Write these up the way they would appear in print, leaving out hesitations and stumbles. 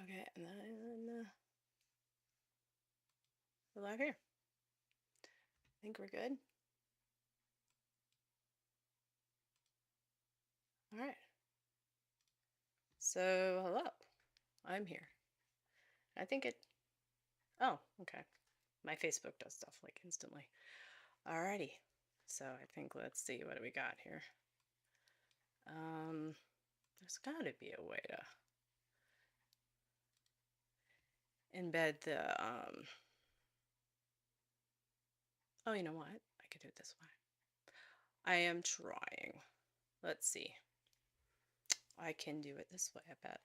Okay, and then we're live here. I think we're good. All right. So, hello. I'm here. I think it. Oh, okay. My Facebook does stuff like instantly. Alrighty. So I think let's see what do we got here. There's got to be a way to embed the Oh, you know what? I could do it this way. I am trying. Let's see. I can do it this way, I bet.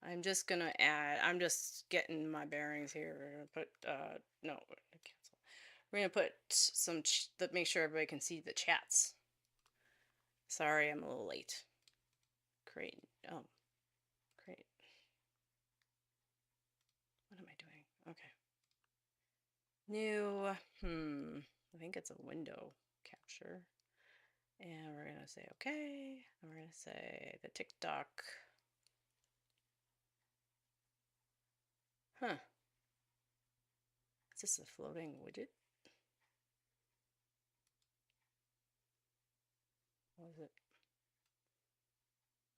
I'm just gonna add. I'm just getting my bearings here. We're gonna put no, cancel. We're gonna put some make sure everybody can see the chats. Sorry, I'm a little late. Create. Oh, create. What am I doing? Okay. New. I think it's a window capture. And we're gonna say okay. And we're gonna say the TikTok. Huh. Is this a floating widget? What is it?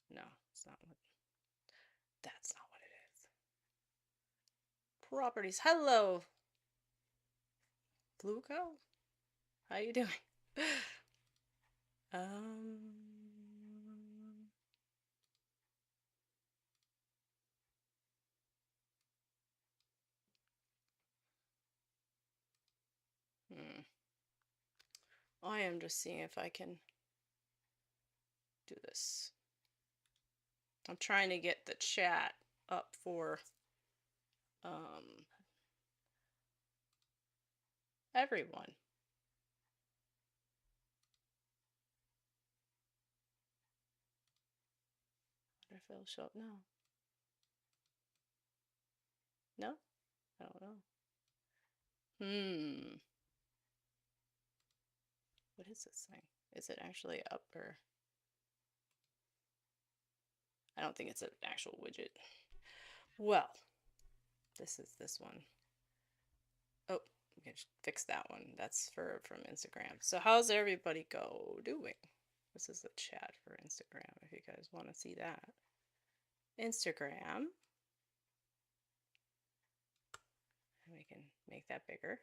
No, it's not what. That's not what it is. Properties. Hello, Fluco. How you doing? I am just seeing if I can do this. I'm trying to get the chat up for everyone. I wonder if it'll show up now. No? I don't know. What is this thing? Is it actually up or? I don't think it's an actual widget. Well, this is this one. Oh, we can fix that one. That's from Instagram. So how's everybody doing? This is the chat for Instagram if you guys want to see that. Instagram. And we can make that bigger.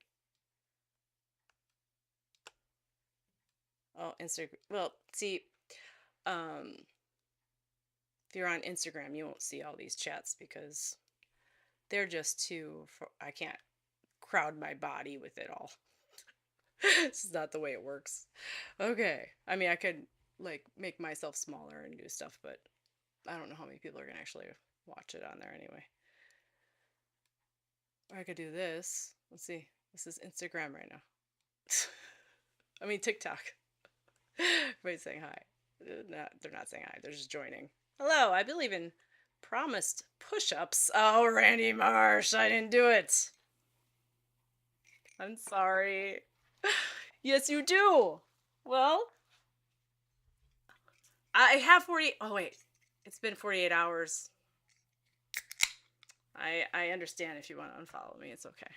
Oh, Instagram. Well, see, if you're on Instagram, you won't see all these chats because they're just too. I can't crowd my body with it all. This is not the way it works. Okay. I mean, I could like make myself smaller and do stuff, but I don't know how many people are gonna actually watch it on there anyway. Or I could do this. Let's see. This is Instagram right now. I mean TikTok. Everybody's saying hi. They're not saying hi. They're just joining. Hello. I believe in promised push-ups. Oh, Randy Marsh. I didn't do it. I'm sorry. Yes, you do. Well, I have 40. Oh, wait. It's been 48 hours. I understand if you want to unfollow me. It's okay.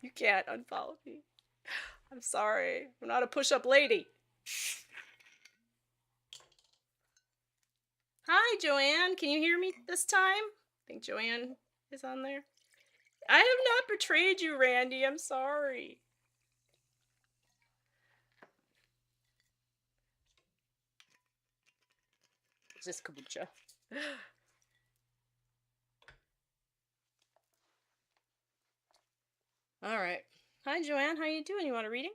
You can't unfollow me. I'm sorry. I'm not a push-up lady. Hi, Joanne. Can you hear me this time? I think Joanne is on there. I have not betrayed you, Randy. I'm sorry. It's just kombucha. All right. Hi, Joanne. How you doing? You want a reading?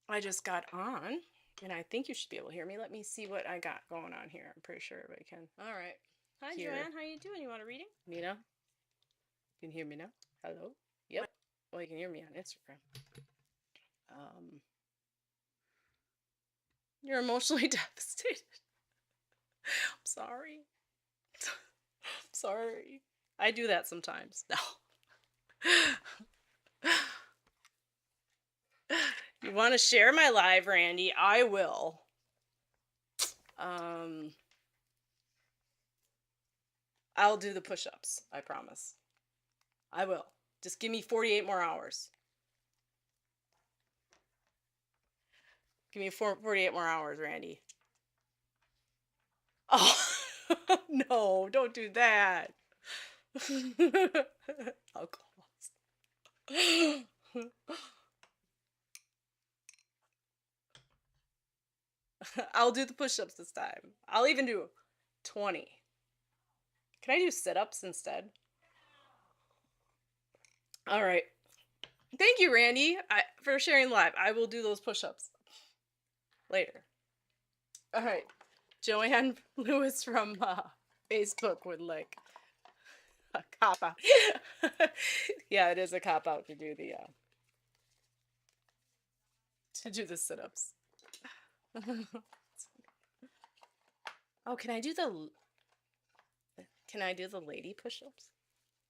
I just got on, and I think you should be able to hear me. Let me see what I got going on here. I'm pretty sure everybody can. All right. Hi, Joanne. How you doing? You want a reading? Nina? You can hear me now? Hello? Yep. Well, you can hear me on Instagram. You're emotionally devastated. I'm sorry. I'm sorry. I do that sometimes. No. You want to share my live, Randy? I will. Um, I'll do the push-ups. I promise. I will. Just give me 48 more hours. Give me 48 more hours, Randy. Oh, no, don't do that. Alcohols. I'll do the push-ups this time. I'll even do 20. Can I do sit-ups instead? All right. Thank you, Randy, for sharing live. I will do those push-ups later. All right. Joanne Lewis from Facebook would like a cop out. Yeah, it is a cop out to do the sit-ups. Oh, can I do the lady push-ups?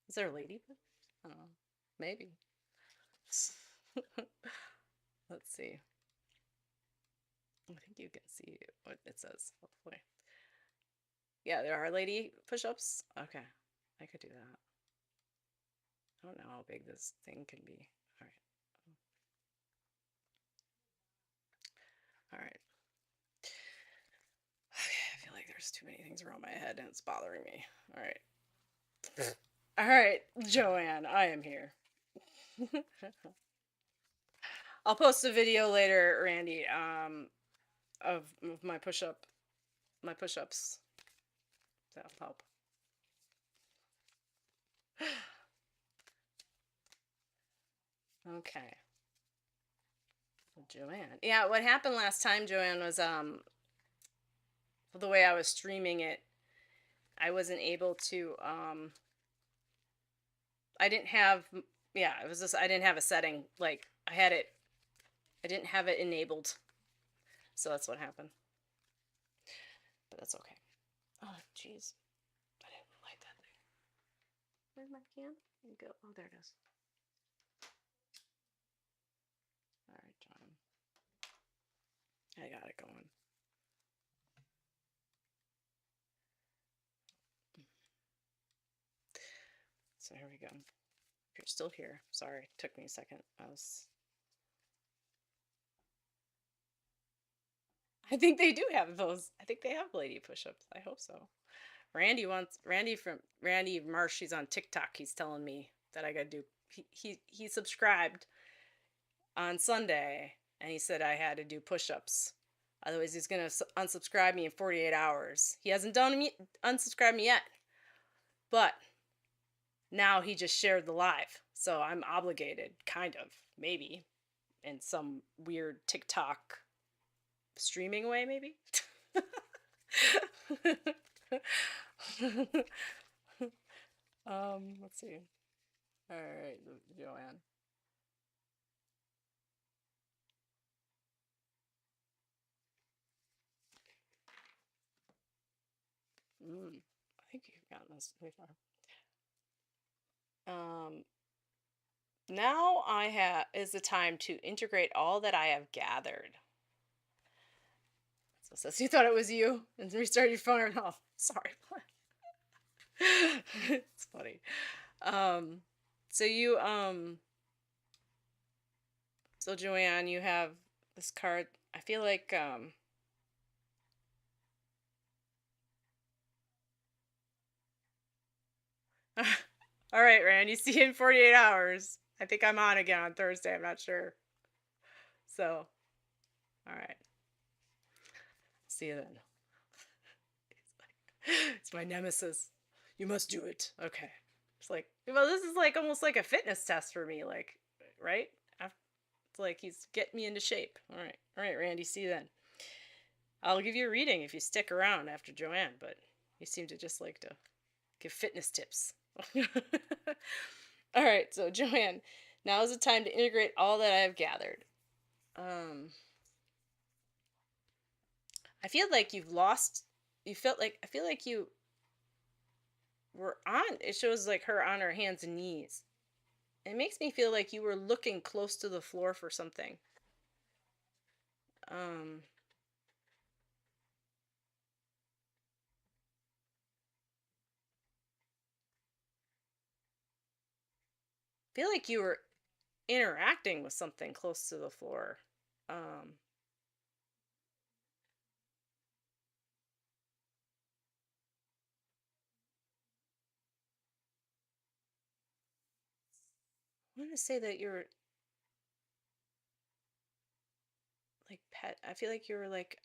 Is there a lady push-ups? I don't know. Maybe. Let's see. I think you can see what it says, hopefully. Yeah, there are lady push-ups. Okay, I could do that. I don't know how big this thing can be. All right. All right. Okay, I feel like there's too many things around my head and it's bothering me. All right. All right, Joanne, I am here. I'll post a video later, Randy, of my push-ups. That'll help. Okay. Well, Joanne. Yeah, what happened last time, Joanne, was the way I was streaming it, I wasn't able to I didn't have it was just I didn't have a setting. Like I didn't have it enabled. So that's what happened. But that's okay. Oh, jeez. I didn't light that thing. Where's my can? Go. Oh, there it is. All right, John. I got it going. So here we go. If you're still here, sorry, it took me a second. I think they do have those. I think they have lady push-ups. I hope so. Randy Marsh, he's on TikTok. He's telling me that I gotta do. He subscribed on Sunday, and he said I had to do push-ups. Otherwise, he's gonna unsubscribe me in 48 hours. He hasn't unsubscribed me yet, but now he just shared the live, so I'm obligated, kind of, maybe, in some weird TikTok streaming way, maybe. Let's see. All right, Joanne. I think you've gotten this pretty far. Now is the time to integrate all that I have gathered. So it says you thought it was you and restart your phone. Oh, sorry. It's funny. So Joanne, you have this card. I feel like all right, Rand, you see you in 48 hours. I think I'm on again on Thursday. I'm not sure. So, all right. See you then. It's my nemesis. You must do it. Okay. It's like, well, this is like almost like a fitness test for me, like, right? It's like he's getting me into shape. All right, Randy. See you then. I'll give you a reading if you stick around after Joanne, but you seem to just like to give fitness tips. All right, so Joanne, now is the time to integrate all that I have gathered. I feel like you've lost. I feel like you were on. It shows like her on her hands and knees. It makes me feel like you were looking close to the floor for something. feel like you were interacting with something close to the floor. Um, I want to say that you're like pet. I feel like you were like,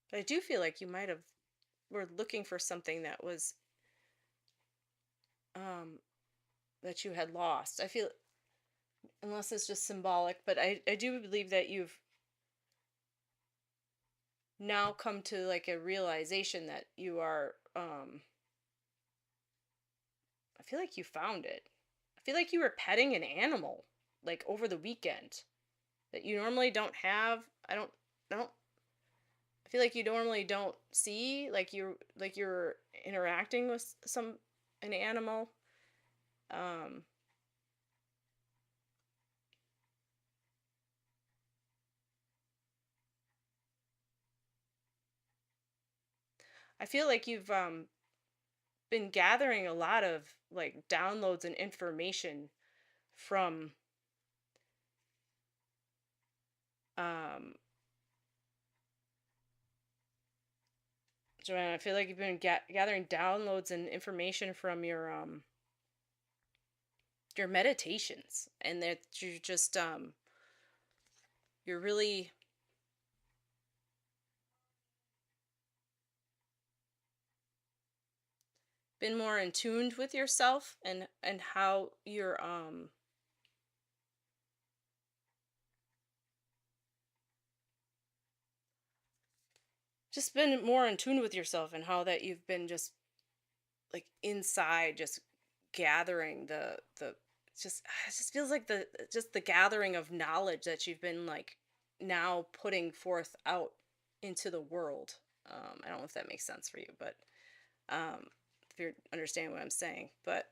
but I do feel like you might have were looking for something that was um that you had lost. I feel, unless it's just symbolic, but I do believe that you've now come to like a realization that you are I feel like you found it. I feel like you were petting an animal like over the weekend that you normally don't have. I don't I feel like you normally don't see, like you're interacting with some an animal. Um I feel like you've been gathering a lot of like downloads and information from um Joanne, I feel like you've been gathering downloads and information from your meditations, and that you just you're really been more in tuned with yourself, and how you're just been more in tune with yourself, and how that you've been just like inside just gathering the it's just it just feels like the just the gathering of knowledge that you've been like now putting forth out into the world. I don't know if that makes sense for you, but um if you understand what I'm saying. But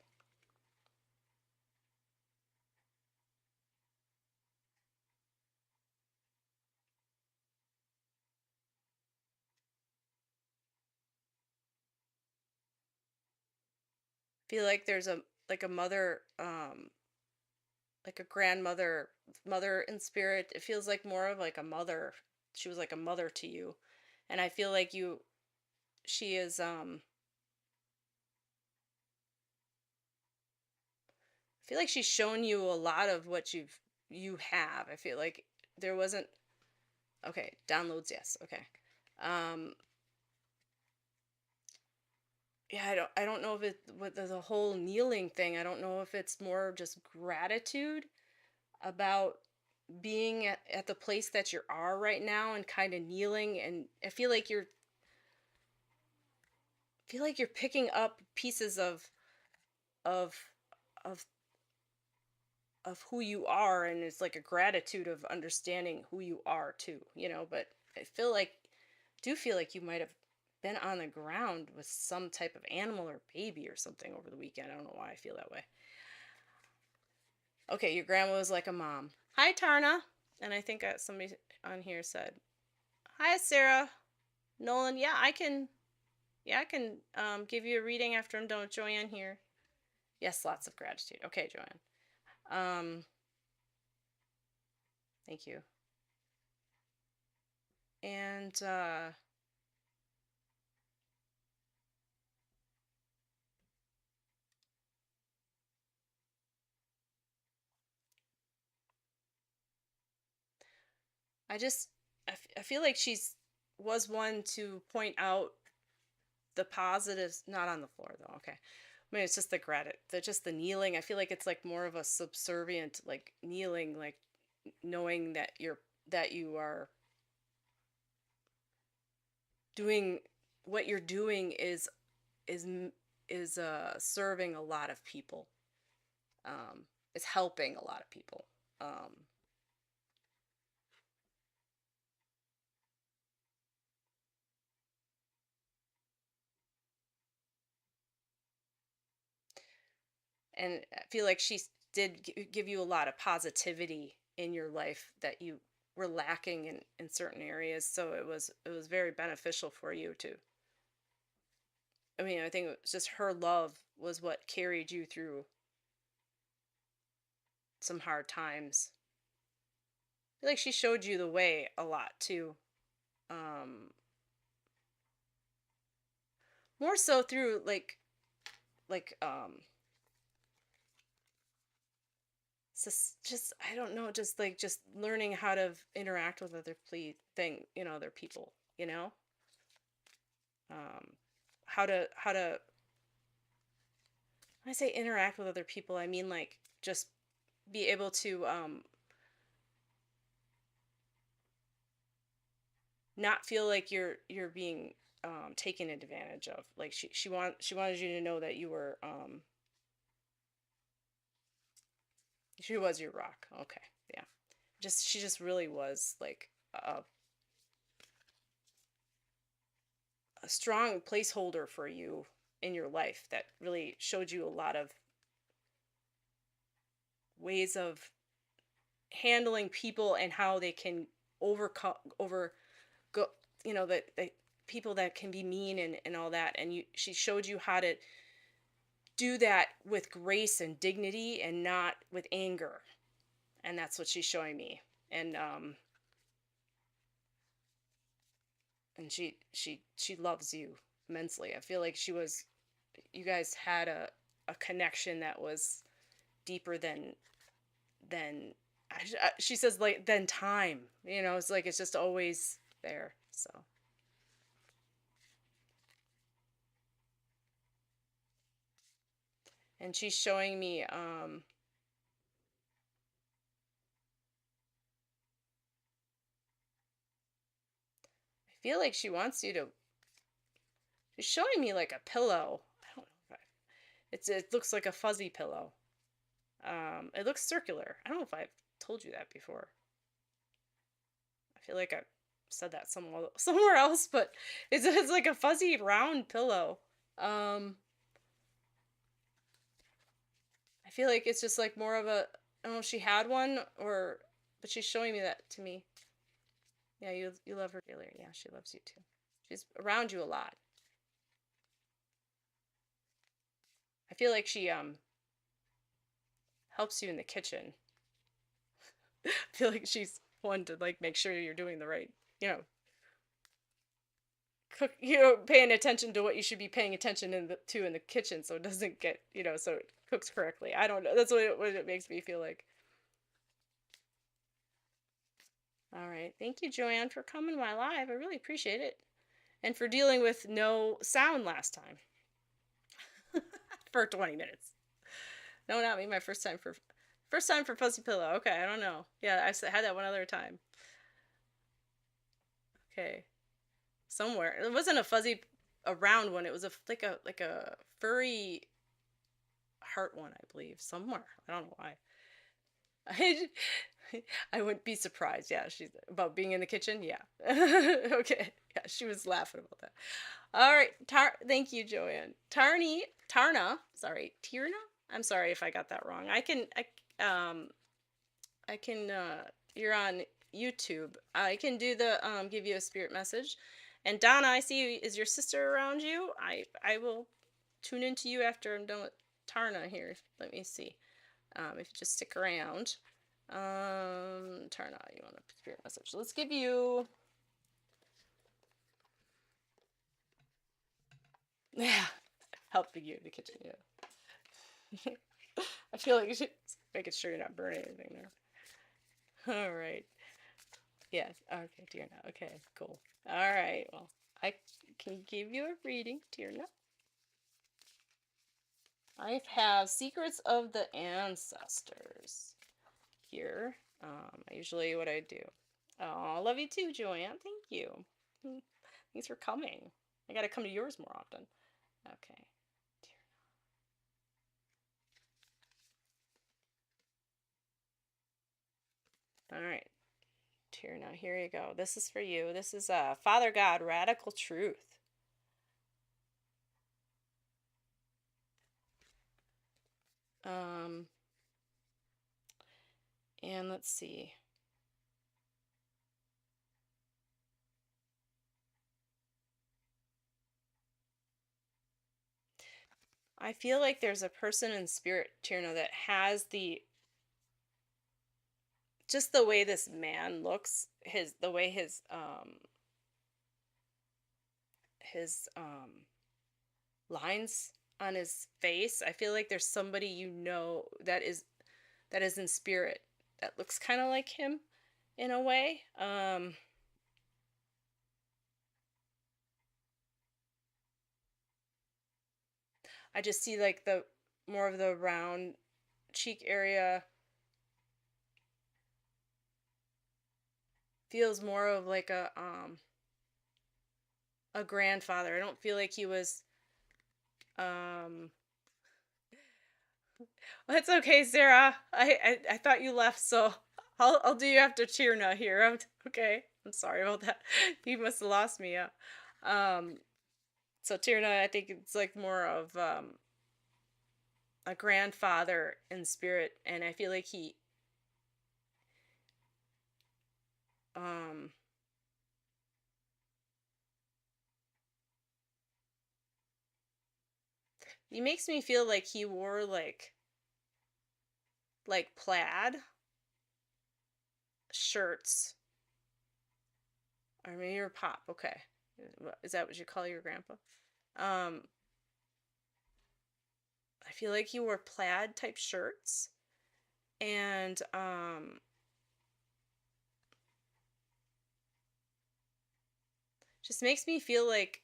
I feel like there's a like a mother, like a grandmother, mother in spirit. It feels like more of like a mother. She was like a mother to you, and I feel like you she is I feel like she's shown you a lot of what you have. I feel like there wasn't, okay, downloads, yes, okay. Um yeah, I don't know if it with the whole kneeling thing. I don't know if it's more just gratitude about being at the place that you are right now, and kind of kneeling, and I feel like you're picking up pieces of of of who you are, and it's like a gratitude of understanding who you are too, but I do feel like you might have been on the ground with some type of animal or baby or something over the weekend. I don't know why I feel that way. Okay, your grandma was like a mom. Hi, Tarna. And I think somebody on here said, hi, Sarah. Nolan, yeah, I can give you a reading after I'm done with Joanne here. Yes, lots of gratitude. Okay, Joanne. Thank you. And I feel like she's was one to point out the positives. Not on the floor though. Okay, I mean it's just just the kneeling. I feel like it's like more of a subservient, like kneeling, like knowing that you are doing what you're doing is serving a lot of people. Is helping a lot of people. Um, and I feel like she did give you a lot of positivity in your life that you were lacking in certain areas. So it was very beneficial for you to. I mean, I think it was just her love was what carried you through some hard times. I feel like she showed you the way a lot too. Um, More so through like just I don't know, just like just learning how to interact with other other people, you know? Um how to when I say interact with other people, I mean like just be able to not feel like you're being taken advantage of. Like she wanted you to know that you were she was your rock. Okay. Yeah. Just she just really was like a strong placeholder for you in your life that really showed you a lot of ways of handling people and how they can over go, that people that can be mean and all that, and she showed you how to do that with grace and dignity and not with anger, and that's what she's showing me. And she loves you immensely. I feel like you guys had a connection that was deeper than she says, like, than time. It's like it's just always there. So, and she's showing me I feel like she wants you to she's showing me like a pillow. I don't know if it looks like a fuzzy pillow. It looks circular. I don't know if I've told you that before. I feel like I said that somewhere else, but it's like a fuzzy round pillow. Um, I feel like it's just like more of a, I don't know if she had one but she's showing me that to me. Yeah, you love her dearly. Yeah, she loves you too. She's around you a lot. I feel like she helps you in the kitchen. I feel like she's one to like make sure you're doing the right, you know, cook, paying attention to what you should be paying attention to in the kitchen, so it doesn't get, so it cooks correctly. I don't know. That's what it makes me feel like. All right. Thank you, Joanne, for coming my live. I really appreciate it. And for dealing with no sound last time for 20 minutes. No, not me. My first time for Fuzzy Pillow. Okay, I don't know. Yeah, had that one other time. Okay. Somewhere. It wasn't a round one. It was like a furry heart one, I believe. Somewhere. I don't know why. I I wouldn't be surprised. Yeah, she's about being in the kitchen. Yeah. Okay. Yeah, she was laughing about that. All right. Thank you, Joanne. Tarna. Sorry, Tirna. I'm sorry if I got that wrong. I can. You're on YouTube. I can do the give you a spirit message. And Donna, I see you. Is your sister around you? I will tune into you after I'm done with Tarna here. Let me see. If you just stick around. Tarna, you want a spirit message? Let's give you. Yeah, helping you in the kitchen. Yeah. I feel like you should making sure you're not burning anything there. All right. Yeah. Okay, dear now. Okay, cool. All right. Well, I can give you a reading, dear now. I have Secrets of the Ancestors here. Usually what I do. Oh, I love you too, Joanne. Thank you. Thanks for coming. I gotta come to yours more often. Okay. All right. Now here you go. This is for you. This is Father God, Radical Truth. Um, and let's see. I feel like there's a person in spirit, Tierna, that has the just the way this man looks, the way his lines on his face, I feel like there's somebody that is in spirit that looks kind of like him in a way. I just see like the more of the round cheek area feels more of like a grandfather. I don't feel like he was um That's okay, Sarah. I thought you left, so I'll do you after Tierna here. Okay. I'm sorry about that. You must have lost me, yeah. Um so Tierna, I think it's like more of a grandfather in spirit, and I feel like um he makes me feel like he wore like plaid shirts, or maybe your pop. Okay. Is that what you call your grandpa? Um I feel like he wore plaid type shirts, and just makes me feel like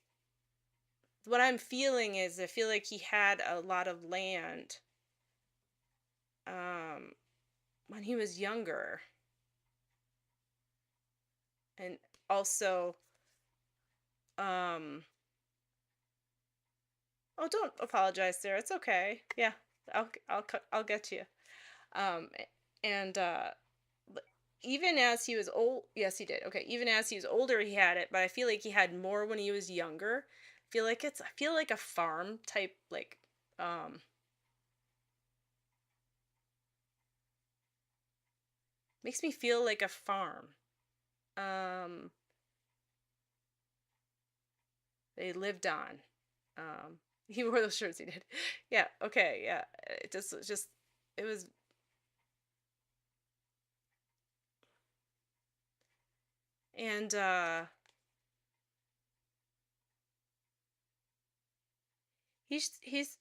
what I'm feeling is I feel like he had a lot of land um when he was younger, and also um oh, don't apologize, Sarah. It's okay. Yeah. I'll get to you. And even as he was old, yes, he did. Okay, even as he was older, he had it, but I feel like he had more when he was younger. I feel like a farm type, like um makes me feel like a farm. Um they lived on. Um he wore those shirts, he did. Yeah, okay, yeah. It just it was, and he's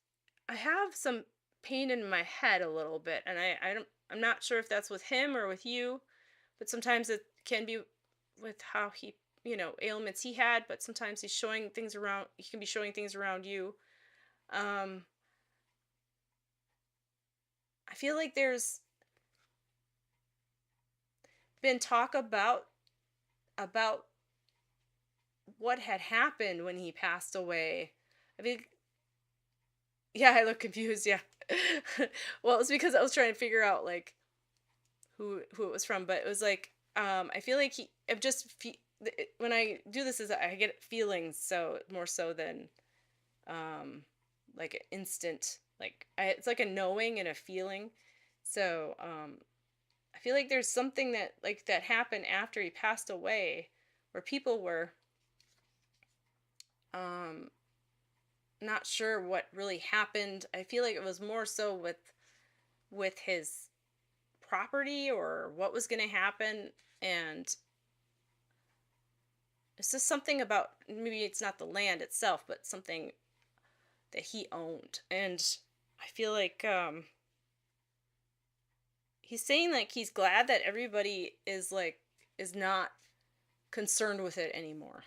I have some pain in my head a little bit, and I'm not sure if that's with him or with you, but sometimes it can be with how he, ailments he had, but sometimes he can be showing things around you. um I feel like there's been talk about what had happened when he passed away. I think, yeah, I look confused, yeah. Well, it's because I was trying to figure out like who it was from, but it was like I feel like I'm just when I do this is I get feelings, so more so than um like an instant, it's like a knowing and a feeling. So I feel like there's something that happened after he passed away, where people were um not sure what really happened. I feel like it was more so with his property or what was going to happen, and it's just something about, maybe it's not the land itself, but something that he owned. And I feel like he's saying like he's glad that everybody is not concerned with it anymore,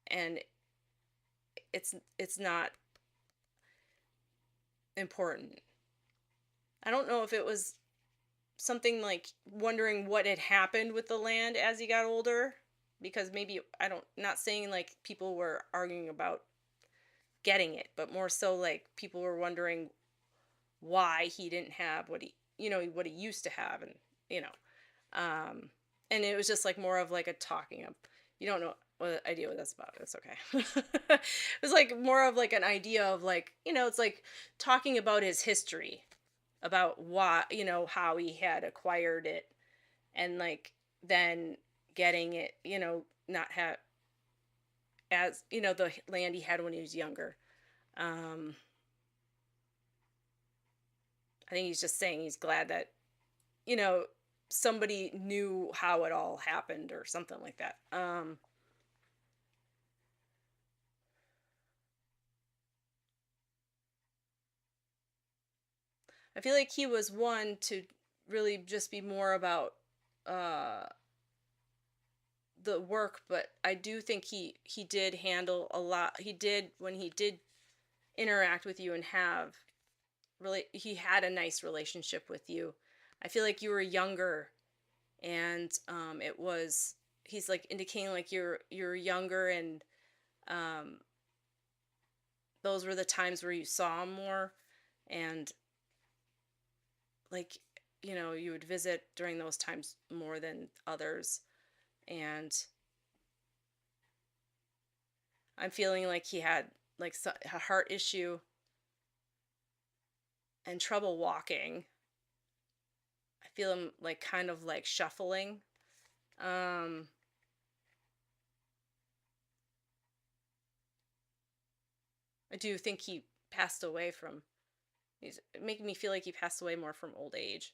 and it's not important. I don't know if it was something like wondering what had happened with the land as he got older, because maybe, I don't, not saying like people were arguing about getting it, but more so like people were wondering why he didn't have what he used to have, and you know um and it was just like more of like a talking up. You don't know what idea what that's about. It's okay. It was like more of like an idea of like, it's like talking about his history, about why, how he had acquired it, and like then getting it, not have, as the land he had when he was younger. um I think he's just saying he's glad that, you know somebody knew how it all happened or something like that. I feel like he was one to really just be more about uh the work, but I do think he did handle a lot. He did when he did interact with you and have really he had a nice relationship with you. I feel like you were younger, and it was he's like indicating like you're younger, and um those were the times where you saw him more, and like you would visit during those times more than others. And I'm feeling like he had like a heart issue and trouble walking. I feel him like kind of like shuffling. um I do think he passed away from he's making me feel like he passed away more from old age,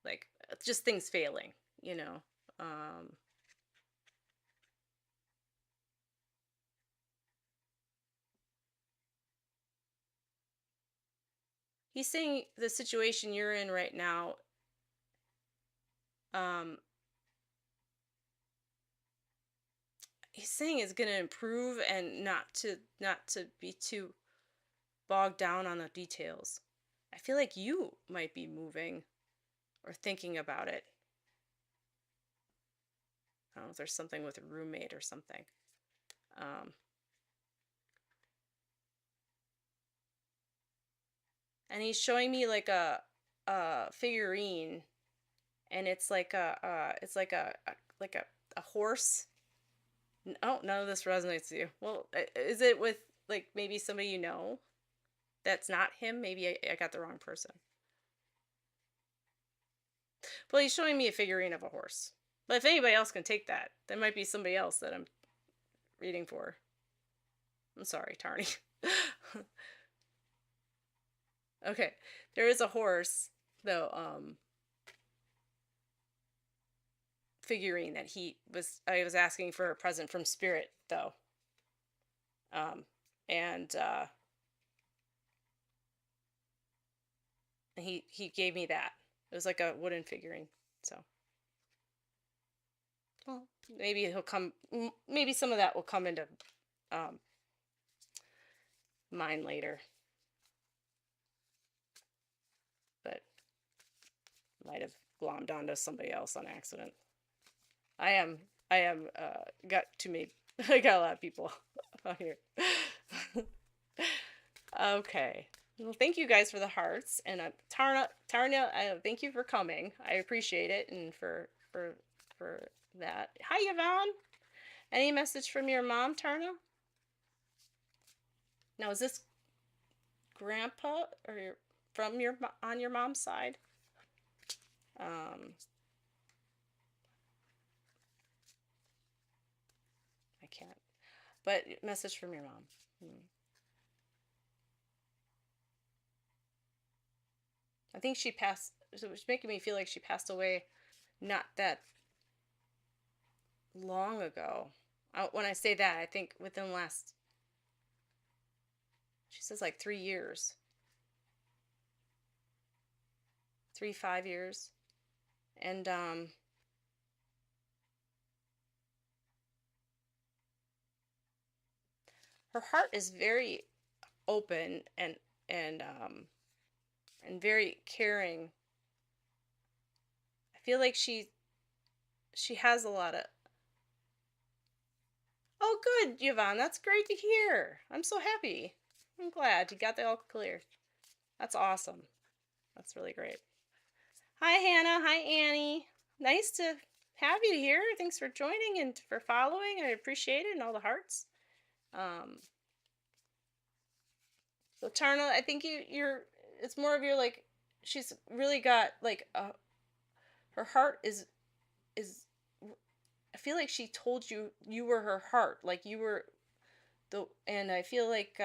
like just things failing you know um he's saying the situation you're in right now, um he's saying is going to improve, and not to be too bogged down on the details. I feel like you might be moving or thinking about it. I don't know if there's something with a roommate or something. um and he's showing me like a figurine, and it's like a horse. Oh, none of this resonates with you. Well, is it with like maybe somebody that's not him? Maybe I got the wrong person. Well, he's showing me a figurine of a horse. But if anybody else can take that, there might be somebody else that I'm reading for. I'm sorry, Tarny. Okay, there is a horse though. Figurine that I was asking for a present from spirit though. Um, and he gave me that. It was like a wooden figurine. So, well, maybe he'll come. Maybe some of that will come into um, mine later, but might have glommed onto somebody else on accident. I am. Got too many. I got a lot of people on here. Okay. Well, thank you guys for the hearts, and Tarna, thank you for coming. I appreciate it, and for that. Hi, Yvonne. Any message from your mom, Tarna? Now, is this grandpa or from on your mom's side? Um, I can't. But message from your mom. I think she passed. So it's making me feel like she passed away not that long ago. When I say that, I think within the last. She says like 3 years. 5 years. And her heart is very open and very caring. I feel like she has a lot of. Oh, good, Yvonne. That's great to hear. I'm so happy. I'm glad you got that all clear. That's awesome. That's really great. Hi, Hannah. Hi, Annie. Nice to have you here. Thanks for joining and for following. I appreciate it, and all the hearts. So Tarna, I think you're. It's more of your like. She's really got like her heart is. I feel like she told you you were her heart, like you were and I feel like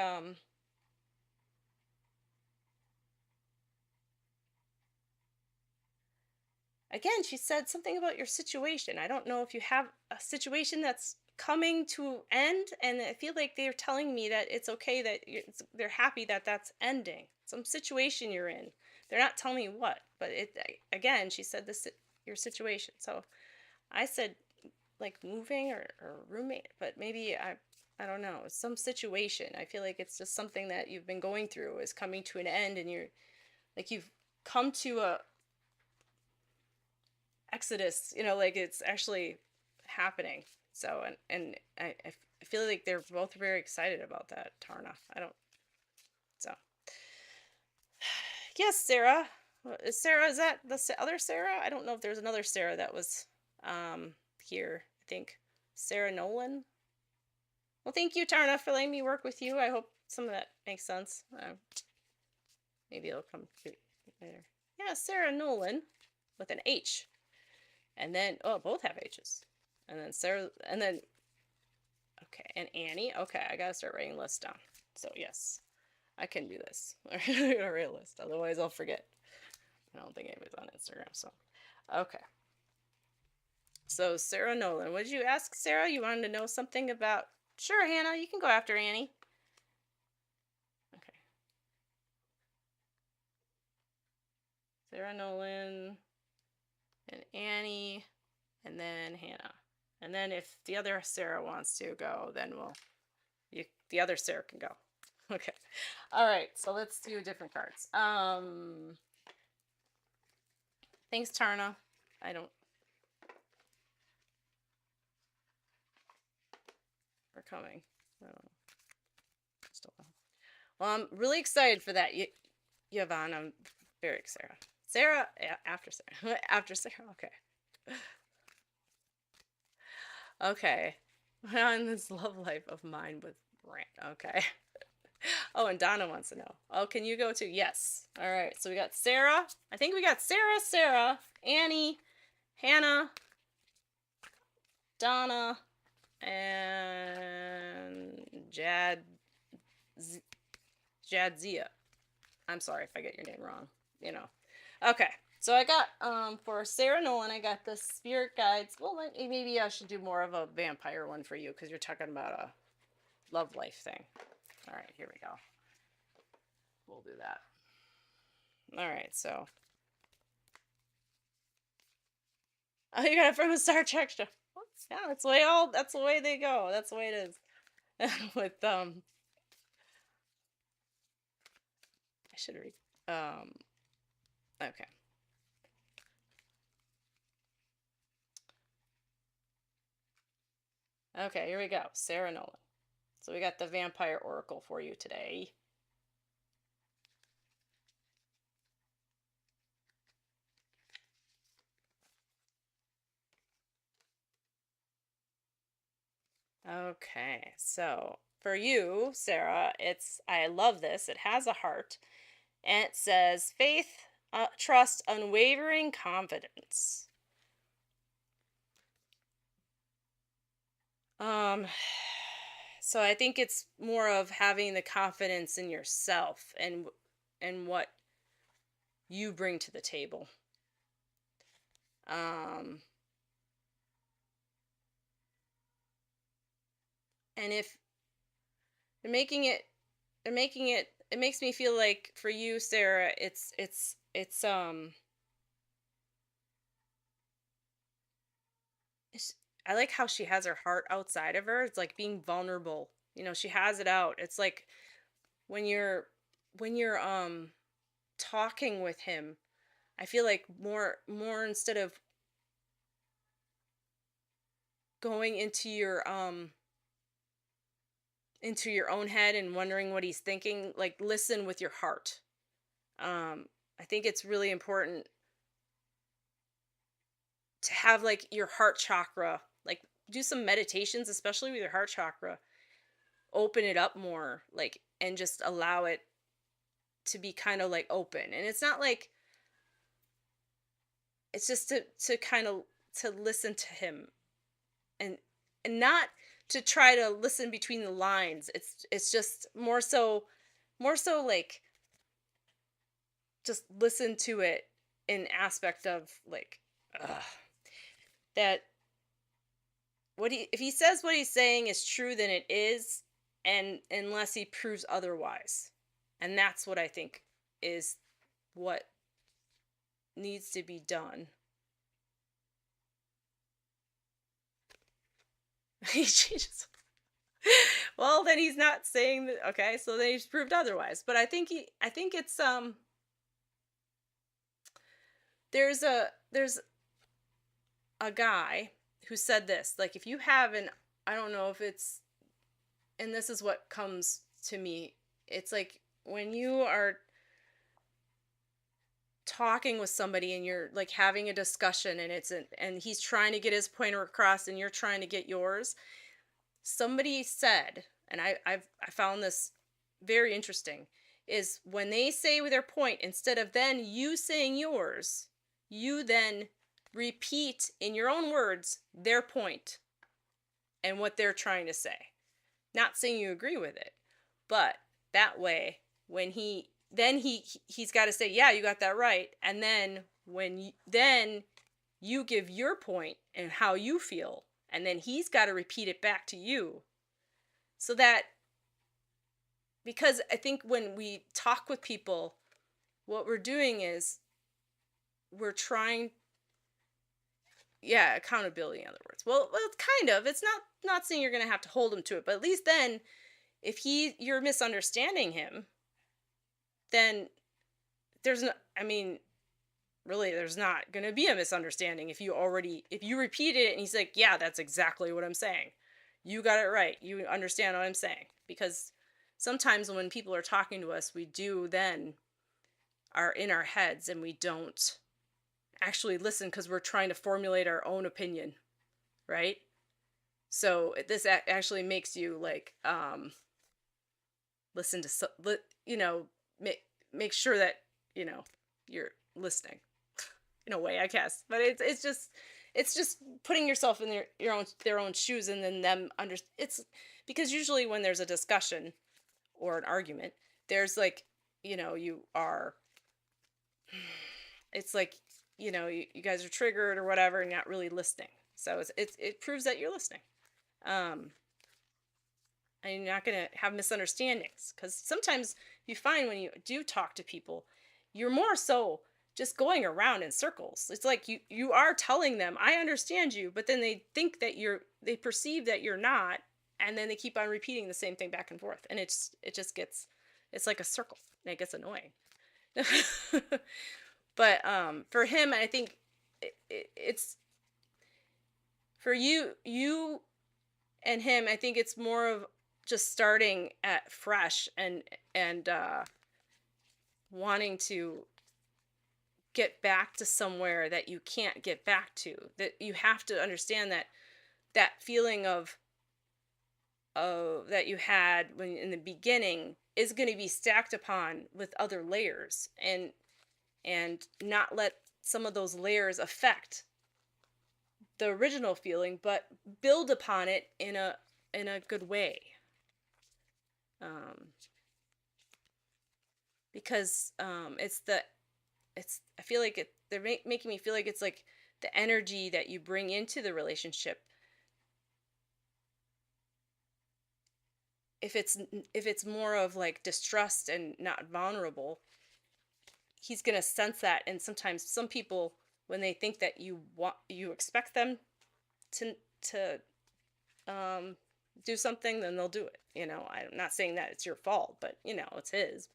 again, she said something about your situation. I don't know if you have a situation that's coming to end, and I feel like they're telling me that it's okay, that they're happy that that's ending. Some situation you're in. They're not telling me what, but again, she said this your situation. So I said like moving or roommate, but maybe I don't know, some situation. I feel like it's just something that you've been going through is coming to an end, and you're like you've come to a exodus, like it's actually happening. So and I feel like they're both very excited about that, Tarna. I don't so yes, Sarah. Sarah, is that the other Sarah? I don't know if there's another Sarah that was here. I think Sarah Nolan. Well, thank you, Tarna, for letting me work with you. I hope some of that makes sense. Maybe it'll come later. Yeah, Sarah Nolan with an H. And then, oh, both have H's. And then Sarah, and then, okay, and Annie. Okay, I gotta start writing lists down. So, yes, I can do this. I'm gonna write a list, otherwise I'll forget. I don't think anybody's on Instagram, so. Okay. So, Sarah Nolan. What did you ask, Sarah? You wanted to know something about... Sure, Hannah, you can go after Annie. Okay. Sarah Nolan and Annie, and then Hannah. And then if the other Sarah wants to go, then the other Sarah can go. Okay. All right, so let's do different cards. Thanks, Tarna. We're coming. I don't know. Still don't. Well, I'm really excited for that, Yvonne. I'm very excited. Sarah, yeah, after Sarah. After Sarah, okay. Okay. On this love life of mine with Brant. Okay. Oh, and Donna wants to know. Oh, can you go too? Yes. All right. So we got Sarah. I think we got Sarah, Annie, Hannah, Donna, and Jadzia. I'm sorry if I get your name wrong. Okay. So I got for Sarah Nolan, I got the spirit guides. Well, maybe I should do more of a vampire one for you because you're talking about a love life thing. All right, here we go. We'll do that. All right, so. Oh, you got it from a Star Trek show. Yeah, that's the way they go. That's the way it is. With I should read. Okay. Okay, here we go. Sarah Nolan. So we got the Vampire Oracle for you today. Okay, so for you, Sarah, I love this. It has a heart, and it says faith, trust, unwavering confidence. So I think it's more of having the confidence in yourself and what you bring to the table. And if they're making it, it makes me feel like for you, Sarah, I like how she has her heart outside of her. It's like being vulnerable. She has it out. It's like when you're talking with him, I feel like more instead of going into your own head and wondering what he's thinking, like listen with your heart. I think it's really important to have like your heart chakra, like do some meditations, especially with your heart chakra, open it up more, like, and just allow it to be kind of like open. And it's not like, it's just to kind of to listen to him and not to try to listen between the lines. It's just more so like just listen to it in aspect of like that if he says what he's saying is true, then it is, and unless he proves otherwise. And that's what I think is what needs to be done. He changes. Well, then he's not saying that. Okay, so then he's proved otherwise. But I think it's there's a guy who said this, like, if you have an, I don't know if it's, and this is what comes to me, it's like when you are talking with somebody and you're like having a discussion, and and he's trying to get his point across and you're trying to get yours. Somebody said, and I found this very interesting, is when they say their point, instead of then you saying yours, you then repeat in your own words their point and what they're trying to say. Not saying you agree with it, but that way, when he's got to say, yeah, you got that right, and then then you give your point and how you feel, and then he's got to repeat it back to you. So that, because I think when we talk with people, what we're doing is we're trying, yeah, accountability, in other words. Well, kind of. It's not saying you're going to have to hold him to it, but at least then, if you're misunderstanding him, then there's no, I mean, really, there's not going to be a misunderstanding if you repeated it and he's like, yeah, that's exactly what I'm saying. You got it right. You understand what I'm saying. Because sometimes when people are talking to us, we do then are in our heads and we don't actually listen because we're trying to formulate our own opinion, right? So this actually makes you like listen to, make sure that you're listening in a way, I guess. But it's just putting yourself in their own shoes, and then them it's because usually when there's a discussion or an argument, there's like, you are, it's like, you guys are triggered or whatever and not really listening. So it proves that you're listening. And you're not going to have misunderstandings, because sometimes you find when you do talk to people, you're more so just going around in circles. It's like you are telling them, I understand you, but then they think that they perceive that you're not, and then they keep on repeating the same thing back and forth, and it's like a circle, and it gets annoying. But for him, I think it's for you and him, I think it's more of just starting at fresh and wanting to get back to somewhere that you can't get back to. That you have to understand that feeling of that you had when in the beginning is going to be stacked upon with other layers, and not let some of those layers affect the original feeling, but build upon it in a good way. Because I feel like they're making me feel like it's like the energy that you bring into the relationship. If it's more of like distrust and not vulnerable, he's going to sense that. And sometimes some people, when they think that you expect them to do something, then they'll do it. I'm not saying that it's your fault, but it's his.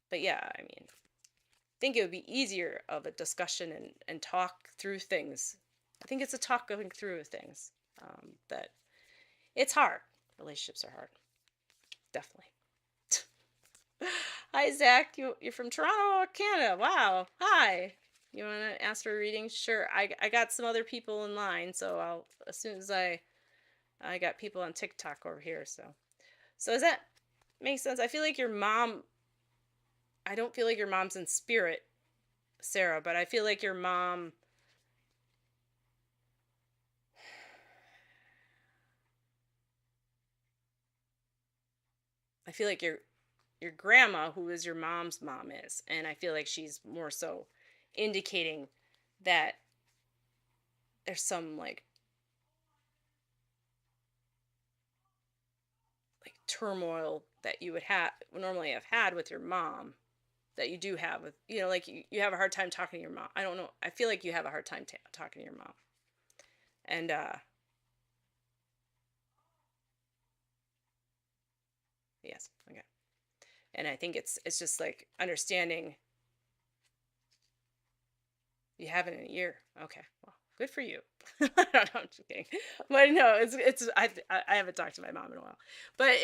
But yeah, I mean, I think it would be easier of a discussion and talk through things. I think it's a talk going through things. That it's hard. Relationships are hard. Definitely. Hi, Zach. You're from Toronto, Canada. Wow. Hi. You want to ask for a reading? Sure. I got some other people in line, so as soon as I got people on TikTok over here, so does that make sense? I feel like your mom, I don't feel like your mom's in spirit, Sarah, but I feel like your mom, I feel like your grandma, who is your mom's mom, is, and I feel like she's more so indicating that there's some like turmoil that you would have normally have had with your mom, that you do have with, like you have a hard time talking to your mom. I don't know. I feel like you have a hard time talking to your mom. And yes, okay. And I think it's just like understanding you haven't in a year. Okay, well, good for you. I don't know, I'm just kidding. But no, I haven't talked to my mom in a while. But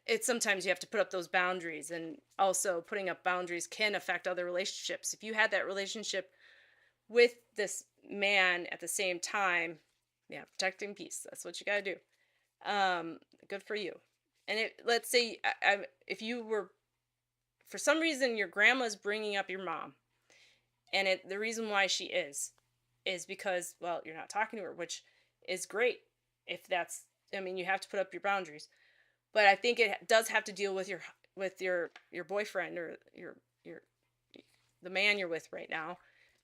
it's sometimes you have to put up those boundaries, and also putting up boundaries can affect other relationships. If you had that relationship with this man at the same time, yeah, protecting peace. That's what you got to do. Good for you. And let's say if you were, for some reason, your grandma's bringing up your mom, and the reason why she is because, well, you're not talking to her, which is great. If that's, I mean, you have to put up your boundaries, but I think it does have to deal with your boyfriend, or your the man you're with right now,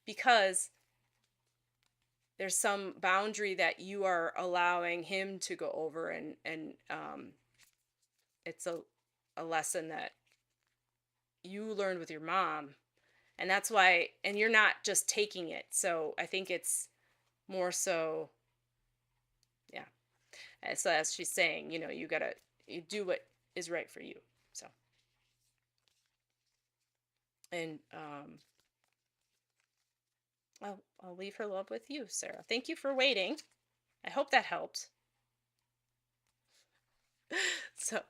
because there's some boundary that you are allowing him to go over, and it's a lesson that you learned with your mom, and that's why, and you're not just taking it. So I think it's more so, yeah. And so as she's saying, you do what is right for you. So, and I'll leave her love with you, Sarah. Thank you for waiting. I hope that helped. So,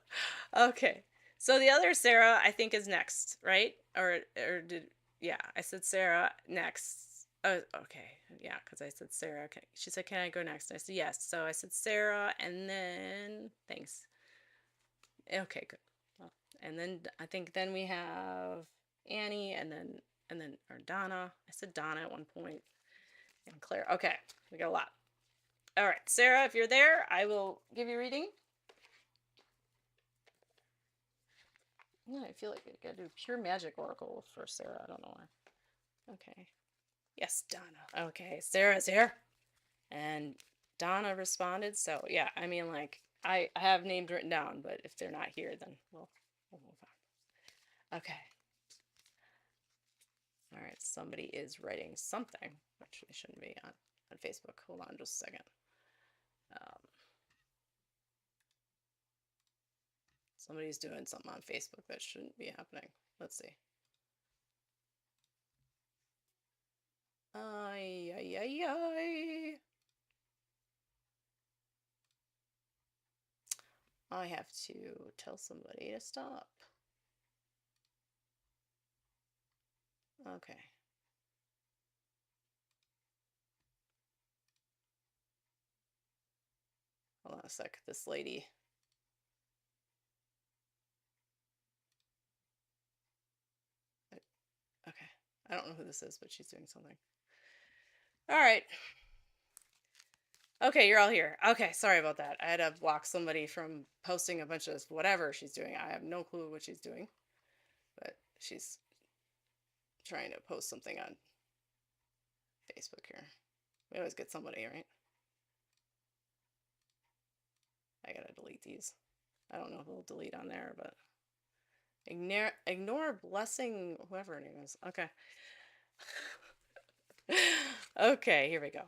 okay. So the other Sarah, I think, is next, right? Or did, yeah, I said Sarah next. Oh, okay. Yeah, because I said Sarah. Okay. She said, "Can I go next?" And I said, "Yes." So I said Sarah, and then thanks. Okay, good. Well, and then I think then we have Annie, and then or Donna. I said Donna at one point, and Claire. Okay, we got a lot. All right, Sarah, if you're there, I will give you a reading. Yeah, I feel like I gotta do pure magic oracle for Sarah. I don't know why. Okay. Yes, Donna. Okay, Sarah's here. And Donna responded. So yeah, I mean, like, I have names written down, but if they're not here, then we'll move on. Okay. All right, somebody is writing something, which they shouldn't be on Facebook. Hold on just a second. Somebody's doing something on Facebook that shouldn't be happening. Let's see. Ay, ay, ay, ay. I have to tell somebody to stop. Okay. Hold on a sec. This lady. Okay. I don't know who this is, but she's doing something. All right. Okay, you're all here. Okay, sorry about that. I had to block somebody from posting a bunch of whatever she's doing. I have no clue what she's doing, but she's trying to post something on Facebook here. We always get somebody, right? I gotta delete these. I don't know if we'll delete on there, but ignore blessing, whoever her name is. Okay. Okay, here we go.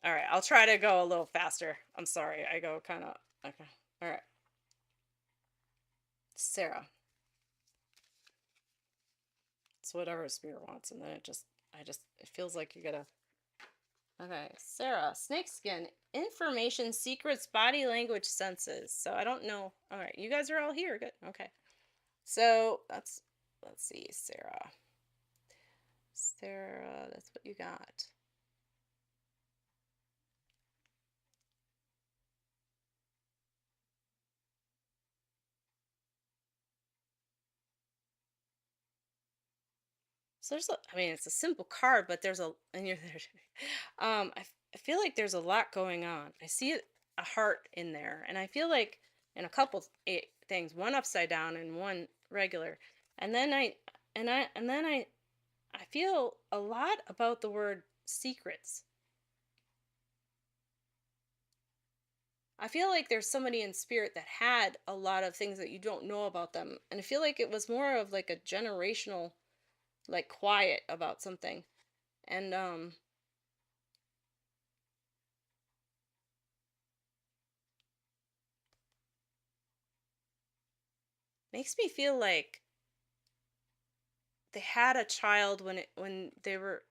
All right, I'll try to go a little faster. I'm sorry, I go kind of, okay. All right. Sarah. It's whatever spirit wants, and then it feels like you gotta. Okay, Sarah, snakeskin, information, secrets, body language, senses. So I don't know. All right, you guys are all here. Good. Okay. So let's see, Sarah. Sarah, that's what you got. So I mean, it's a simple card, but and you're there. I feel like there's a lot going on. I see a heart in there, and I feel like in a couple things, one upside down and one regular, and then I I feel a lot about the word secrets. I feel like there's somebody in spirit that had a lot of things that you don't know about them. And I feel like it was more of like a generational, like quiet about something. And makes me feel like they had a child when they were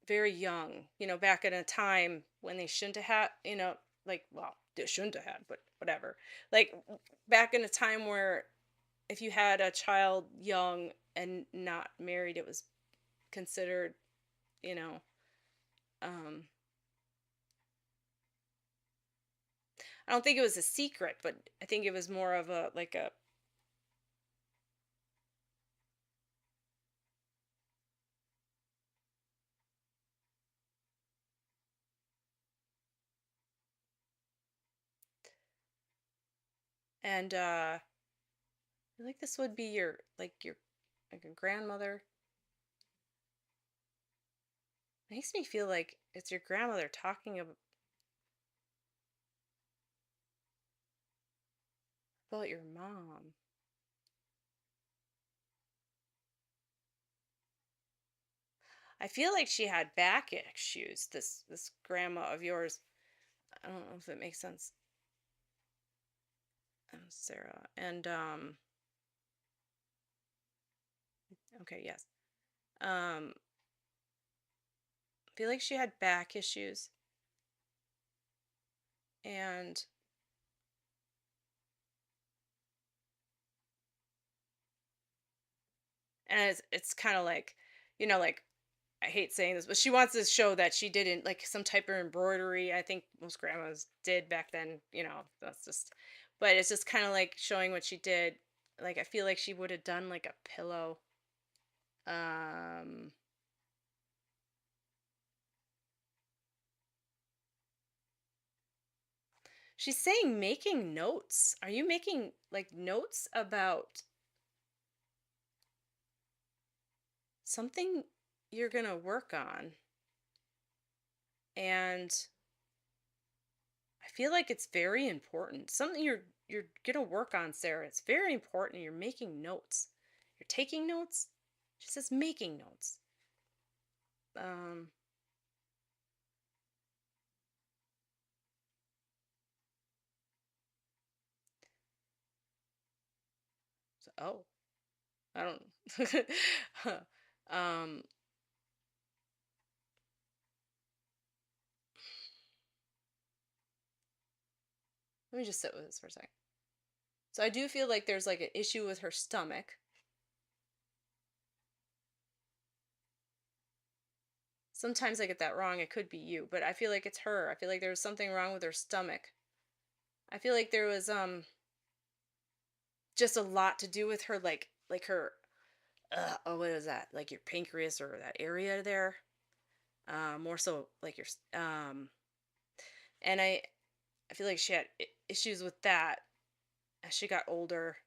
very young, back in a time when they shouldn't have had, like, well, they shouldn't have had, but whatever. Like back in a time where if you had a child young and not married, it was considered, you know, um I don't think it was a secret, but I think it was more of a like a and I feel like this would be your like a grandmother. Makes me feel like it's your grandmother talking about your mom. I feel like she had back issues, this grandma of yours. I don't know if it makes sense. Sarah. And okay, yes. I feel like she had back issues, and it's kind of like, like, I hate saying this, but she wants to show that she didn't like some type of embroidery. I think most grandmas did back then, that's just, but it's just kind of like showing what she did. Like, I feel like she would have done like a pillow. Um, she's saying making notes. Are you making like notes about something you're going to work on? And I feel like it's very important. Something you're going to work on, Sarah. It's very important. You're making notes. You're taking notes. She says making notes. Um oh, I don't um let me just sit with this for a second. So I do feel like there's like an issue with her stomach. Sometimes I get that wrong. It could be you, but I feel like it's her. I feel like there was something wrong with her stomach. I feel like there was just a lot to do with her, like her oh, what is that? Like your pancreas or that area there. More so like and I feel like she had issues with that as she got older.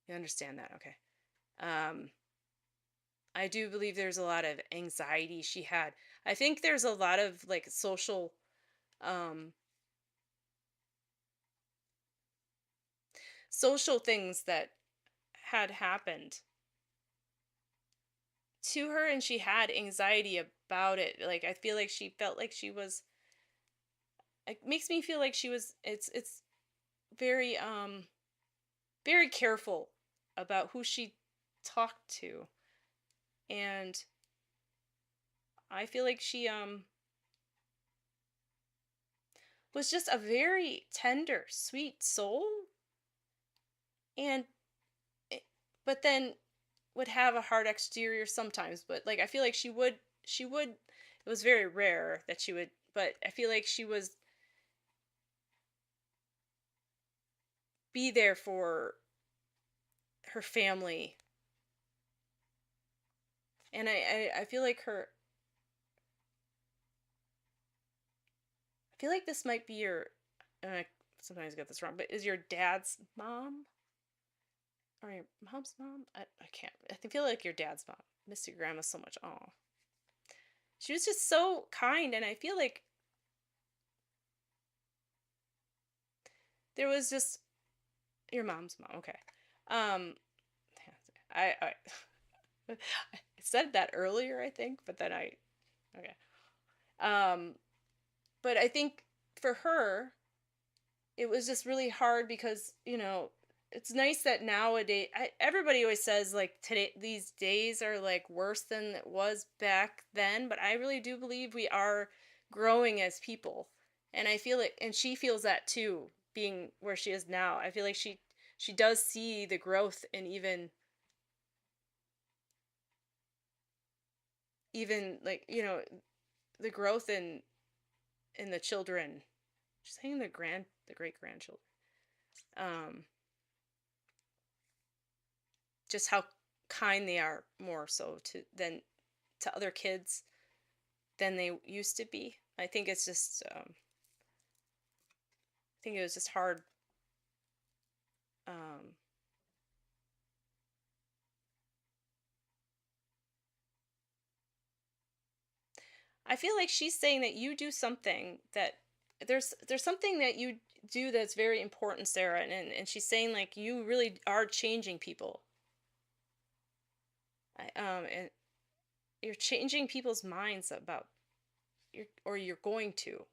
You understand that, okay? Um, I do believe there's a lot of anxiety she had. I think there's a lot of like um social things that had happened to her, and she had anxiety about it. Like, I feel like she felt like she was, it makes me feel like she was, it's very very careful about who she talked to. And I feel like she was just a very tender, sweet soul. And it, but then would have a hard exterior sometimes. But like, I feel like she would it was very rare that she would, but I feel like she was be there for her family. And I feel like I feel like this might be your, and I sometimes get this wrong, but is your dad's mom? or your mom's mom. I can't. I feel like your dad's mom. Miss your grandma so much. Oh, she was just so kind, and I feel like there was just your mom's mom. Okay. Um, I I said that earlier, I think, but then I okay. Um, but I think for her, it was just really hard because it's nice that nowadays everybody always says like today these days are like worse than it was back then, but I really do believe we are growing as people, and I feel it, and she feels that too, being where she is now. I feel like she does see the growth, and even like the growth in the children. She's saying the great grandchildren. Um, just how kind they are more so to other kids than they used to be. I think it's just I think it was just hard. Um, I feel like she's saying that you do something that there's something that you do that's very important, Sarah, and she's saying like you really are changing people. And you're changing people's minds about you're going to.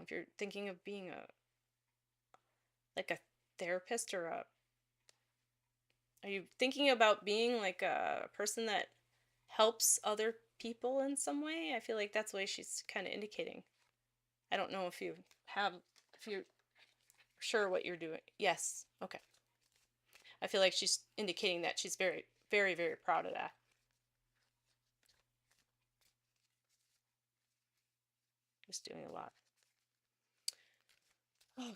If you're thinking of being a like a therapist, or a are you thinking about being like a person that helps other people in some way? I feel like that's the way she's kind of indicating. I don't know if you're sure what you're doing. Yes. Okay. I feel like she's indicating that she's very, very, very proud of that. Just doing a lot. Okay.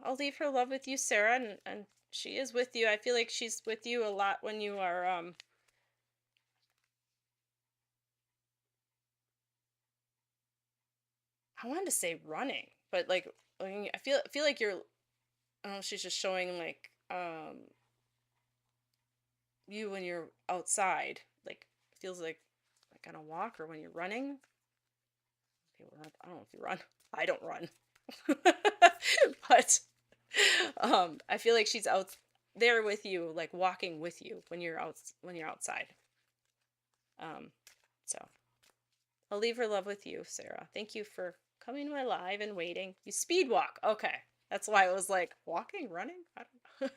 I'll leave her love with you, Sarah, and she is with you. I feel like she's with you a lot when you are I wanted to say running, but like I feel like you're I don't know, she's just showing like you when you're outside. Like feels like on a walk or when you're running. I don't know if you run. I don't run. But I feel like she's out there with you, like walking with you when you're outside. Um so I'll leave her love with you, Sarah. Thank you for coming to my live and waiting. You speed walk. Okay. That's why I was like, walking, running? I don't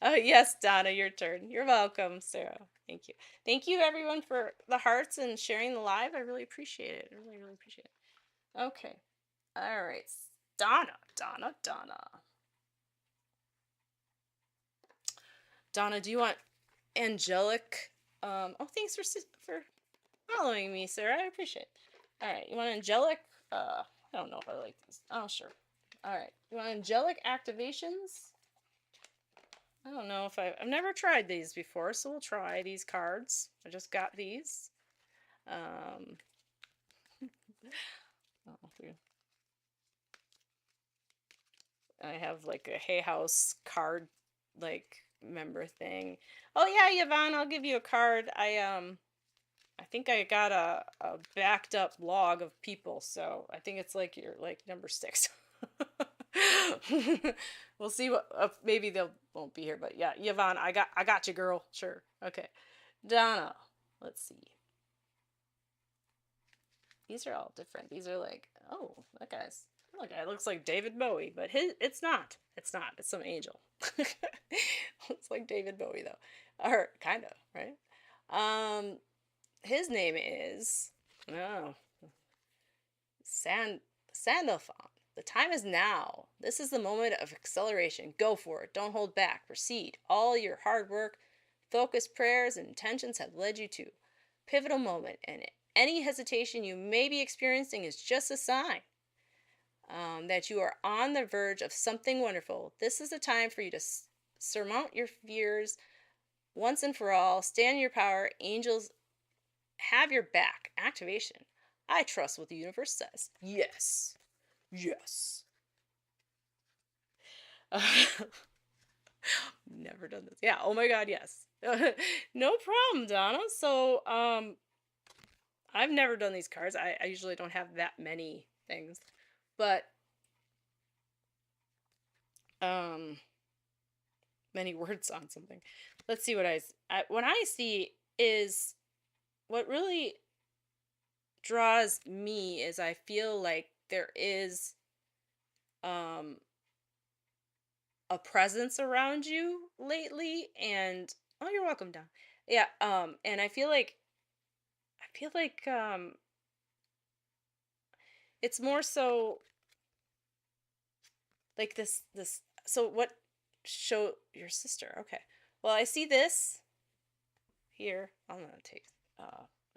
know. Yes, Donna, your turn. You're welcome, Sarah. Thank you. Thank you, everyone, for the hearts and sharing the live. I really appreciate it. I really, really appreciate it. Okay. All right. Donna. Donna, do you want angelic? Oh, thanks for following me, Sarah. I appreciate it. All right. You want angelic? I don't know if I like these. Oh, sure. All right. You want angelic activations? I don't know if I've never tried these before, so we'll try these cards. I just got these. Um, oh, I have like a Hay House card like member thing. Oh yeah, Yvonne, I'll give you a card. I think I got a backed up log of people, so I think it's like you're like number 6. We'll see what maybe they'll won't be here, but yeah, Yvonne, I got you, girl. Sure. Okay. Donna, let's see. These are all different. These are like, oh, that guy looks like David Bowie, but it's not. It's not. It's some angel. Looks like David Bowie though, or kind of, right? Um, his name is oh Sandalphon. The time is now. This is the moment of acceleration. Go for it. Don't hold back. Proceed. All your hard work, focused prayers, and intentions have led you to pivotal moment, and any hesitation you may be experiencing is just a sign that you are on the verge of something wonderful. This is the time for you to surmount your fears once and for all. Stand in your power. Angels have your back. Activation. I trust what the universe says. Yes. Yes. Never done this. Yeah. Oh my God. Yes. No problem, Donna. So, I've never done these cards. I usually don't have that many things, but um, many words on something. Let's see what what I see is what really draws me is I feel like there is um a presence around you lately, and oh, you're welcome, Don. Yeah, and I feel like it's more so like this so what show your sister. Okay. Well, I see this here. I'm gonna take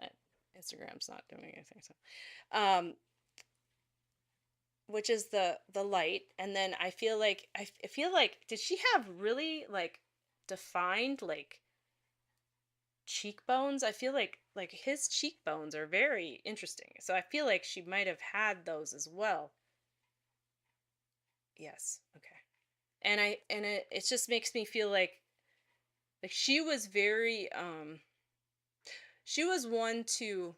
my Instagram's not doing anything, so um which is the light, and then I feel like I feel like did she have really like defined like cheekbones? I feel like his cheekbones are very interesting, so I feel like she might have had those as well. Yes. Okay. And it just makes me feel like she was very she was one to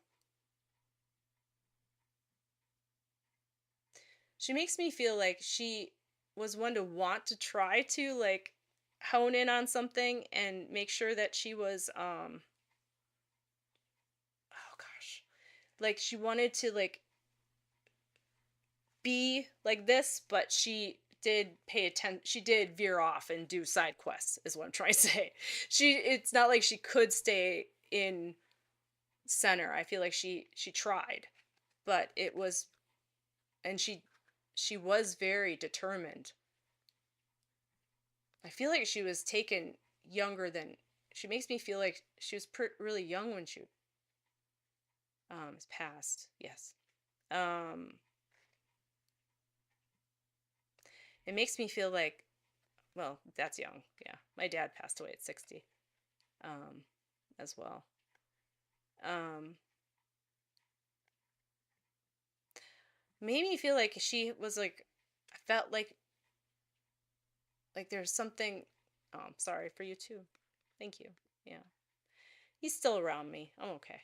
she makes me feel like she was one to want to try to like hone in on something and make sure that she was oh gosh, like she wanted to like be like this, but she did pay attention, she did veer off and do side quests is what I'm trying to say. It's not like she could stay in center. I feel like she tried, but it was, and she was very determined. I feel like she was taken younger than, she makes me feel like she was really young when she passed. Yes. Um it makes me feel like, well, that's young. Yeah. My dad passed away at 60 um as well. Um Made me feel like she was like, I felt like there's something. Oh, I'm sorry for you too. Thank you. Yeah. He's still around me. I'm okay.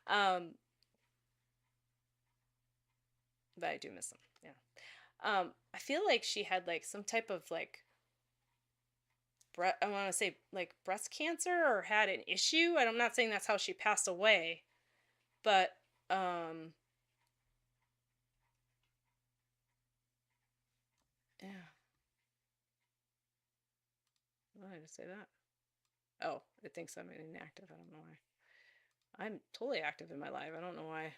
um but I do miss him. Yeah. I feel like she had like some type of like I want to say like breast cancer or had an issue, and I'm not saying that's how she passed away, but um yeah. Why did I say that? Oh, it thinks I'm inactive. I don't know why. I'm totally active in my life. I don't know why.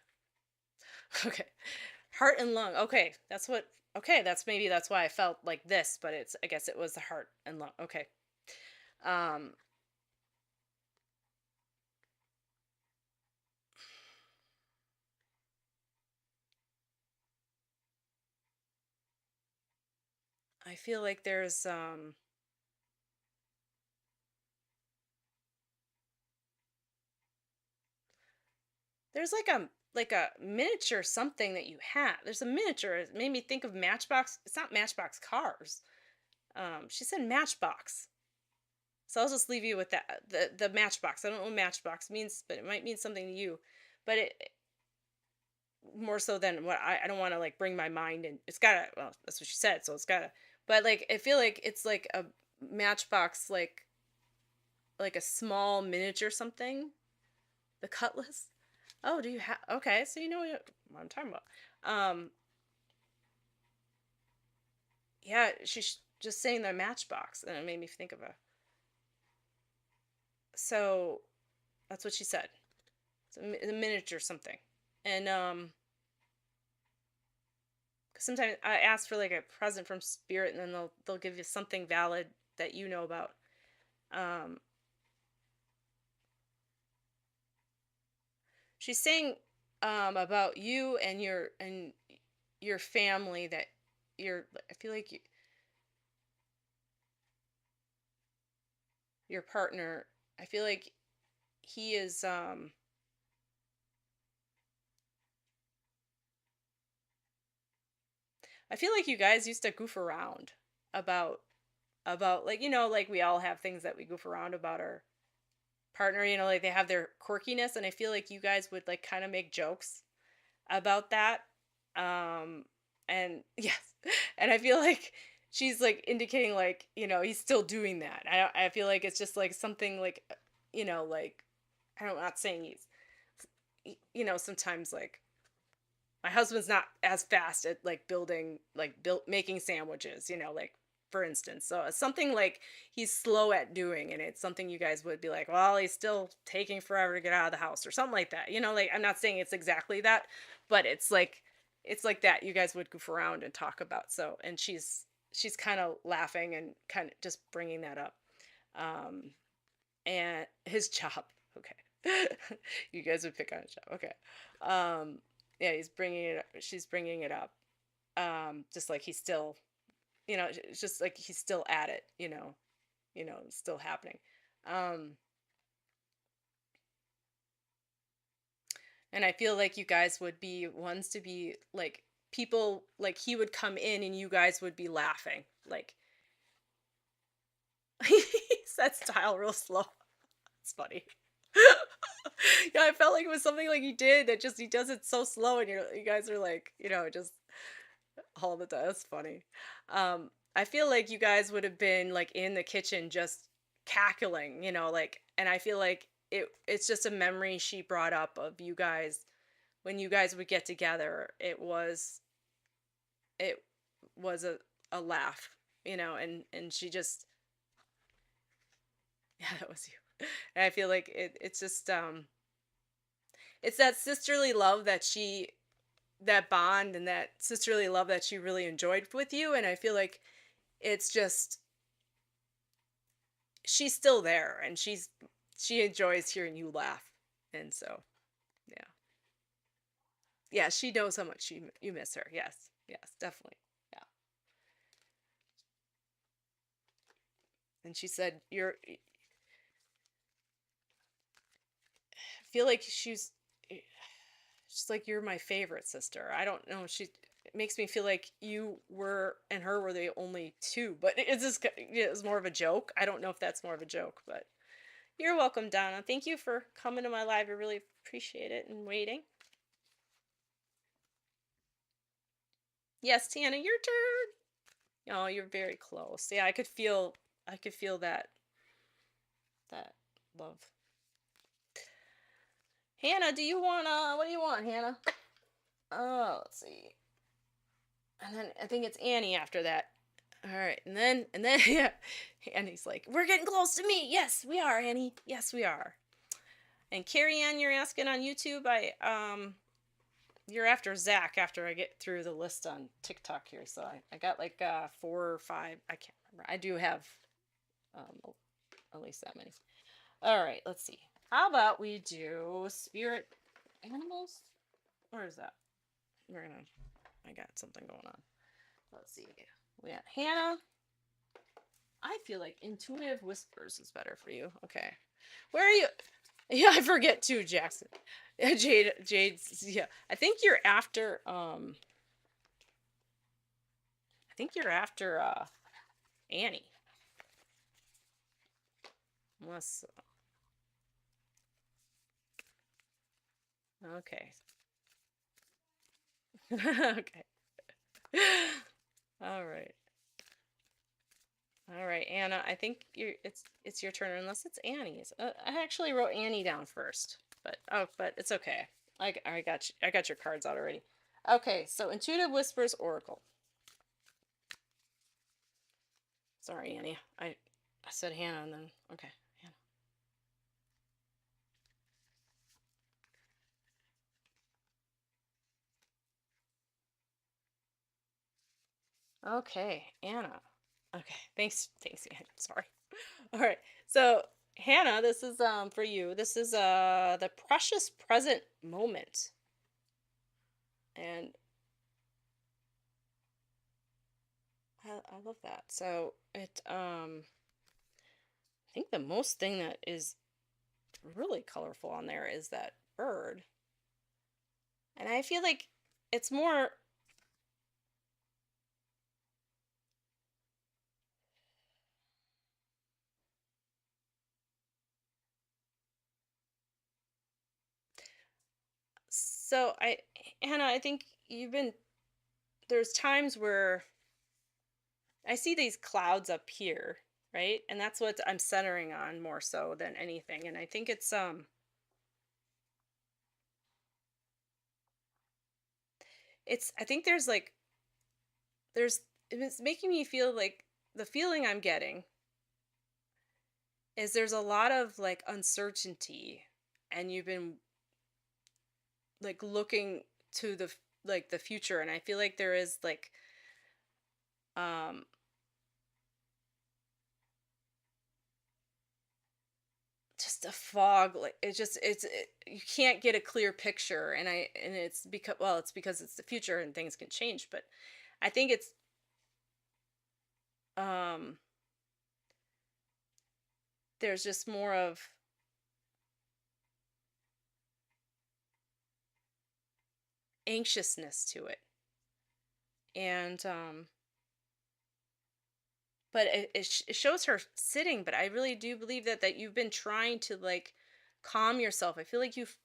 Okay. Heart and lung. Okay. That's what, okay, that's maybe that's why I felt like this, but it's, I guess it was the heart and lung. Okay. Um I feel like there's like a miniature something that you have. There's a miniature. It made me think of Matchbox. It's not Matchbox cars. She said Matchbox. So I'll just leave you with that. The Matchbox. I don't know what Matchbox means, but it might mean something to you. But it more so than what I don't want to like bring my mind in. It's gotta, well, that's what she said, so it's gotta, but like I feel like it's like a matchbox, like a small miniature something. The cutlass. Oh, do you have, okay, so you know what I'm talking about. Yeah, she's just saying the matchbox, and it made me think of a, so that's what she said. It's a miniature something. And 'cause sometimes I ask for like a present from spirit, and then they'll give you something valid that you know about. Um, she's saying about you and your family, that you're, I feel like your partner, I feel like he is I feel like you guys used to goof around. about like, like we all have things that we goof around about our partner, like they have their quirkiness, and I feel like you guys would like kind of make jokes about that. Um and yes. And I feel like she's like indicating like, he's still doing that. I feel like it's just like something like like I'm not saying he's sometimes like my husband's not as fast at like building like built making sandwiches, like for instance. So it's something like he's slow at doing, and it's something you guys would be like, well, he's still taking forever to get out of the house or something like that. Like I'm not saying it's exactly that, but it's like that you guys would goof around and talk about. So, and she's kind of laughing and kind of just bringing that up. Um and his job. Okay. You guys would pick on his job. Okay. Yeah, he's bringing it up. She's bringing it up. Just like he's still, it's just like he's still at it, it's still happening. Um, and I feel like you guys would be ones to be like people, like he would come in and you guys would be laughing. Like he said style real slow. It's funny. Yeah, I felt like it was something like he did that just he does it so slow, and you guys are like, just all the time. That's funny. I feel like you guys would have been like in the kitchen just cackling, like, and I feel like it's just a memory she brought up of you guys when you guys would get together. It was a laugh, and she just yeah, that was you. And I feel like it's just it's that sisterly love that bond and that sisterly love that she really enjoyed with you, and I feel like it's just she's still there, and she enjoys hearing you laugh. And so yeah, yeah, she knows how much you miss her. Yes, yes, definitely. Yeah. And she said I feel like she's like, you're my favorite sister. I don't know, it makes me feel like you were and her were the only two, but it's just it's more of a joke. I don't know if that's more of a joke, but you're welcome, Donna. Thank you for coming to my live. I really appreciate it and waiting. Yes, Tiana, your turn. Oh, you're very close. Yeah, I could feel that love. Hannah, do you want what do you want, Hannah? Oh, let's see. And then I think it's Annie after that. All right, and then yeah, Annie's like, "We're getting close to me." Yes, we are, Annie. Yes, we are. And Carrie Ann, you're asking on YouTube. You're after Zach after I get through the list on TikTok here. So I got like 4 or 5. I can't remember. I do have um, at least that many. All right, let's see. How about we do spirit animals? Where is that? I got something going on. Let's see. We got Hannah. I feel like intuitive whispers is better for you. Okay. Where are you? Yeah, I forget too, Jackson. Jade's yeah. I think you're after Annie. Unless okay. Okay. All right. All right, Anna. I think it's your turn unless it's Annie's. I actually wrote Annie down first, but it's okay. I got you. I got your cards out already. Okay, so Intuitive Whispers Oracle. Sorry, Annie. I said Hannah and then okay, Hannah. Okay, Anna. Okay, thanks, Annie. Sorry. All right, so Hannah, this is for you. This is the precious present moment, and I love that. So I think the most thing that is really colorful on there is that bird. And I feel like it's more So Hannah, I think there's times where I see these clouds up here, right? And that's what I'm centering on more so than anything. And I think I think there's it's making me feel like the feeling I'm getting is there's a lot of like uncertainty, and you've been like looking to like the future, and I feel like there is like um just a fog, like you can't get a clear picture, and it's because, well, it's because it's the future and things can change, but I think it's um there's just more of anxiousness to it. And but it shows her sitting, but I really do believe that you've been trying to like calm yourself. I feel like you've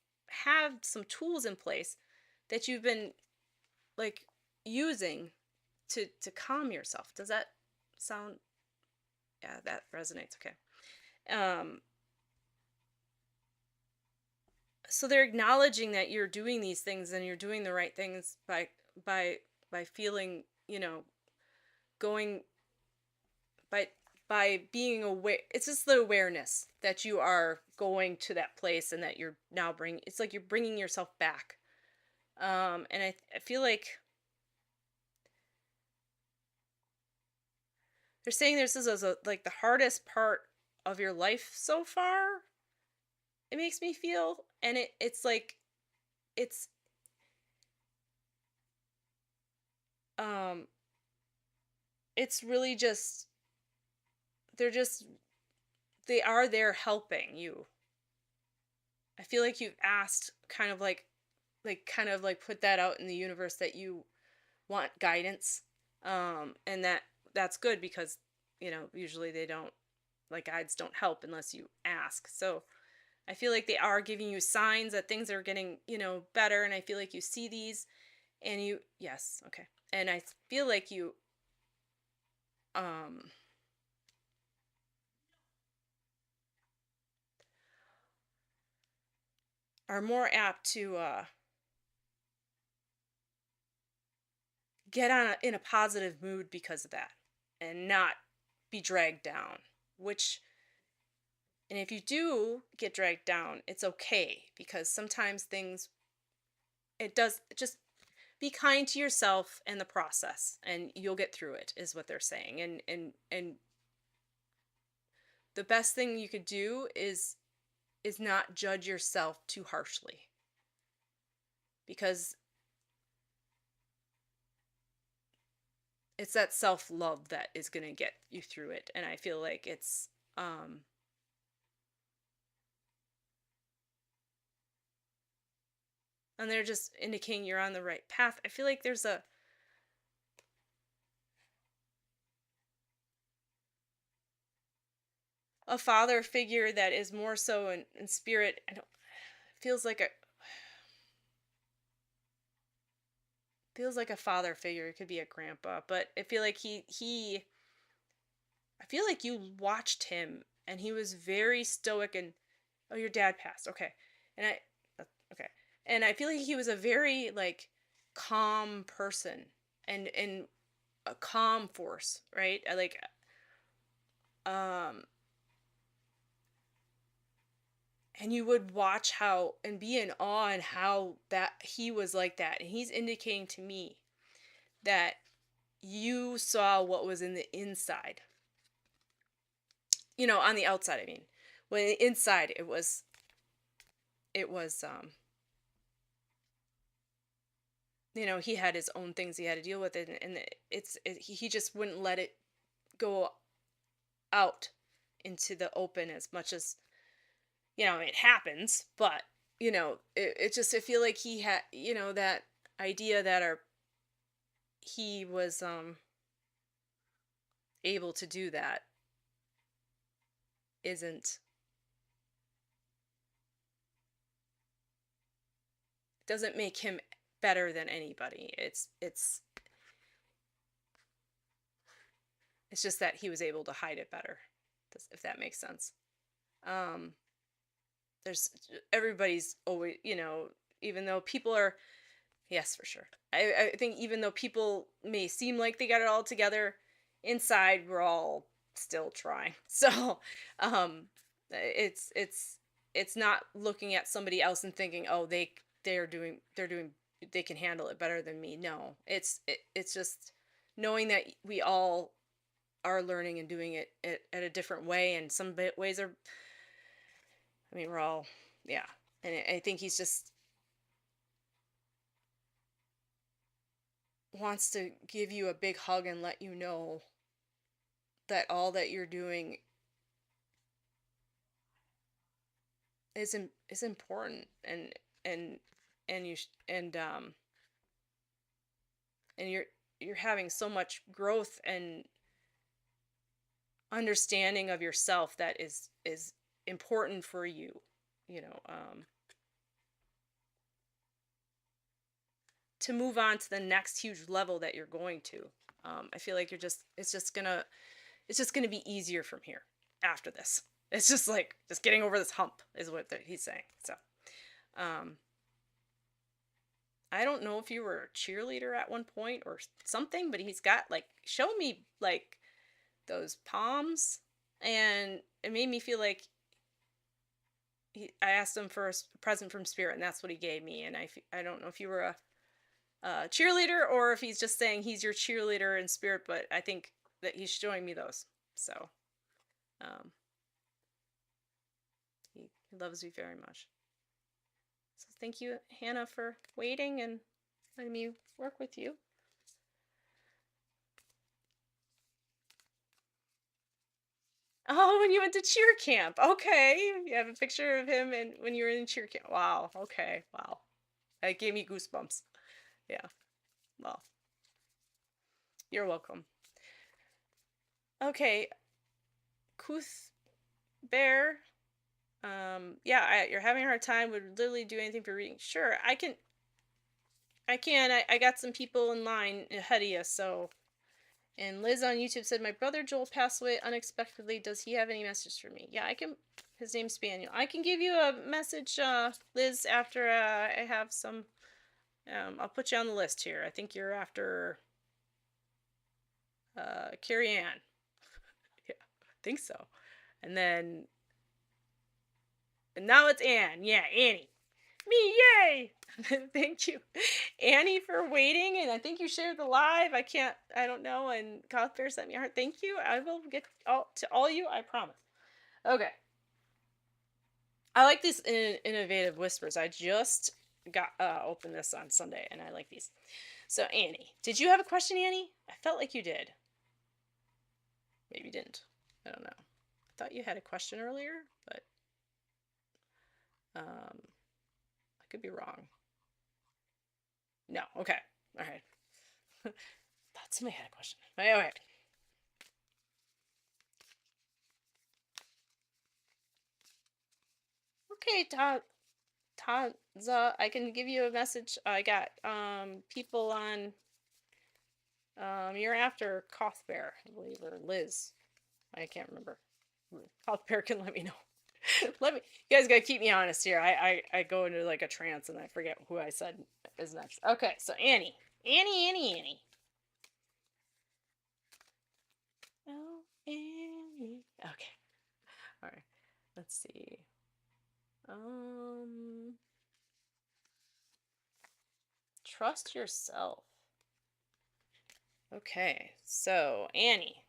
have some tools in place that you've been like using to calm yourself. Does that sound? Yeah, that resonates. Okay. um so they're acknowledging that you're doing these things and you're doing the right things by by feeling, going by being aware. It's just the awareness that you are going to that place, and that you're now bringing, it's like you're bringing yourself back. And I feel like they're saying this is like the hardest part of your life so far. It makes me feel, and it's like it's um it's really just, they're just, they are there helping you. I feel like you've asked, kind of kind of like put that out in the universe that you want guidance. And that's good, because usually they don't, like, guides don't help unless you ask. So I feel like they are giving you signs that things are getting, better, and I feel like you see these, and you, yes, okay. And I feel like you um are more apt to get in a positive mood because of that, and not be dragged down. Which, and if you do get dragged down, it's okay, because sometimes things, it does, just be kind to yourself and the process, and you'll get through it, is what they're saying. And the best thing you could do is not judge yourself too harshly, because it's that self-love that is going to get you through it. And I feel like it's and they're just indicating you're on the right path. I feel like there's a father figure that is more so in spirit. I don't, feels like a feels like a father figure. It could be a grandpa, but I feel like he I feel like you watched him, and he was very stoic. And oh, your dad passed. Okay. And okay. And I feel like he was a very like calm person, and a calm force, right? I like um and you would watch how and be in awe, and how that he was like that. And he's indicating to me that you saw what was in the inside, on the outside, I mean. When inside, it was he had his own things he had to deal with, and he just wouldn't let it go out into the open as much as, it happens. But it just, I feel like he had, that idea that he was able to do that isn't doesn't make him better than anybody. It's just that he was able to hide it better, if that makes sense. Um, there's everybody's always, even though people are, yes, for sure. I think even though people may seem like they got it all together, inside we're all still trying. So, um, it's not looking at somebody else and thinking, oh, they're doing they can handle it better than me. No, it's just knowing that we all are learning and doing it at a different way, and some ways are. I mean, we're all, yeah, and I think he's just wants to give you a big hug and let you know that all that you're doing is important, and and you're having so much growth and understanding of yourself that is important for you, you know um to move on to the next huge level that you're going to. I feel like it's just gonna be easier from here after this. It's just like just getting over this hump is what he's saying. So, um, I don't know if you were a cheerleader at one point or something, but he's got like show me like those palms, and it made me feel like I asked him for a present from spirit, and that's what he gave me. And I don't know if you were a cheerleader or if he's just saying he's your cheerleader in spirit, but I think that he's showing me those. So, um, he loves me very much. So thank you, Hannah, for waiting and letting me work with you. Oh, when you went to cheer camp. Okay. You have a picture of him and when you were in cheer camp. Wow. Okay. Wow. That gave me goosebumps. Yeah. Well, you're welcome. Okay. Kuth Bear. Yeah, you're having a hard time. Would literally do anything for reading. Sure, I can. I got some people in line ahead of you, so. And Liz on YouTube said, my brother Joel passed away unexpectedly. Does he have any message for me? Yeah, I can. His name's Spaniel. I can give you a message, Liz, after I have some. I'll put you on the list here. I think you're after Carrie Ann. Yeah, I think so. And then. And now it's Ann. Yeah, Annie. Me, yay! Thank you, Annie, for waiting. And I think you shared the live. I don't know. And Bear sent me a heart. Thank you. I will get to all you, I promise. Okay. I like these innovative whispers. I just got opened this on Sunday, and I like these. So, Annie, did you have a question, Annie? I felt like you did. Maybe you didn't. I don't know. I thought you had a question earlier, but I could be wrong. No. Okay. All right. Thought somebody had a question. All right. Okay, Tadza, I can give you a message. I got people on you're after Cothbear, I believe, or Liz. I can't remember. Cothbear can let me know. You guys gotta keep me honest here. I go into like a trance and I forget who I said is next. Okay, so Annie. Annie. Oh, Annie. Okay. All right. Let's see. Trust yourself. Okay, so Annie.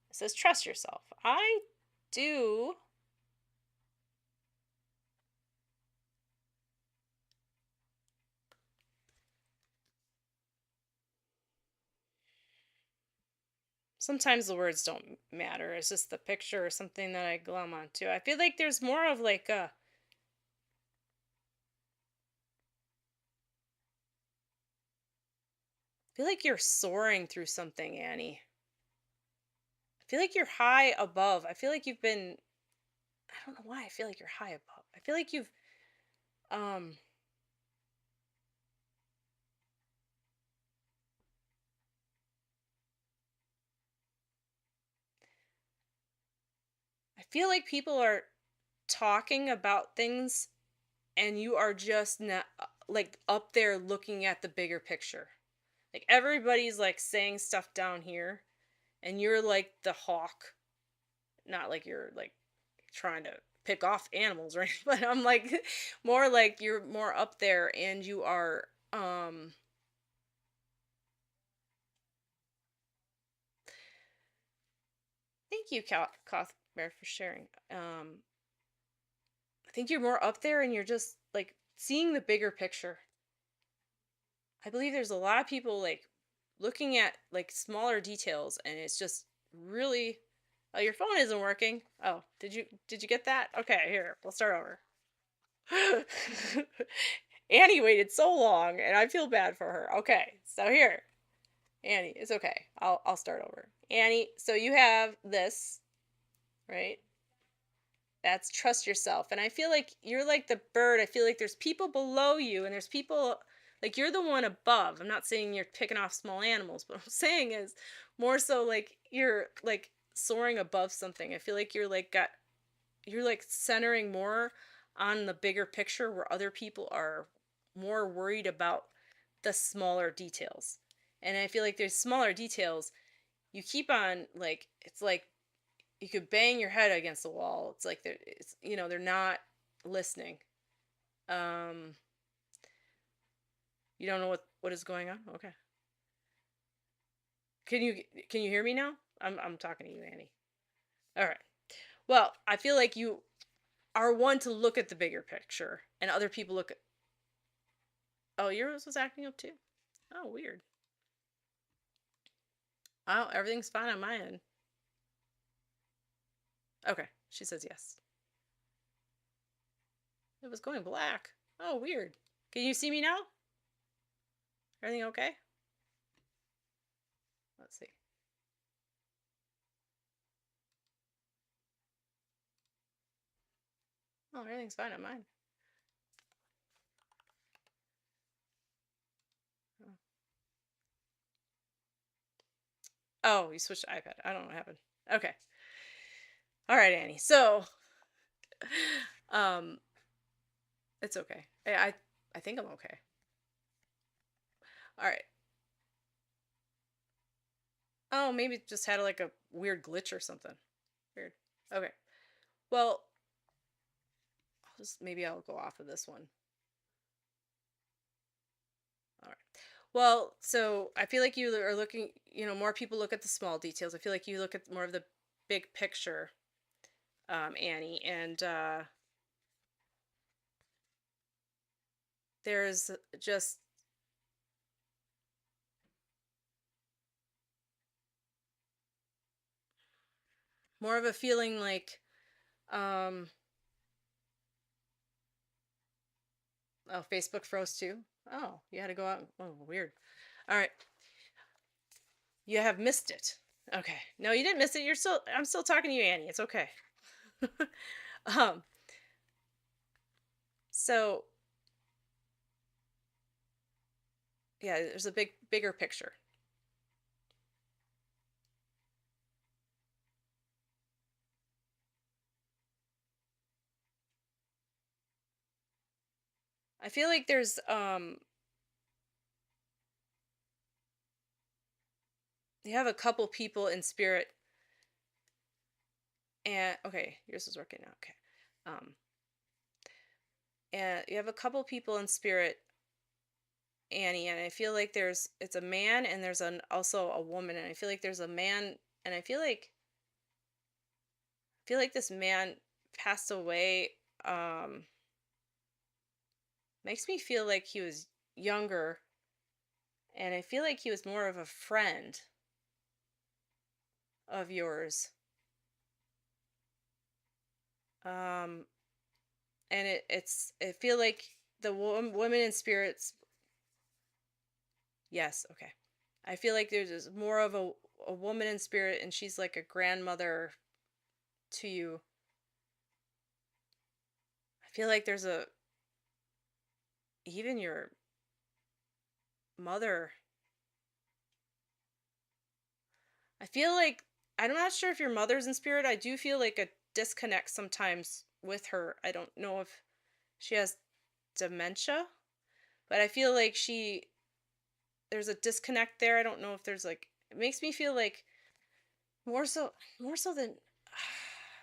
It says trust yourself. I do. Sometimes the words don't matter. It's just the picture or something that I glom onto. I feel like there's more of like a. I feel like you're soaring through something, Annie. I feel like you're high above. I feel like you've been. I don't know why I feel like you're high above. I feel like you've. Um. feel like people are talking about things and you are just not like up there looking at the bigger picture. Like everybody's like saying stuff down here and you're like the hawk, not like you're like trying to pick off animals, right? But I'm like more like you're more up there and you are thank you, Cuthbert, for sharing. I think you're more up there and you're just like seeing the bigger picture. I believe there's a lot of people like looking at like smaller details and it's just really. Oh, your phone isn't working. Oh, did you get that? Okay, here, we'll start over. Annie waited so long and I feel bad for her. Okay, so here. Annie, it's okay. I'll start over. Annie, so you have this, right? That's trust yourself. And I feel like you're like the bird. I feel like there's people below you and there's people like you're the one above. I'm not saying you're picking off small animals, but what I'm saying is more so like you're like soaring above something. I feel like you're like centering more on the bigger picture where other people are more worried about the smaller details. And I feel like there's smaller details you keep on like it's like you could bang your head against the wall. It's like they're not listening. Um, you don't know what is going on. Okay, can you can you hear me now? I'm talking to you, Annie. All right. Well, I feel like you are one to look at the bigger picture, and other people look at. Oh, yours was acting up too. Oh, weird. Oh, everything's fine on my end. Okay, she says yes. It was going black. Oh, weird. Can you see me now? Everything okay? Let's see. Oh, everything's fine on mine. Oh, you switched to iPad. I don't know what happened. Okay. All right, Annie. So, um, it's okay. I think I'm okay. All right. Oh, maybe it just had like a weird glitch or something. Weird. Okay. Well, maybe I'll go off of this one. All right. Well, so I feel like you are looking, more people look at the small details. I feel like you look at more of the big picture, Annie, and there's just more of a feeling like, um, oh, Facebook froze too. Oh, you had to go out. Oh, weird. All right. You have missed it. Okay. No, you didn't miss it. I'm still talking to you, Annie. It's okay. um, so yeah, there's a bigger picture. I feel like there's you have a couple people in spirit and okay, yours is working now. Okay. Um, and you have a couple people in spirit, Annie, and I feel like it's a man and there's also a woman, and I feel like there's a man, and I feel like this man passed away. Um, makes me feel like he was younger, and I feel like he was more of a friend of yours. Um, and I feel like the women in spirits. Yes, okay. I feel like there's more of a woman in spirit, and she's like a grandmother to you. I feel like there's even your mother. I feel like I'm not sure if your mother's in spirit. I do feel like disconnect sometimes with her. I don't know if she has dementia, but I feel like there's a disconnect there. I don't know if there's like, it makes me feel like more so, more so than,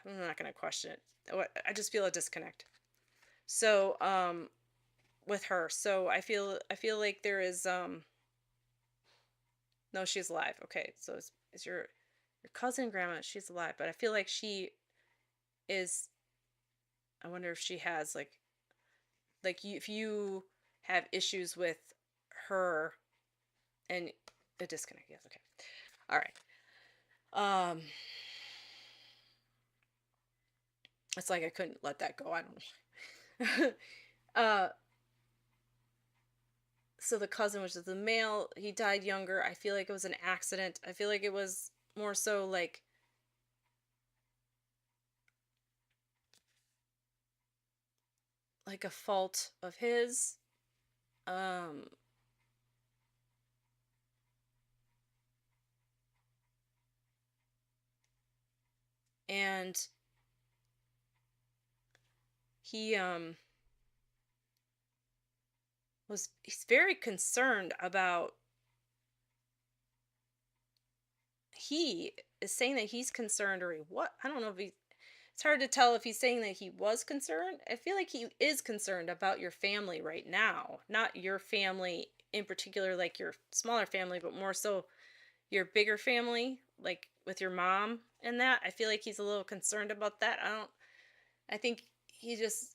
I'm not going to question it. I just feel a disconnect. So, with her. So I feel like there is, no, she's alive. Okay. So is your cousin grandma, she's alive, but I feel like she is, I wonder if she has like you, if you have issues with her and the disconnect. Yes. Okay. All right. It's like I couldn't let that go. I don't know. uh, so the cousin, which is the male, he died younger. I feel like it was an accident. I feel like it was more so like a fault of his. Um, and he he's very concerned about, he is saying that he's concerned, or he, what, I don't know if he, it's hard to tell if he's saying that he was concerned. I feel like he is concerned about your family right now, not your family in particular, like your smaller family, but more so your bigger family, like with your mom and that. I feel like he's a little concerned about that. I think he just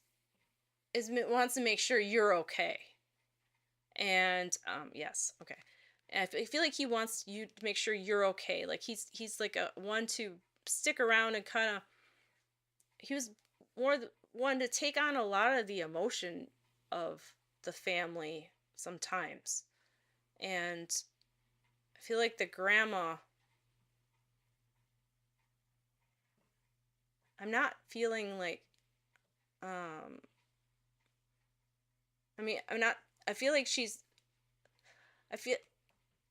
wants to make sure you're okay. And yes, okay. And I feel like he wants you to make sure you're okay. Like he's like a one to stick around and kind of, he was more one to take on a lot of the emotion of the family sometimes. And I feel like the grandma, I'm not feeling like, um I mean, I'm not, I feel like I feel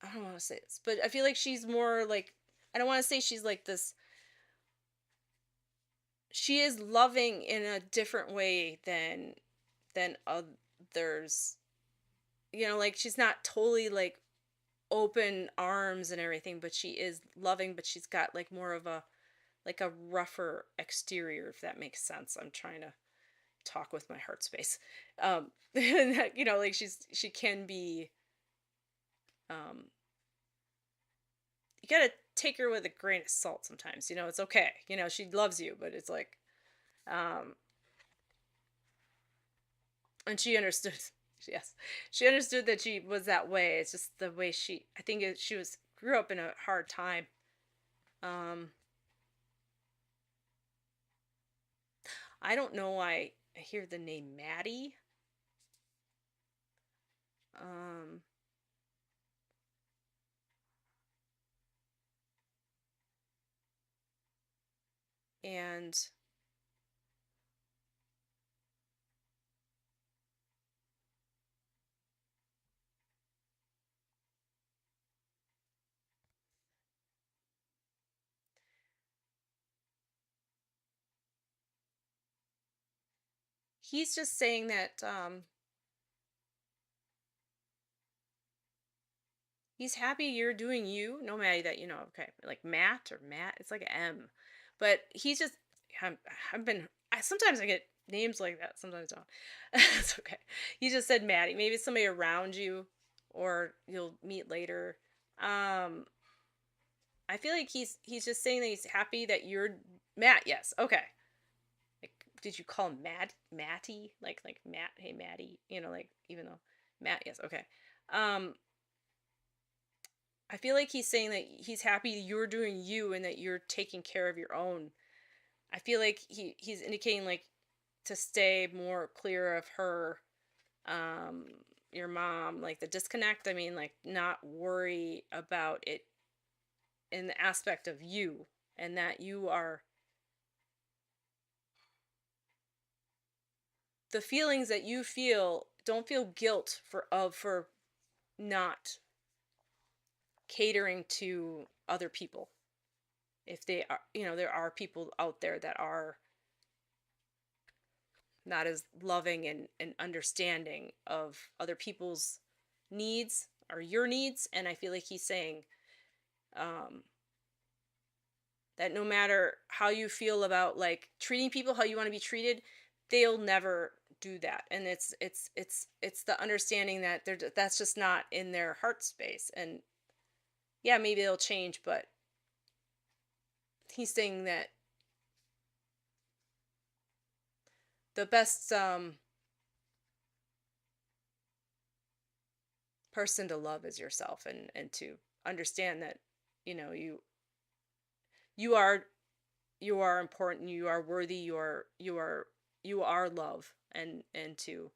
I don't want to say this, but I feel like she's more like, I don't want to say she's like this, she is loving in a different way than others. Like she's not totally like open arms and everything, but she is loving, but she's got like more of a, like a rougher exterior, if that makes sense. I'm trying to talk with my heart space. Like she can be, um you gotta take her with a grain of salt sometimes. It's okay. She loves you, but it's like, um and she understood. Yes, she understood that she was that way. It's just the way I think she was grew up in a hard time. um I don't know why I hear the name Maddie. um and he's just saying that, he's happy you're doing you, no matter that, okay, like Matt, it's like a M. But he's just, I'm, I've been, sometimes I get names like that, sometimes I don't. It's okay. He just said Maddie. Maybe it's somebody around you, or you'll meet later. Um, I feel like he's just saying that he's happy that you're Matt. Yes, okay. Like, did you call him Matty? Like Matt? Hey, Maddie. Like, even though Matt. Yes, okay. Um, I feel like he's saying that he's happy you're doing you and that you're taking care of your own. I feel like he's indicating like to stay more clear of her, um, your mom, like the disconnect. I mean, like not worry about it in the aspect of you, and that you are, the feelings that you feel, don't feel guilt for not catering to other people. if they are, there are people out there that are not as loving and understanding of other people's needs or your needs. And I feel like he's saying, um, that no matter how you feel about like treating people how you want to be treated, they'll never do that. And it's the understanding that that's just not in their heart space. And yeah, maybe they'll change, but he's saying that the best person to love is yourself, and to understand that you know you you are you are important, you are worthy, you are love, and to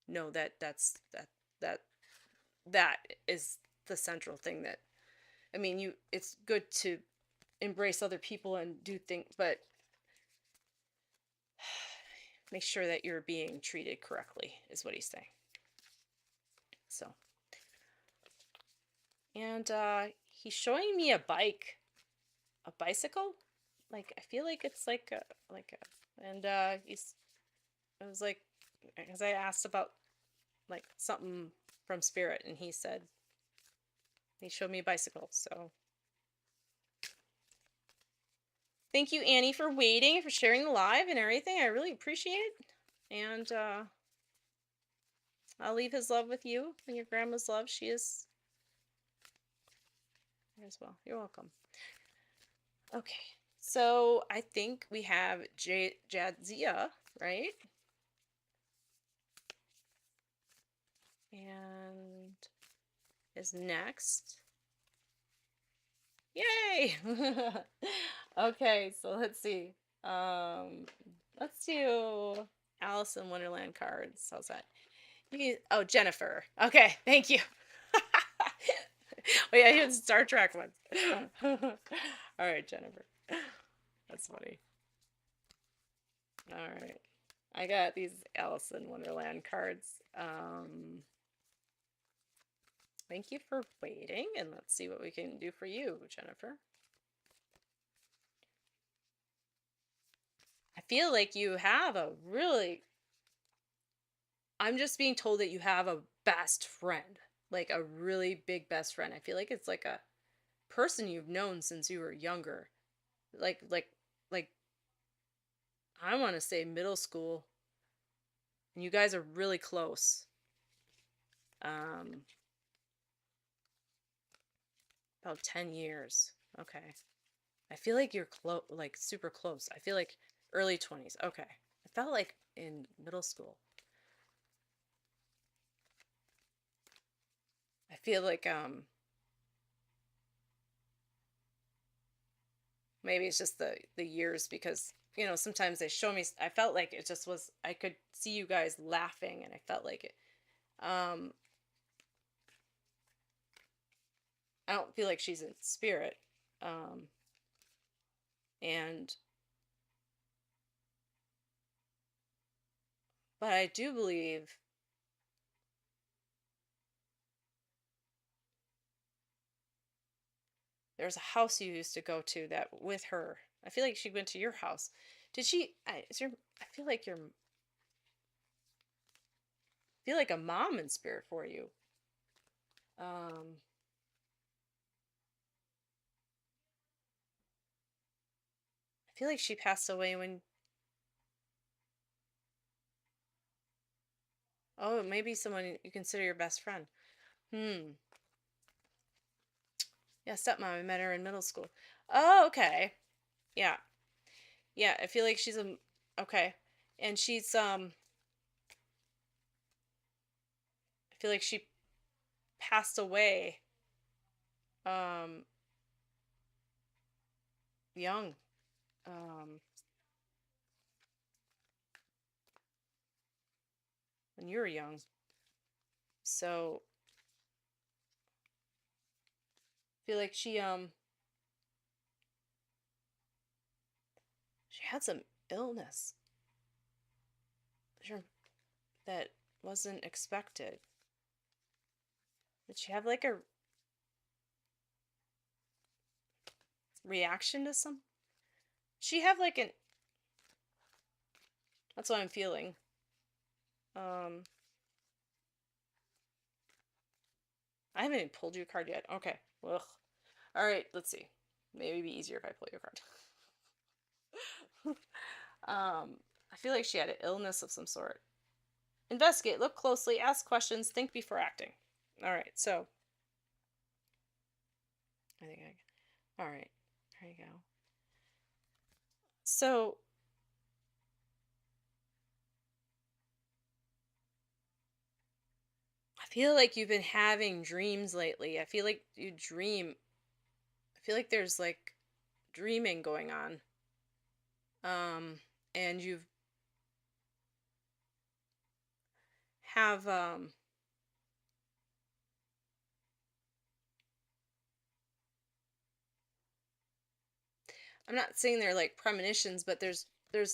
know that that that is the central thing. That I mean, you it's good to embrace other people and do things, but make sure that you're being treated correctly is what he's saying. So, and he's showing me a bicycle. Like I feel like it's and he's I was like, because I asked about like something from spirit, and he showed me a bicycle. So thank you, Annie, for waiting, for sharing the live and everything. I really appreciate it. And I'll leave his love with you and your grandma's love. She is here as well. You're welcome. Okay. So I think we have Jadzia, right? And is next. Yay! Okay, so let's see. Let's do Allison Wonderland cards. How's that? Oh, Jennifer. Okay, thank you. Oh yeah, he had Star Trek ones. All right, Jennifer. That's funny. All right. I got these Allison Wonderland cards. Thank you for waiting, and let's see what we can do for you, Jennifer. I feel like you have I'm just being told that you have a best friend, like a really big best friend. I feel like it's like a person you've known since you were younger. Like like I want to say middle school, and you guys are really close. Um about 10 years. Okay. I feel like you're like super close. I feel like early 20s. Okay. I felt like in middle school. I feel like maybe it's just the years, because sometimes they show me, I felt like it just was, I could see you guys laughing, and I felt like it. I don't feel like she's in spirit. Um and but I do believe there's a house you used to go to that with her. I feel like she went to your house. Did she? I feel like a mom in spirit for you. Um, I feel like she passed away when. Oh, maybe someone you consider your best friend. Hmm. Yeah, stepmom. I met her in middle school. Oh, okay. Yeah. Yeah. I feel like she's a. Okay. And I feel like she passed away. Um. Young. Um. When you were young. So I feel like she had some illness that wasn't expected. Did she have like a reaction to some. She have like an. That's what I'm feeling. Um, I haven't even pulled your card yet. Okay. Ugh. All right. Let's see. Maybe it'd be easier if I pull your card. I feel like she had an illness of some sort. Investigate. Look closely. Ask questions. Think before acting. All right. So I think I. All right. There you go. So I feel like you've been having dreams lately. I feel like you dream. I feel like there's like dreaming going on. Um, and you have I'm not saying they're like premonitions, but there's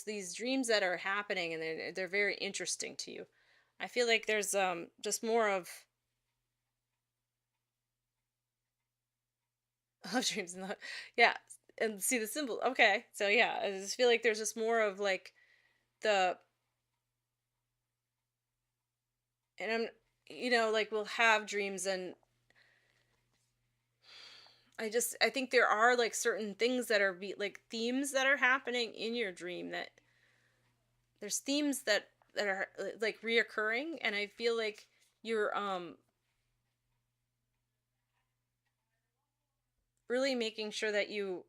these dreams that are happening and they're very interesting to you. I feel like there's just more of love dreams and yeah, and see the symbol. Okay, so yeah, I just feel like there's just more of like the and I'm like we'll have dreams and I think there are like certain things that are like themes that are happening in your dream that there's themes that are like reoccurring and I feel like you're really making sure that you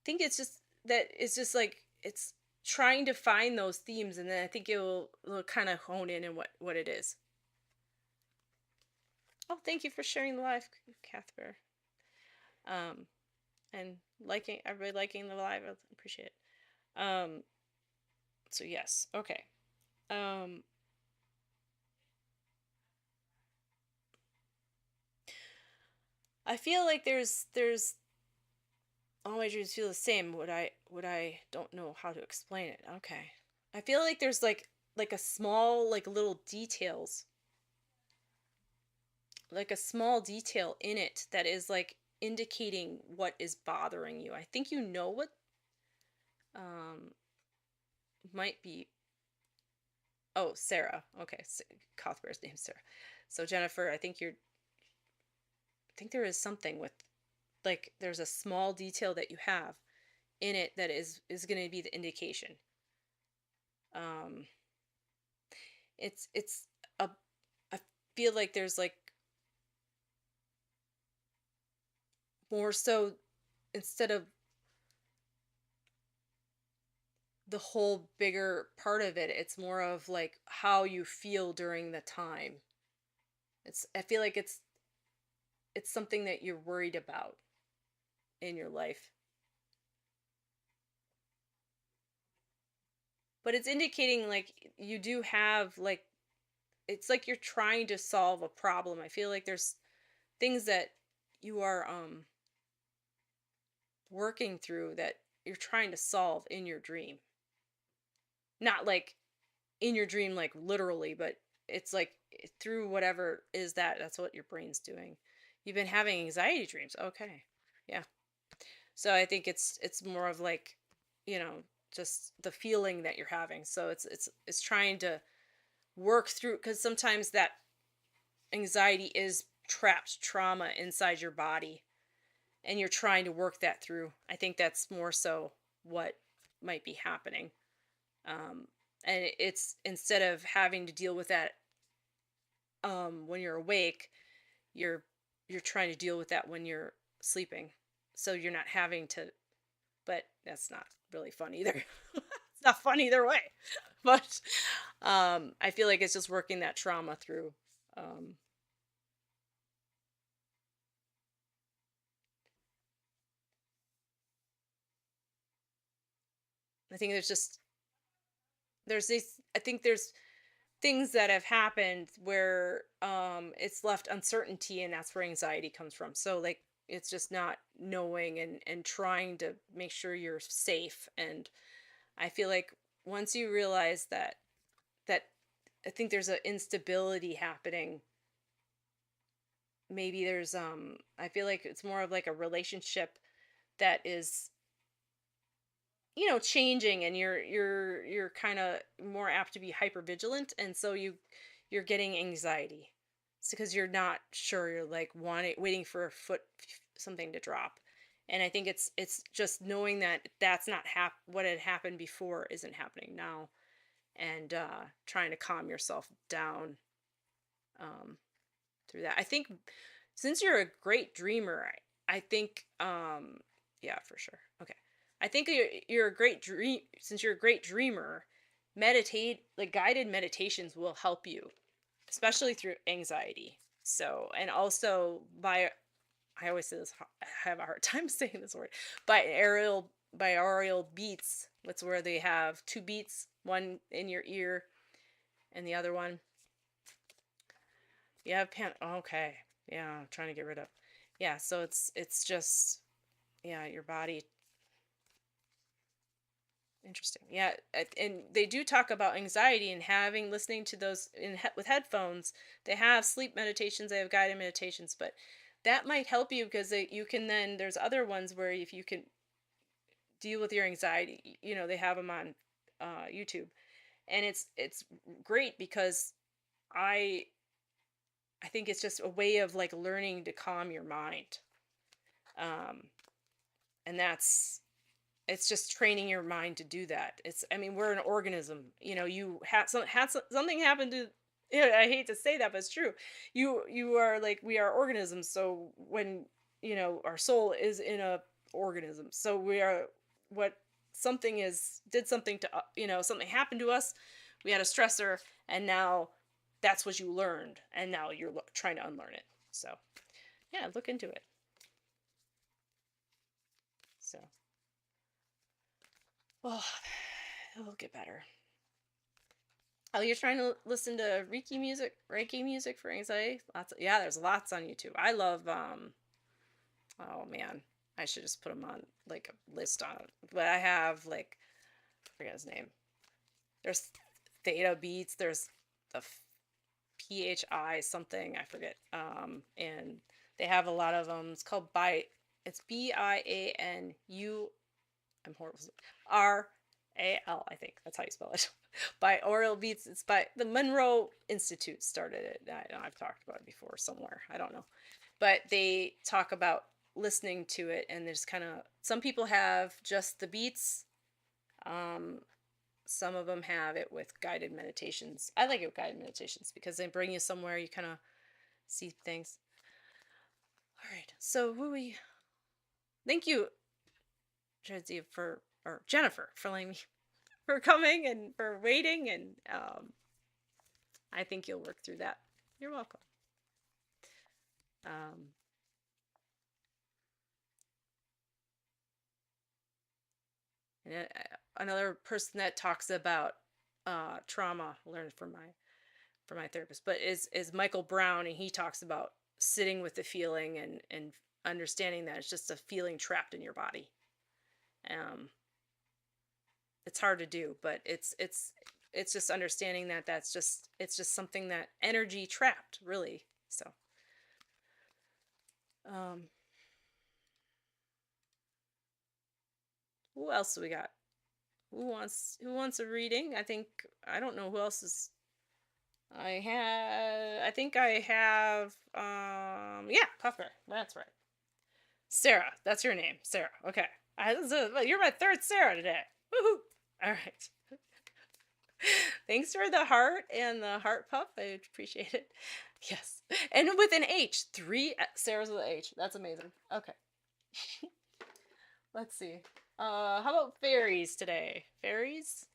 think it's just that it's just like it's trying to find those themes and then I think it'll kind of hone in what it is. Oh, thank you for sharing the live, Cuthbert. Um, and liking everybody liking the live, I appreciate it. So yes, okay. Um, I feel like there's all my dreams feel the same. Would I don't know how to explain it. Okay. I feel like there's like a small like little details like a small detail in it that is like indicating what is bothering you. I think you know what um might be. Oh, Sarah. Okay, Cuthbert's name Sarah. So Jennifer, I think there is something with like there's a small detail that you have in it that is going to be the indication. Um it's a I feel like there's like more so instead of the whole bigger part of it, it's more of like how you feel during the time. I feel like it's something that you're worried about in your life. But it's indicating like you do have like it's like you're trying to solve a problem. I feel like there's things that you are working through that you're trying to solve in your dream. Not like in your dream like literally, but it's like through whatever is that's what your brain's doing. You've been having anxiety dreams. Okay. Yeah. So I think it's more of like, you know, just the feeling that you're having. So it's trying to work through cuz sometimes that anxiety is trapped trauma inside your body and you're trying to work that through. I think that's more so what might be happening. Um and it's instead of having to deal with that when you're awake, you're you're trying to deal with that when you're sleeping. So you're not having to but that's not really fun either. It's not fun either way. But I feel like it's just working that trauma through. Um I think there's these I think there's things that have happened where it's left uncertainty and that's where anxiety comes from. So like it's just not knowing and trying to make sure you're safe and I feel like once you realize that I think there's an instability happening maybe there's I feel like it's more of like a relationship that is, changing, and you're kind of more apt to be hyper vigilant, and so you're getting anxiety. It's because you're not sure, you're like wanting waiting for a something to drop. And I think it's just knowing that that's not what had happened before isn't happening now, and trying to calm yourself down um through that. I think since you're a great dreamer, I think yeah, for sure. Okay. I think you're a great dream since you're a great dreamer, meditate like guided meditations will help you, especially through anxiety. So, and also by I always say this I have a hard time saying this word. Binaural beats. That's where they have two beats, one in your ear and the other one. Yeah, okay. Yeah, I'm trying to get rid of. Yeah, so it's just yeah, your body. Interesting. Yeah, and they do talk about anxiety and having listening to those with headphones. They have sleep meditations, they have guided meditations, but that might help you because you can then there's other ones where if you can deal with your anxiety, they have them on YouTube, and it's great because I I think it's just a way of like learning to calm your mind. Um, and it's just training your mind to do that. I mean, we're an organism. You something happened to. Yeah, I hate to say that, but it's true. You are like we are organisms. So when our soul is in a organism, so we are what something is did something to something happened to us. We had a stressor, and now that's what you learned, and now you're trying to unlearn it. So yeah, look into it. So oh, it'll get better. Oh, you're trying to listen to Reiki music for anxiety? Yeah, there's lots on YouTube. I love oh man, I should just put them on like a list on it. But I have like I forget his name. There's Theta Beats, there's the PHI something, I forget. And they have a lot of them. It's BIANU. I'm horrible. RAL, I think that's how you spell it. By Oral Beats. It's by the Monroe Institute started it. I've talked about it before somewhere. I don't know, but they talk about listening to it, and there's kind of some people have just the beats. Um, some of them have it with guided meditations. I like it with guided meditations because they bring you somewhere you kind of see things. All right, so thank you, Jennifer, for letting me for coming and for waiting, and I think you'll work through that. You're welcome. Um, and another person that talks about trauma learned from my therapist, but is Michael Brown, and he talks about sitting with the feeling and understanding that it's just a feeling trapped in your body. Um, it's hard to do, but it's just understanding that it's just something that energy trapped, really. So, um, who else do we got? Who wants a reading? I don't know who else is. I think I have yeah, Puffbear. That's right. Sarah, that's your name. Sarah. Okay. You're my third Sarah today. Woohoo! All right. Thanks for the heart and the heart puff. I appreciate it. Yes. And with an H. 3 Sarahs with an H. That's amazing. Okay. Let's see. How about fairies today? Fairies?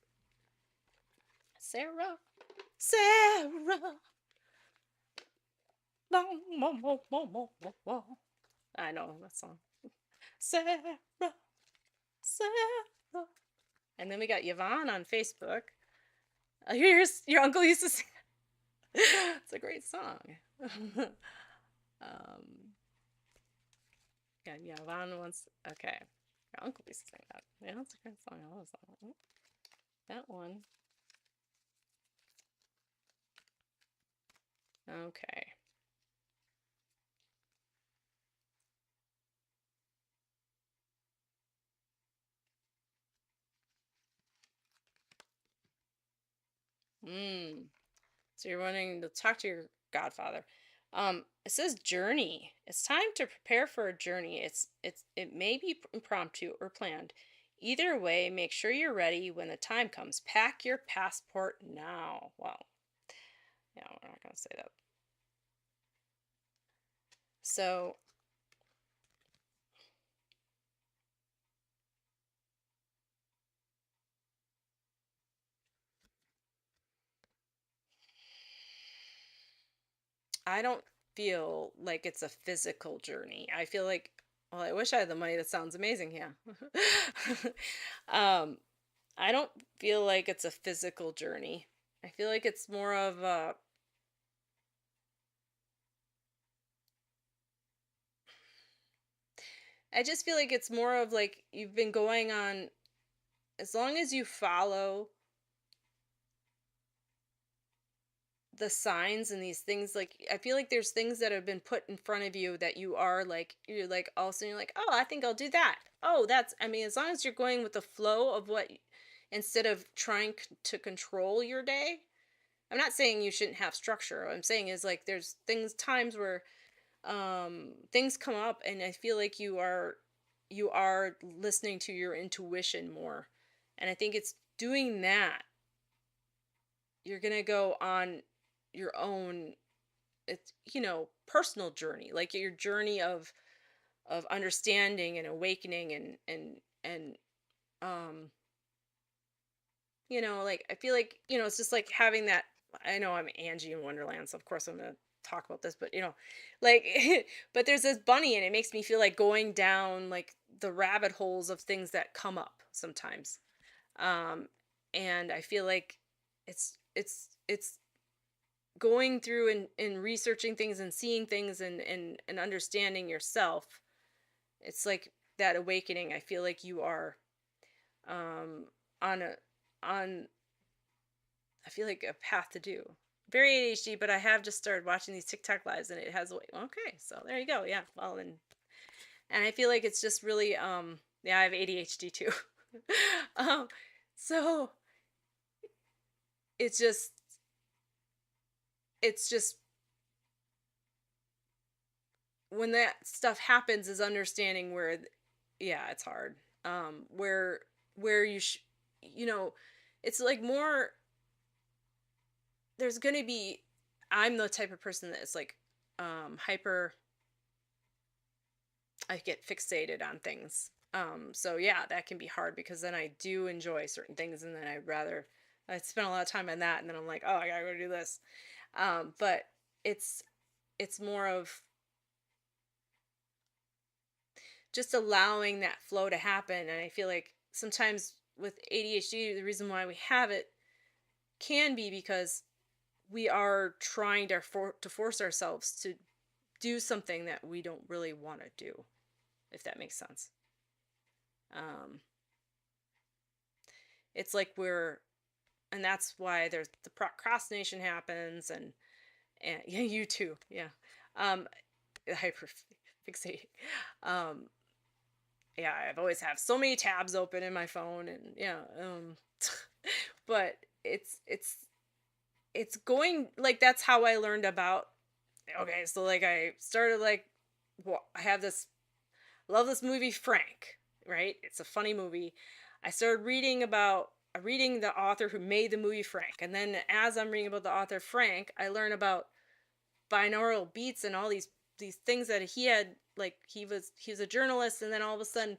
Sarah. Sarah. I know that song. Sarah. Sarah. And then we got Yvonne on Facebook. Your uncle used to sing. It's a great song. Yeah, Yvonne wants. Okay, your uncle used to sing that. Yeah, that's a great song. I love that one. That one. Okay. Mm. So you're wanting to talk to your godfather. It says journey. It's time to prepare for a journey. It may be impromptu or planned. Either way, make sure you're ready when the time comes. Pack your passport now. Well, yeah, we're not gonna say that. So I don't feel like it's a physical journey. I feel like, well, I wish I had the money. That sounds amazing. Yeah. um, I don't feel like it's a physical journey. I feel like it's more of a, I just feel like it's more of like you've been going on, as long as you follow the signs and these things, like I feel like there's things that have been put in front of you that you're like all of a sudden you're like, oh, I think I'll do that. Oh, that's, I mean, as long as you're going with the flow of instead of trying to control your day. I'm not saying you shouldn't have structure. What I'm saying is like there's times where things come up and I feel like you are listening to your intuition more. And I think it's doing that. You're going to go on your own, it's, personal journey, like your journey of understanding and awakening and um like I feel like, it's just like having that. I know I'm Angie in Wonderland, so of course I'm gonna talk about this, but like but there's this bunny and it makes me feel like going down like the rabbit holes of things that come up sometimes. Um and I feel like it's going through and researching things and seeing things and understanding yourself. It's like that awakening. I feel like you are um on a on I feel like a path to do. Very ADHD, but I have just started watching these TikTok lives and it has okay, so there you go. Yeah. Well, and I feel like it's just really yeah, I have ADHD too. um so it's just it's just when that stuff happens is understanding where yeah, it's hard. Where you know, it's like more there's going to be I'm the type of person that is like hyper. I get fixated on things. So yeah, that can be hard because then I do enjoy certain things and then I spend a lot of time on that and then I'm like, oh, I gotta go do this. But it's it's more of just allowing that flow to happen. And I feel like sometimes with ADHD, the reason why we have it can be because we are trying to force ourselves to do something that we don't really want to do, if that makes sense. Um, it's like and that's why there's the procrastination happens, and yeah, you too, yeah. Um, hyper fixating. Um, yeah, I've always have so many tabs open in my phone, and yeah. But it's going like that's how I learned about. Okay, so like I started like, well, I have this love this movie Frank, right? It's a funny movie. I started reading the author who made the movie Frank. And then as I'm reading about the author Frank, I learn about binaural beats and all these things that he had, like he was a journalist, and then all of a sudden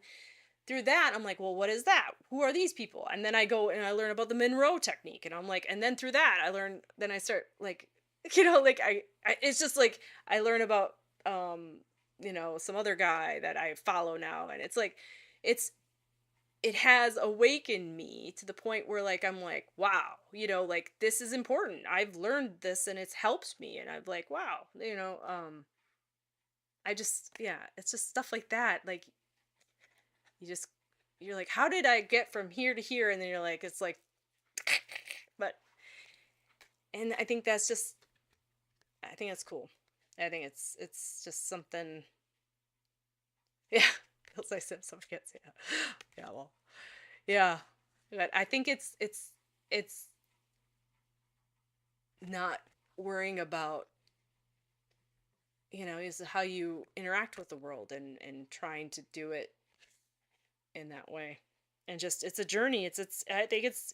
through that I'm like, well, what is that? Who are these people? And then I go and I learn about the Monroe technique, and I'm like, and then through that then I start like like I it's just like I learn about um some other guy that I follow now, and it's like it's it has awakened me to the point where like I'm like, wow, like this is important. I've learned this and it's helped me, and I'm like, wow, I just yeah, it's just stuff like that. Like you just you're like, how did I get from here to here? And then you're like, it's like but and I think that's just I think that's cool. I think it's just something. Yeah, feels like some kids. Yeah, yeah. Well, yeah, but I think it's not worrying about, is how you interact with the world, and trying to do it in that way. And just, it's a journey. I think it's,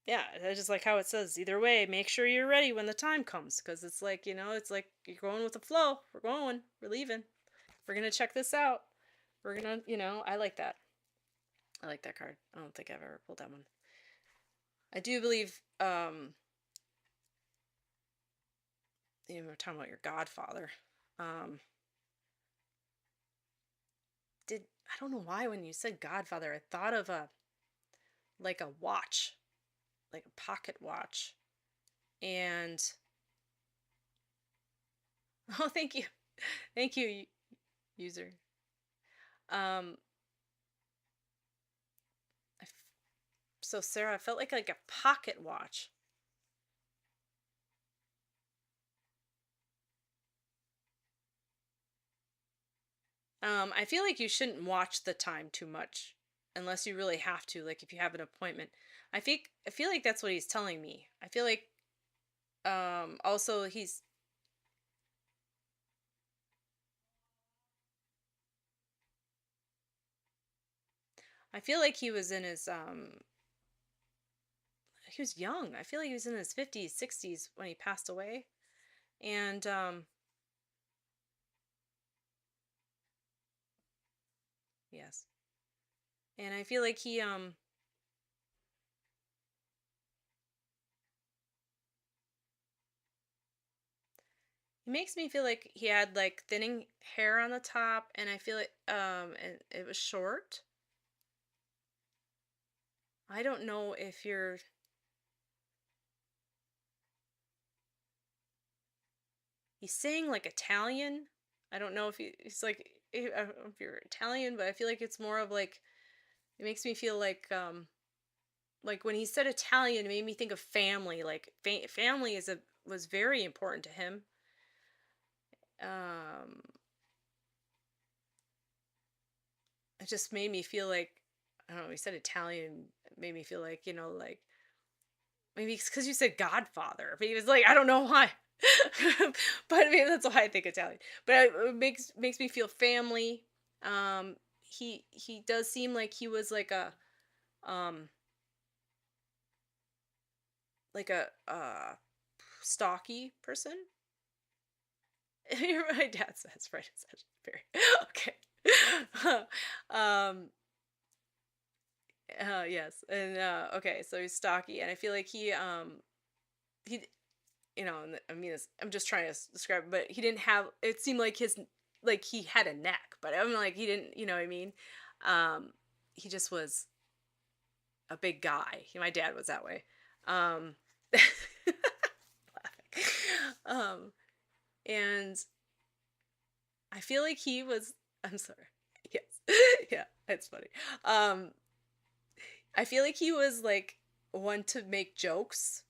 yeah, that's just like how it says, either way, make sure you're ready when the time comes. Because it's like, it's like you're going with the flow. We're leaving. We're going to check this out. We're going to, I like that. I like that card. I don't think I've ever pulled that one. I do believe, we're talking about your godfather. Um, I don't know why when you said godfather, I thought of like a watch, like a pocket watch. And, oh, thank you. Thank you, user. Um, so Sarah, I felt like a pocket watch. I feel like you shouldn't watch the time too much unless you really have to, like if you have an appointment. I feel like that's what he's telling me. I feel like also I feel like he was young. I feel like he was in his 50s, 60s when he passed away. And yes. And I feel like he makes me feel like he had like thinning hair on the top, and I feel like and it was short. I don't know if he's saying like Italian. I don't know if he's like, I don't know if you're Italian, but I feel like it's more of like, it makes me feel like when he said Italian, it made me think of family. Like family was very important to him. Um, it just made me feel like, I don't know. He said Italian, it made me feel like, like maybe it's because you said Godfather. But he was like, I don't know why, but maybe that's why I think Italian. But it makes me feel family. He does seem like he was um like a stocky person. My dad says right. It's very okay. um. Yes, and okay, so he's stocky, and I feel like he I mean, I'm just trying to describe it, but he didn't have. It seemed like like he had a neck, but I'm like he didn't. You know what I mean? Um, he just was a big guy. My dad was that way. Um, um, and I feel like he was. I'm sorry. Yes, yeah, it's funny. Um, I feel like he was like one to make jokes.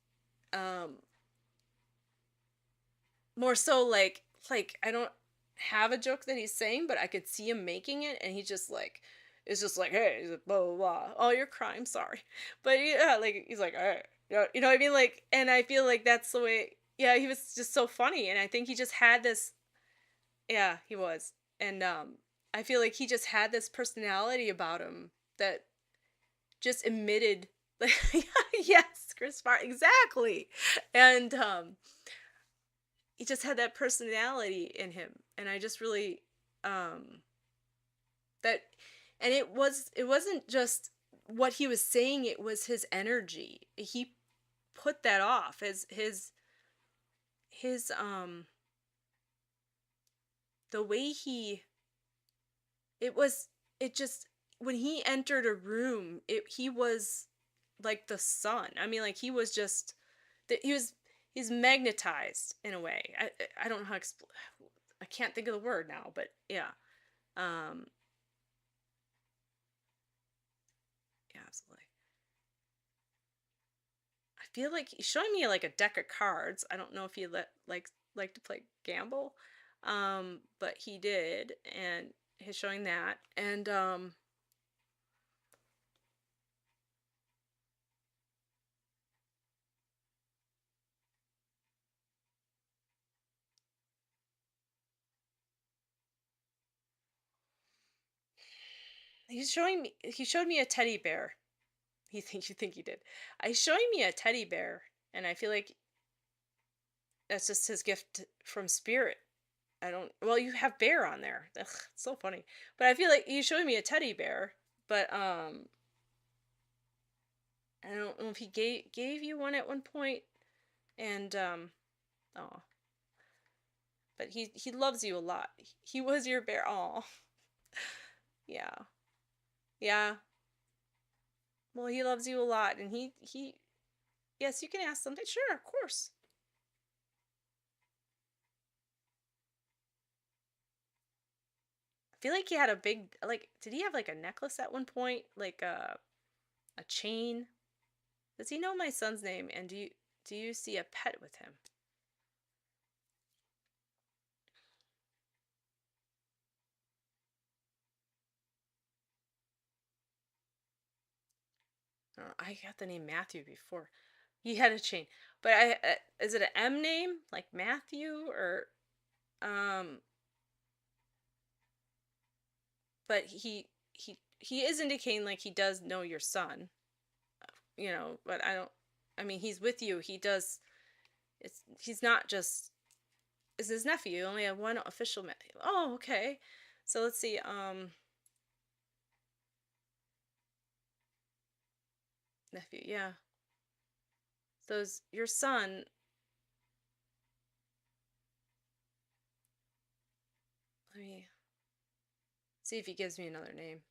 Um, More so like I don't have a joke that he's saying, but I could see him making it, and he just like it's just like, hey, he's like, blah blah blah. Oh, you're crying, sorry, but yeah, like he's like, hey, you know what I mean, like, and I feel like that's the way. Yeah, he was just so funny, and I think he just had this. Yeah, he was, and I feel like he just had this personality about him that just emitted like, yes, Chris Farley, exactly, and he just had that personality in him, and I just really um that and it wasn't just what he was saying, it was his energy. He put that off as his the way it was it just when he entered a room, he was like the sun. I mean, like he was just that he's magnetized in a way. I don't know how to I can't think of the word now, but yeah. Um, yeah, absolutely. I feel like he's showing me like a deck of cards. I don't know if he like to play gamble, but he did, and he's showing that. And he showed me a teddy bear. You think he did. He's showing me a teddy bear, and I feel like that's just his gift from spirit. I don't. Well, you have bear on there. Ugh, it's so funny. But I feel like he's showing me a teddy bear. But I don't know if he gave you one at one point. And oh, but he loves you a lot. He was your bear. Oh, yeah, yeah. Well, he loves you a lot, and he. Yes, you can ask something. Sure, of course. I feel like he had a big like. Did he have like a necklace at one point? Like a chain? Does he know my son's name? And do you see a pet with him? I got the name Matthew before. He had a chain, but is it an M name like Matthew or um? But he is indicating like he does know your son, you know. But I don't. I mean, he's with you. He does. He's not just. Is his nephew? You only have one official. Oh, okay. So let's see. Nephew. Yeah. So your son. Let me see if he gives me another name.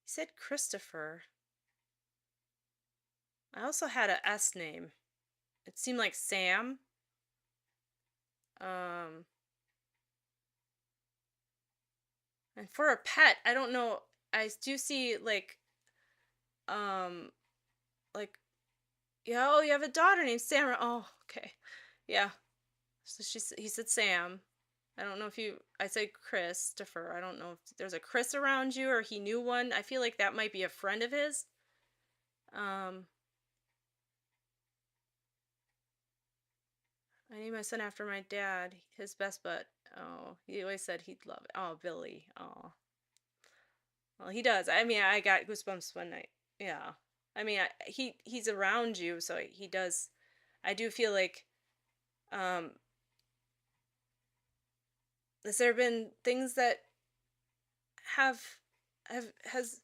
He said Christopher. I also had a S name. It seemed like Sam. Um, and for a pet, I don't know. I do see um, like, yeah. Oh, you have a daughter named Sarah. Oh, okay, yeah. So he said Sam. I don't know if you. I said Christopher. I don't know if there's a Chris around you or he knew one. I feel like that might be a friend of his. Um, I named my son after my dad. His best bud. Oh, he always said he'd love it. Oh, Billy. Oh, well, he does. I mean, I got goosebumps when I. Yeah. I mean, he's around you, so he does. I do feel like. Um, has there been things that have has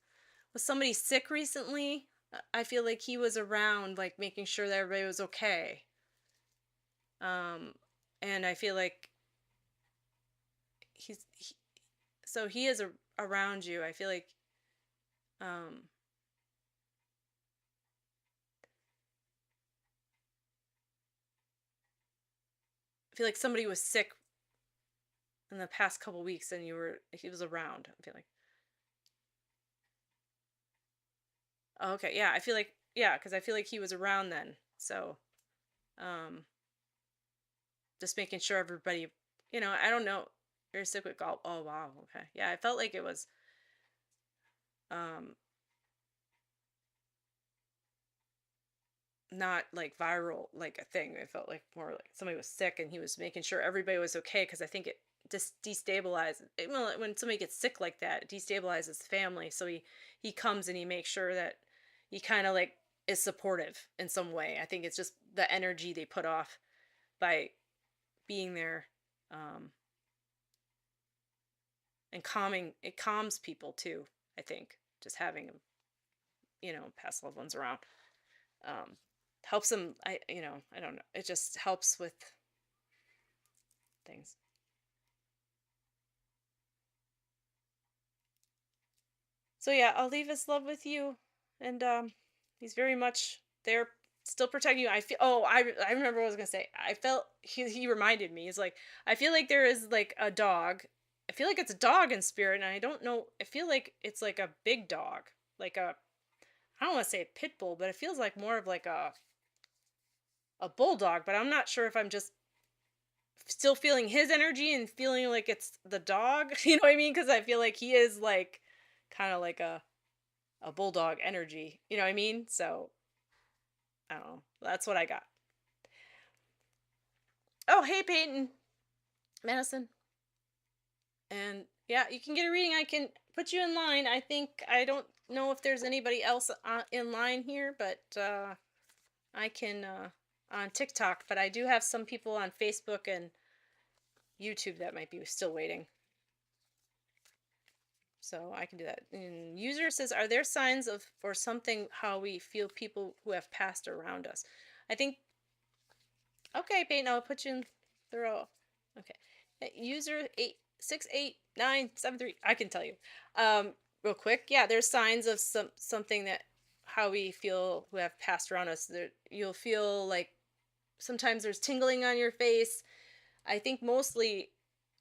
was somebody sick recently? I feel like he was around, like making sure that everybody was okay. Um, and I feel like he so he is around you. I feel like um I feel like somebody was sick in the past couple weeks and he was around. I feel like. Oh, okay, yeah, I feel like yeah, because I feel like he was around then. So, um, just making sure everybody, I don't know. You're sick with golf. Oh wow, okay, yeah, I felt like it was um not like viral like a thing. It felt like more like somebody was sick and he was making sure everybody was okay because I think it just destabilizes. Well, when somebody gets sick like that, it destabilizes the family. So he comes and he makes sure that he kind of like is supportive in some way. I think it's just the energy they put off by being there, um, and calming. It calms people too. I think just having past loved ones around, um, helps them. I don't know. It just helps with things. So yeah, I'll leave his love with you, and he's very much there, still protecting you. I feel. Oh, I remember what I was gonna say. I felt he reminded me. He's like, I feel like there is like a dog. I feel like it's a dog in spirit, and I don't know. I feel like it's like a big dog, like a. I don't want to say a pit bull, but it feels like more of like a bulldog. But I'm not sure if I'm just still feeling his energy and feeling like it's the dog. You know what I mean? Because I feel like he is like kind of like a bulldog energy. You know what I mean? So I don't know. That's what I got. Oh, hey, Payton. Madison. And yeah, you can get a reading. I can put you in line. I don't know if there's anybody else in line here, but I can on TikTok. But I do have some people on Facebook and YouTube that might be still waiting. So I can do that. And user says, are there signs of or something how we feel people who have passed around us? I think. Okay, Peyton, I'll put you in the row. Okay. User 868973. I can tell you. Real quick. Yeah, there's signs of something that how we feel who have passed around us. There, you'll feel like sometimes there's tingling on your face. I think mostly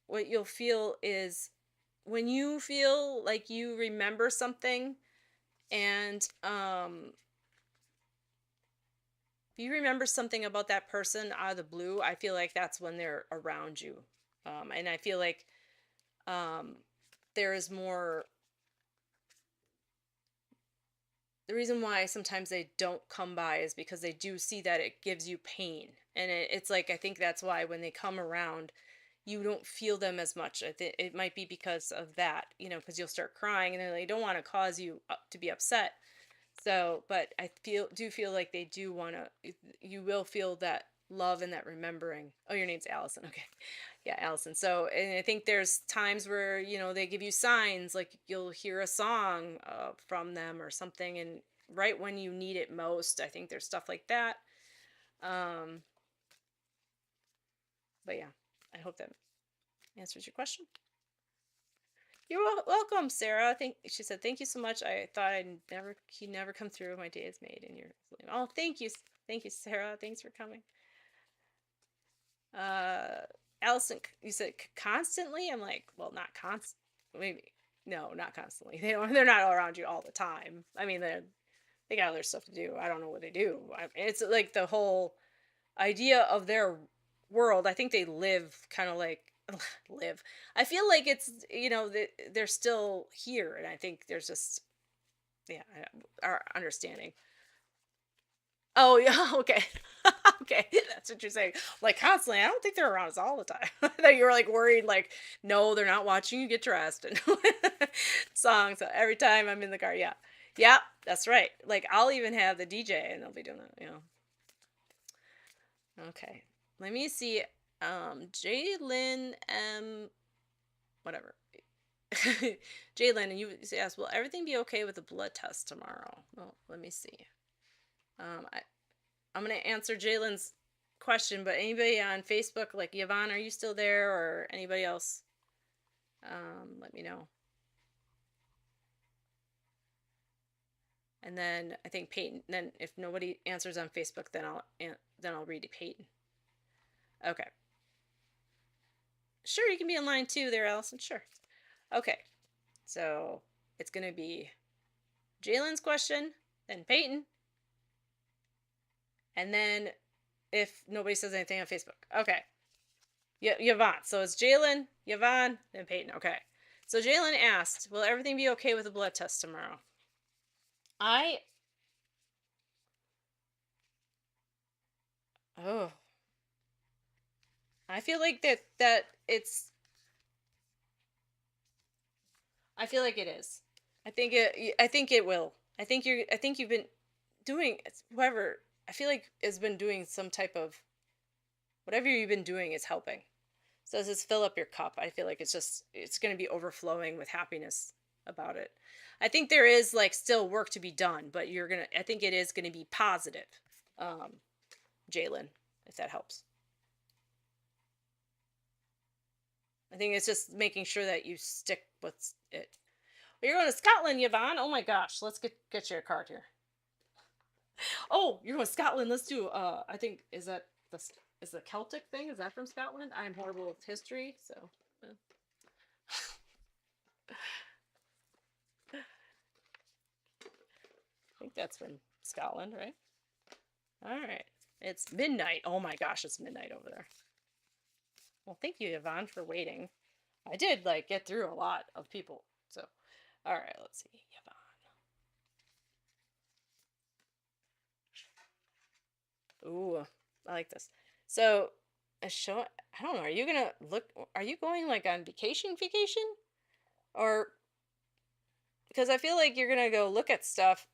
what you'll feel is when you feel like you remember something and if you remember something about that person out of the blue, I feel like that's when they're around you. And I feel like there is more. The reason why sometimes they don't come by is because they do see that it gives you pain. And it's like, I think that's why when they come around, you don't feel them as much. I think it might be because of that, because you'll start crying and they don't want to cause you to be upset. So, but I do feel like they do want to, you will feel that love and that remembering. Oh, your name's Allison. Okay. Yeah, Allison. So, and I think there's times where, they give you signs, like you'll hear a song from them or something. And right when you need it most, I think there's stuff like that. Um, but yeah, I hope that answers your question. You're welcome, Sarah. She said, thank you so much. I thought he'd never come through. My day is made and you're, oh, thank you. Thank you, Sarah. Thanks for coming. Allison, you said constantly? I'm like, well, not constant. Maybe. No, not constantly. They're not all around you all the time. I mean, they got other stuff to do. I don't know what they do. It's like the whole idea of their world. I think they live kind of like live. I feel like it's they're still here, and I think there's just our understanding. Oh yeah, okay, okay, that's what you're saying. Like constantly, I don't think they're around us all the time. I thought you were like worried, like no, they're not watching you get dressed and songs every time I'm in the car. Yeah, yeah, that's right. Like I'll even have the DJ and they'll be doing it. Okay, let me see. Jalen whatever. Jalen, you asked, will everything be okay with the blood test tomorrow? Well, let me see. I'm going to answer Jalen's question, but anybody on Facebook, like Yvonne, are you still there or anybody else? Let me know. And then I think Payton, then if nobody answers on Facebook, then I'll read to Payton. Okay. Sure, you can be in line too there, Allison. Sure. Okay. So it's going to be Jalen's question, then Payton, and then if nobody says anything on Facebook. Okay. Yvonne. So it's Jalen, Yvonne, then Payton. Okay. So Jalen asked, will everything be okay with the blood test tomorrow? I feel like that it's I feel like it is. I think it will. I think you've been doing whoever I feel like has been doing some type of whatever you've been doing is helping. So as this fill up your cup, I feel like it's going to be overflowing with happiness about it. I think there is like still work to be done, but I think it is going to be positive. Jalen, if that helps. I think it's just making sure that you stick with it. Well, you're going to Scotland, Yvonne. Oh my gosh, let's get you a card here. Oh, you're going to Scotland. Let's do. I think is the Celtic thing? Is that from Scotland? I'm horrible with history, so. I think that's from Scotland, right? All right. It's midnight. Oh my gosh, it's midnight over there. Well, thank you, Yvonne, for waiting. I did like get through a lot of people. So, all right, let's see, Yvonne. I like this. So, a show. I don't know. Are you gonna look? Are you going like on vacation, or because I feel like you're gonna go look at stuff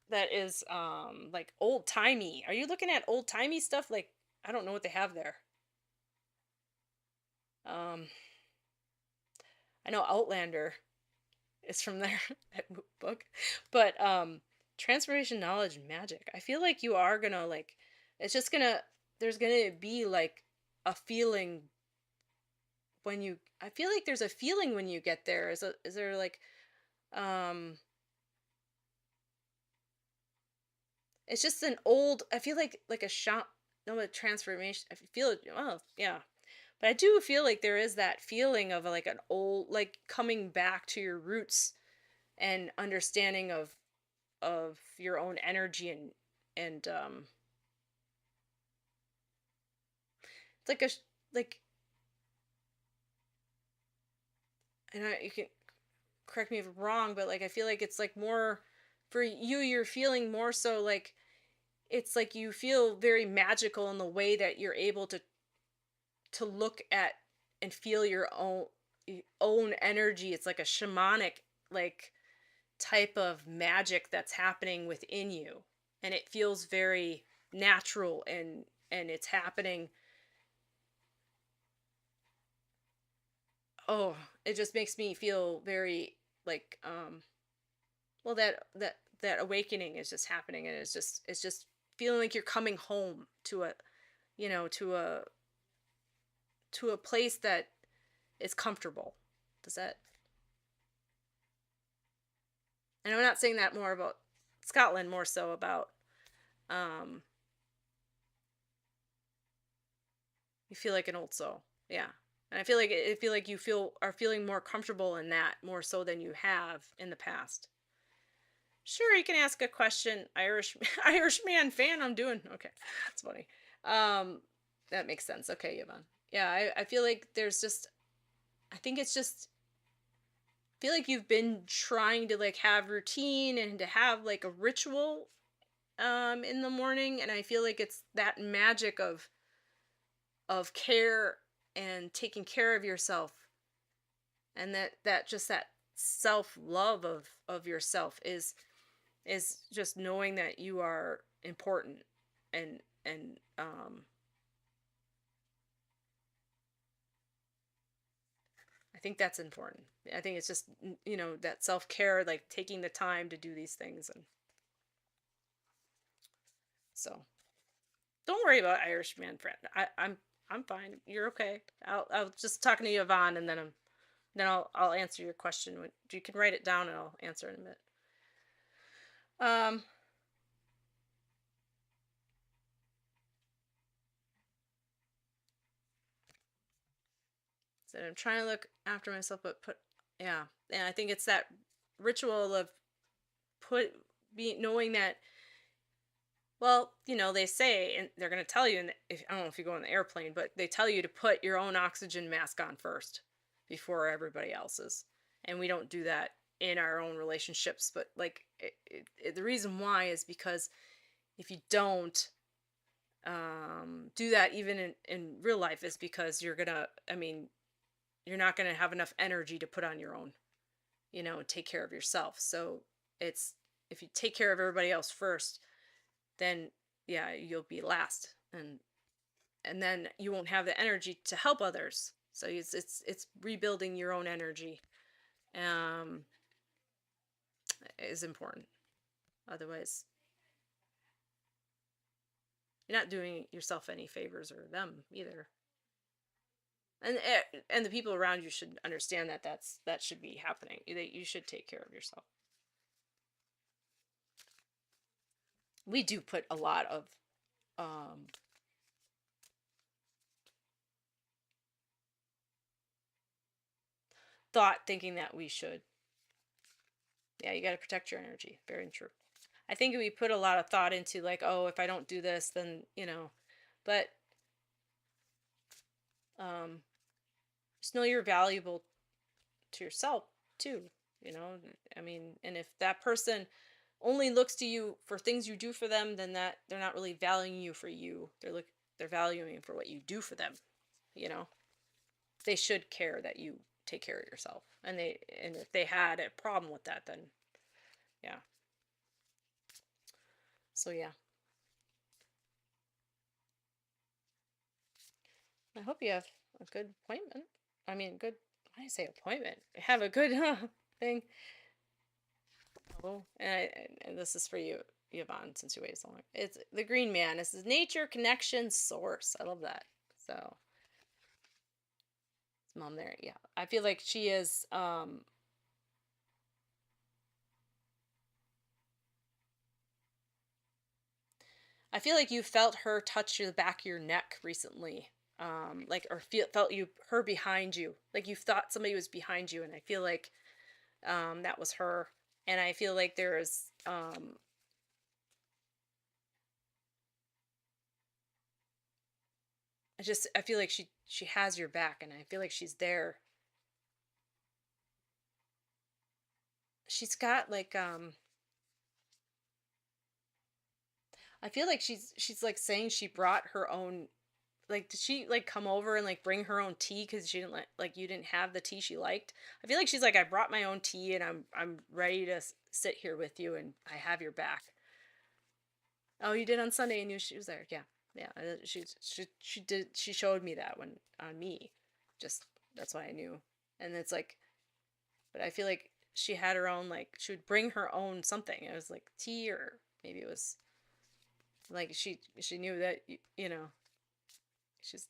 that is like old timey. Are you looking at old timey stuff? Like I don't know what they have there. Um, I know Outlander is from there, that book, but transformation knowledge magic. I feel like you are gonna like. It's just gonna. There's gonna be like a feeling when you. I feel like there's a feeling when you get there. Is there like um it's just an old, I feel like a shop, no, a transformation. I feel it. Oh, yeah. But I do feel like there is that feeling of like an old, like coming back to your roots and understanding of your own energy and it's like like, and you can correct me if I'm wrong, but like I feel like it's like more for you. You're feeling more so like it's like you feel very magical in the way that you're able to look at and feel your own energy. It's like a shamanic like type of magic that's happening within you, and it feels very natural, and it's happening. Oh, it just makes me feel very like well, that awakening is just happening, and it's just feeling like you're coming home to a, you know, to a place that is comfortable. Does that, and I'm not saying that more about Scotland, more so about um you feel like an old soul. Yeah. And I feel like you are feeling more comfortable in that more so than you have in the past. Sure, you can ask a question. Irish Irish man fan, I'm doing. Okay. That's funny. Um that makes sense. Okay, Yvonne. Yeah, I feel like there's just, I think it's just, I feel like you've been trying to like have routine and to have like a ritual in the morning, and I feel like it's that magic of care and taking care of yourself, and that just that self-love of yourself is just knowing that you are important, and I think that's important. I think it's just that self-care, like taking the time to do these things. And so don't worry about Irishman friend. I'm fine. You're okay. I'll just talking to you, Yvonne, and then I'll answer your question. You can write it down and I'll answer in a minute. Um, so I'm trying to look after myself, but yeah, and I think it's that ritual of put be knowing that, well, they say, and they're going to tell you, and if I don't know if you go on the airplane, but they tell you to put your own oxygen mask on first before everybody else's, and we don't do that in our own relationships. But like the reason why is because if you don't do that even in real life, is because you're gonna, I mean, you're not gonna have enough energy to put on your own, take care of yourself. So it's, if you take care of everybody else first, then yeah, you'll be last, and then you won't have the energy to help others. So it's rebuilding your own energy um is important. Otherwise, you're not doing yourself any favors, or them either. And the people around you should understand that that should be happening, that you should take care of yourself. We do put a lot of um thought thinking that we should. Yeah, you got to protect your energy. Very true. I think we put a lot of thought into like, oh, if I don't do this, then but um, just know you're valuable to yourself too. You know, I mean, and if that person only looks to you for things you do for them, then that they're not really valuing you for you. They're valuing you for what you do for them, you know. They should care that you take care of yourself. And if they had a problem with that, then yeah. So yeah. I hope you have a good appointment. I mean, good. Why did I say appointment? Have a good thing. Oh, and this is for you, Yvonne, since you waited so long. It's the Green Man. This is nature, connection, source. I love that. So, mom there. Yeah. I feel like she is I feel like you felt her touch the back of your neck recently. Like or felt you her behind you. Like you thought somebody was behind you, and I feel like that was her. And I feel like there is I feel like she has your back, and I feel like she's there. She's got like I feel like she's like saying she brought her own, like did she like come over and like bring her own tea because she didn't like you didn't have the tea she liked. I feel like she's like I brought my own tea and I'm ready to sit here with you and I have your back. Oh, you did on Sunday and she was there. Yeah. Yeah, she did she showed me that when on me. Just that's why I knew. And it's like but I feel like she had her own like she would bring her own something. It was like tea or maybe it was like she knew that you know she's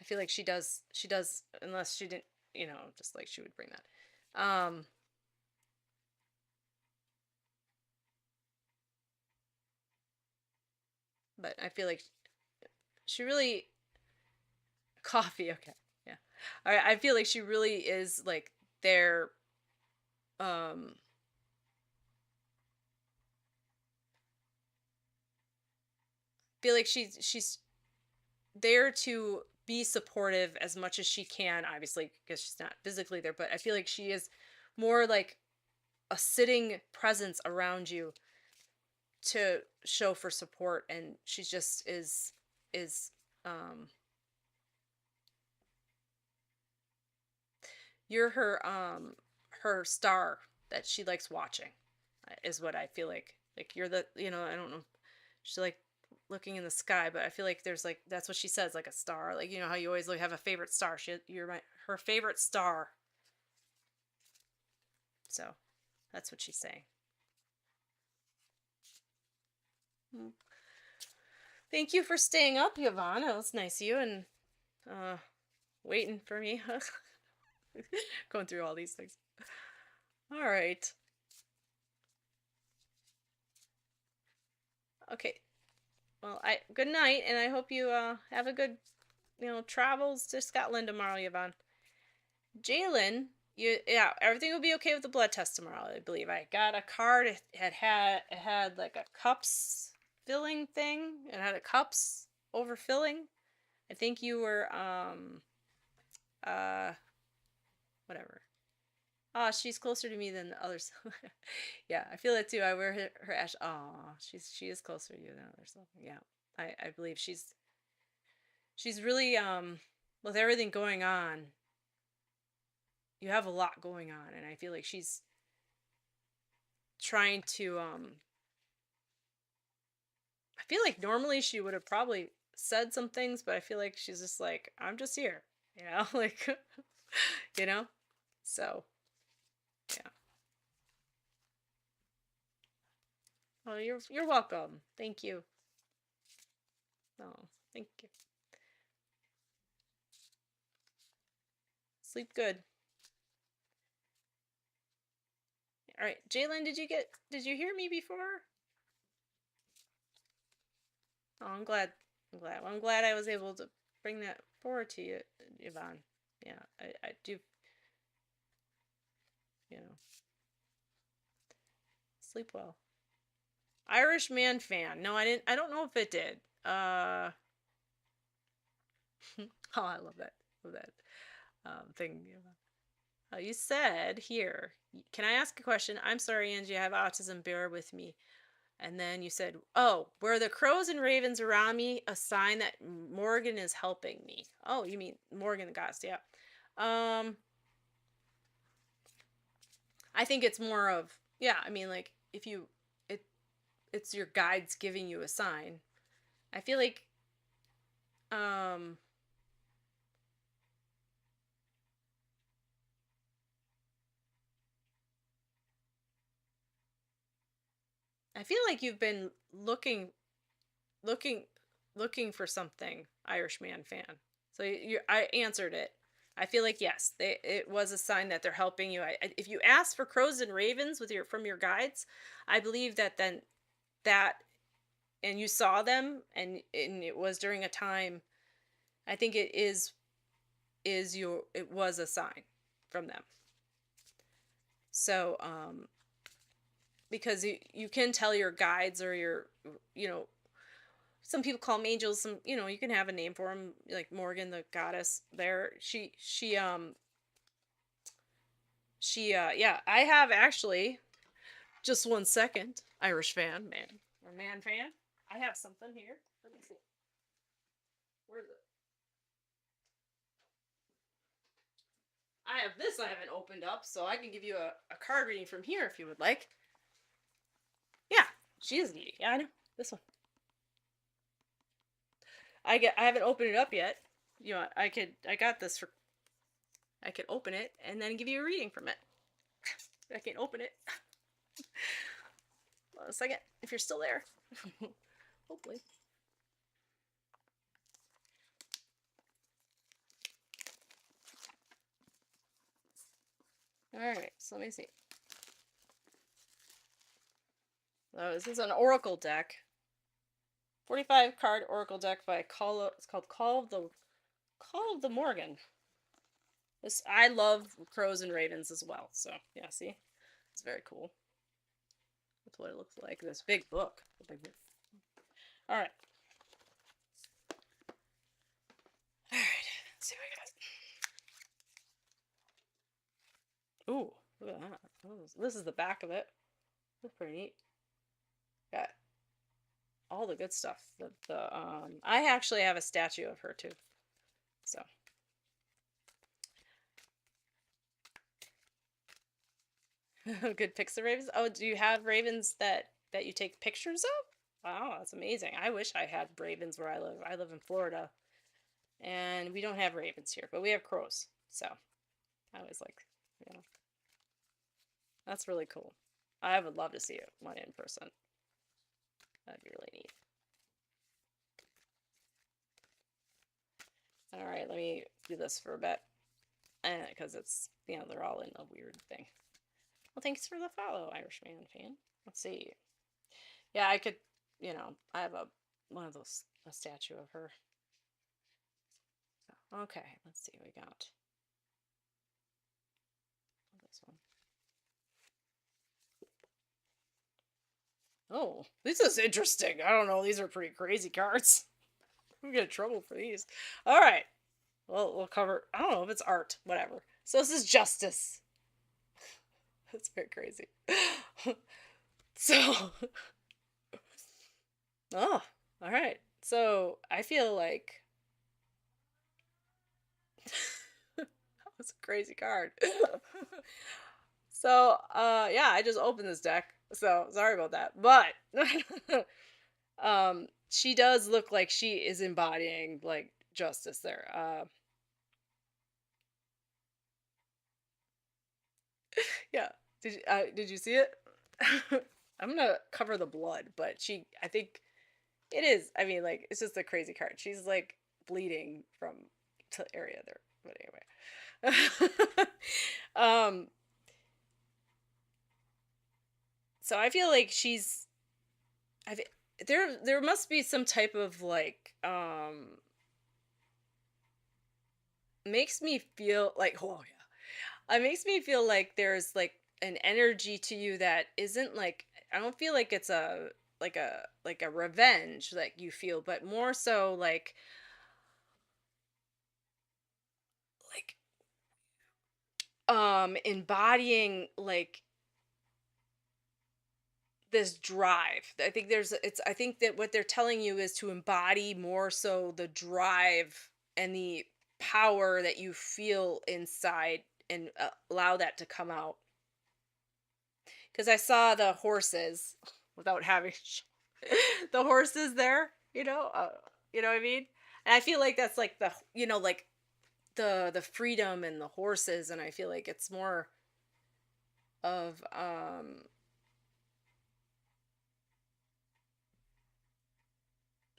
I feel like she does unless she didn't just like she would bring that but I feel like she really coffee okay yeah all right I feel like she really is like there um feel like she's there to be supportive as much as she can obviously because she's not physically there but I feel like she is more like a sitting presence around you to show for support and she just is um you're her star that she likes watching is what I feel like you're the I don't know she's like looking in the sky but I feel like there's like that's what she says like a star like how you always like have a favorite star you're her favorite star so that's what she's saying. Mm. Thank you for staying up, Yvonne. It was nice of you and uh waiting for me. Going through all these things. All right. Okay. Well, I good night, and I hope you have a good travels to Scotland tomorrow, Yvonne. Jalen, yeah, everything will be okay with the blood test tomorrow. I believe I got a card. It had like a cups filling thing. It had a cups overfilling. I think you were uh whatever. Oh, she's closer to me than the others. Yeah, I feel it too. I wear her ash. Oh, she is closer to you than others. So, yeah, I believe she's really with everything going on. You have a lot going on, and I feel like she's trying to. I feel like normally she would have probably said some things, but I feel like she's just like I'm just here, like you know. So yeah. Well, you're welcome. Thank you. Oh, thank you. Sleep good. All right, Jalen, did you hear me before? Oh, I'm glad. I'm glad. Well, I'm glad I was able to bring that forward to you, Yvonne. Yeah, I do, you know, sleep well. Irish Man fan. No, I didn't. I don't know if it did. Oh, I love that. Love that thing. Yvonne. You said here, can I ask a question? I'm sorry, Angie, I have autism. Bear with me. And then you said, oh, were the crows and ravens around me a sign that Morgan is helping me? Oh, you mean Morgan the goddess, yeah. Um, I think it's more of, yeah, I mean, like, if you, it, it's your guides giving you a sign. I feel like, um, I feel like you've been looking, looking for something, Irishman fan. So I answered it. I feel like yes, it was a sign that they're helping you. If you ask for crows and ravens with your from your guides, I believe that then that and you saw them and it was during a time. I think it was a sign from them. So because you can tell your guides or your you know some people call them angels, some you can have a name for them, like Morgan the goddess there. Yeah, I have actually, just 1 second, Irish fan man or man fan, I have something here. Let me see, where is it? I have this, I haven't opened up, so I can give you a card reading from here if you would like. Yeah, she is needy. Yeah, I know. This one, I haven't opened it up yet. I got this for, I could open it and then give you a reading from it. I can't open it. Hold on a second, if you're still there. Hopefully. Alright, so let me see. Oh, this is an oracle deck. 45 card oracle deck by it's called Call of the Morgan. This, I love crows and ravens as well. So yeah, see, it's very cool. That's what it looks like. This big book. All right. All right. Let's see what we got. Ooh, look at that. Oh, this is the back of it. That's pretty neat. Got all the good stuff. I actually have a statue of her too. So. Good pics of ravens. Oh, do you have ravens that you take pictures of? Wow, that's amazing. I wish I had ravens where I live. I live in Florida, and we don't have ravens here, but we have crows. So I was like, yeah, that's really cool. I would love to see one in person. That'd be really neat. All right, let me do this for a bit, because it's they're all in a weird thing. Well, thanks for the follow, Irishman fan. Let's see. Yeah, I could, I have one of those, a statue of her. So, okay, let's see what we got. This one. Oh, this is interesting. I don't know. These are pretty crazy cards. We get in trouble for these. All right. Well, we'll cover. I don't know if it's art. Whatever. So this is justice. That's very crazy. So, oh, all right. So I feel like that was a crazy card. So, yeah, I just opened this deck. So sorry about that. But she does look like she is embodying like justice there. Yeah. Did you see it? I'm gonna cover the blood, but I think it is. I mean, like, it's just a crazy card. She's like bleeding from the area there. But anyway. um so I feel like I've there must be some type of like makes me feel like, oh yeah, it makes me feel like there's like an energy to you that isn't like, I don't feel like it's like a revenge like you feel, but more so like embodying like this drive. I think I think that what they're telling you is to embody more so the drive and the power that you feel inside, and allow that to come out. Because I saw the horses without having the horses there, you know what I mean? And I feel like that's like like the freedom and the horses, and I feel like it's more of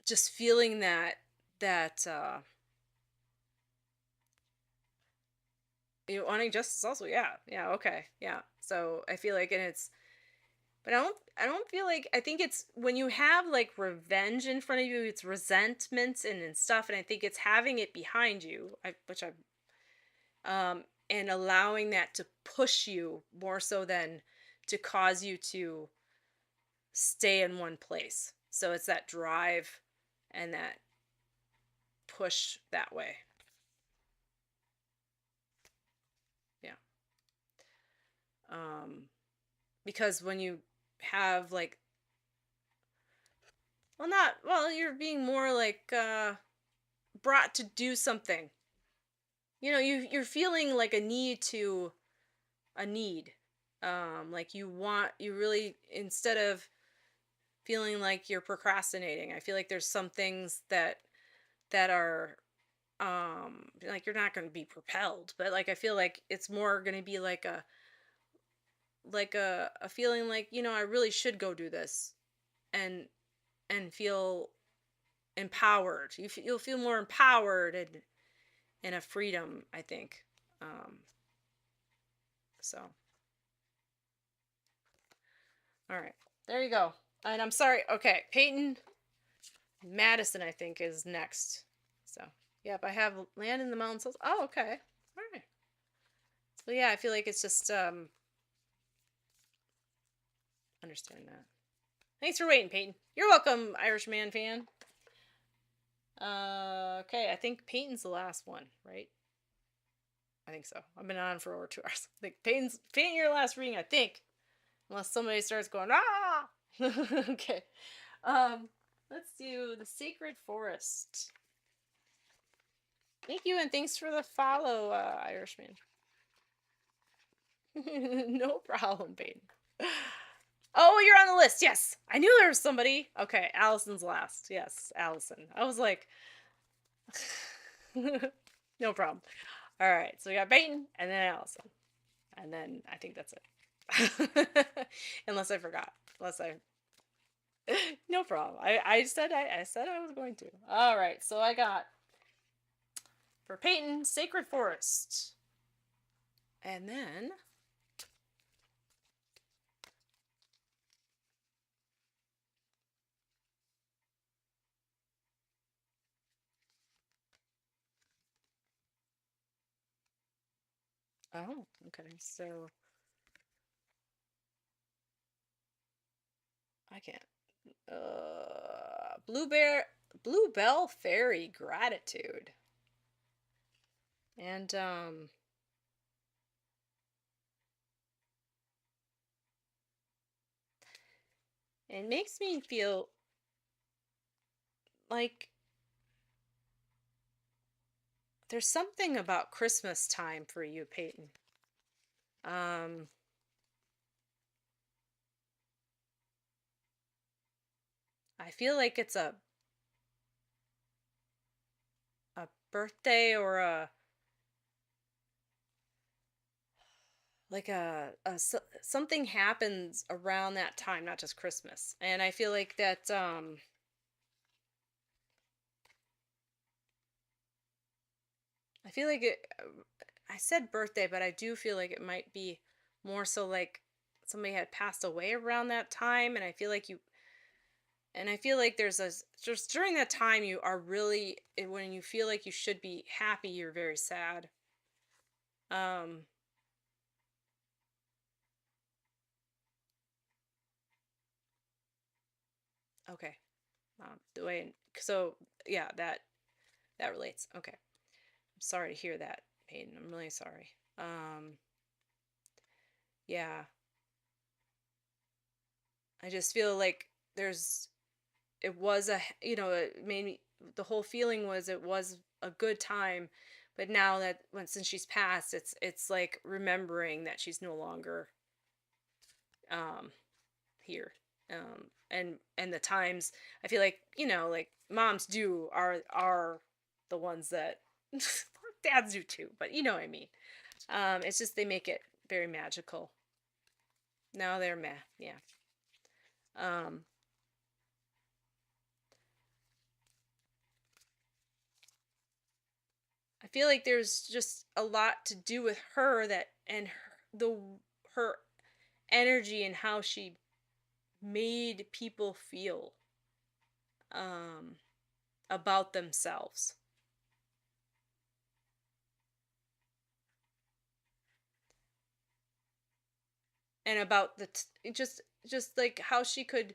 just feeling that wanting justice also. Yeah, yeah, okay, yeah. So I feel like, and it's, but I don't feel like, I think it's when you have like revenge in front of you, it's resentments and stuff, and I think it's having it behind you, which I and allowing that to push you more so than to cause you to stay in one place. So it's that drive and that push that way. Yeah. Um because when you have like, well, not, well, you're being more like brought to do something. You're feeling like a need. Like you really, instead of feeling like you're procrastinating, I feel like there's some things that are like you're not going to be propelled, but like I feel like it's more going to be like a feeling like, I really should go do this, and feel empowered. You'll feel more empowered and a freedom, I think. So all right, there you go. And I'm sorry. Okay, Payton Madison, I think, is next. So yep, I have land in the mountains. Oh, okay. All right. So yeah, I feel like it's just understand that. Thanks for waiting, Payton. You're welcome, Irishman fan. Okay, I think Payton's the last one, right? I think so. I've been on for over 2 hours. I think Payton, your last reading, I think. Unless somebody starts going, ah! Okay. Let's do the Sacred Forest. Thank you, and thanks for the follow, Irishman. No problem, Payton. Oh, you're on the list. Yes. I knew there was somebody. Okay, Allison's last. Yes, Allison. I was like, no problem. All right, so we got Payton and then Allison. And then I think that's it. Unless I forgot. Unless I no problem. I said I was going to. All right, so I got for Payton, Sacred Forest. And then oh, okay. So I can't. Bluebell Fairy Gratitude. And it makes me feel like there's something about Christmas time for you, Payton. Um, I feel like it's a birthday or a like something happens around that time, not just Christmas. And I feel like that I feel like I said birthday, but I do feel like it might be more so like somebody had passed away around that time, and I feel like there's a just during that time you are really when you feel like you should be happy, you're very sad. Um, okay. The way so yeah, that relates. Okay. I'm sorry to hear that, Peyton. I'm really sorry. Yeah. I just feel like there's it was it made me the whole feeling was it was a good time, but now that when since she's passed, it's like remembering that she's no longer um here. And the times I feel like, like moms do are the ones that dads do too, but you know what I mean. It's just they make it very magical. Now they're meh, yeah. Um I feel like there's just a lot to do with her that and her energy and how she made people feel um about themselves and about just like how she could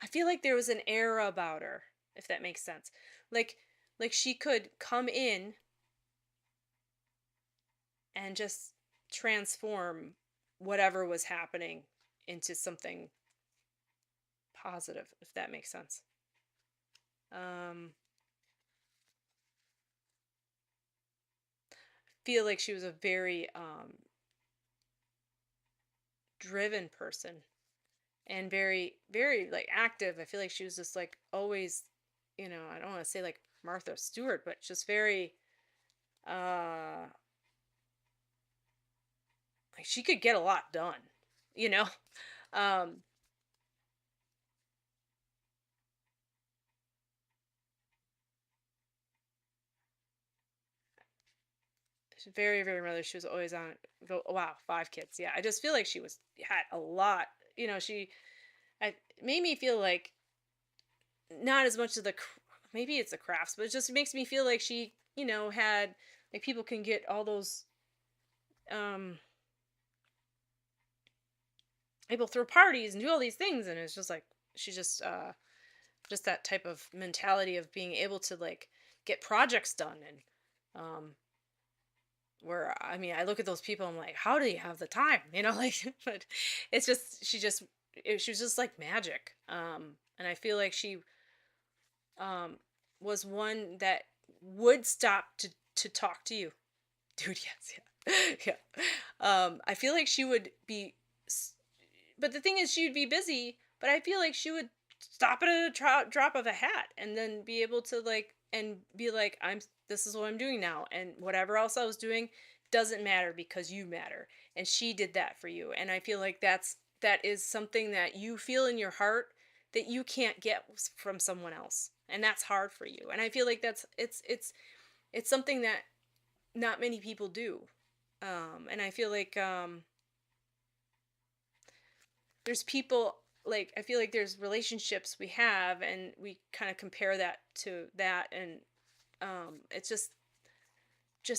I feel like there was an aura about her, if that makes sense. Like like she could come in and just transform whatever was happening into something positive, if that makes sense. Um feel like she was a very driven person and very like active. I feel like she was just like always, I don't want to say like Martha Stewart, but just very uh like she could get a lot done, you know. Um she's very mother. She was always on go oh, wow, 5 kids. Yeah. I just feel like she was had a lot, she it made me feel like not as much of maybe it's the crafts, but it just makes me feel like she, had like people can get all those um able to throw parties and do all these things, and it's just like she just that type of mentality of being able to like get projects done and um where I mean I look at those people, I'm like, how do you have the time, like but it's just she was just like magic. And I feel like she um was one that would stop to talk to you. Dude, yes, yeah. Yeah. I feel like she would be but the thing is she would be busy, but I feel like she would stop at a drop of a hat and then be able to like and be like, I'm this is what I'm doing now, and whatever else I was doing doesn't matter because you matter. And she did that for you, and I feel like that is something that you feel in your heart that you can't get from someone else, and that's hard for you. And I feel like it's something that not many people do. And I feel like there's people like I feel like there's relationships we have and we kind of compare that to that, and it's just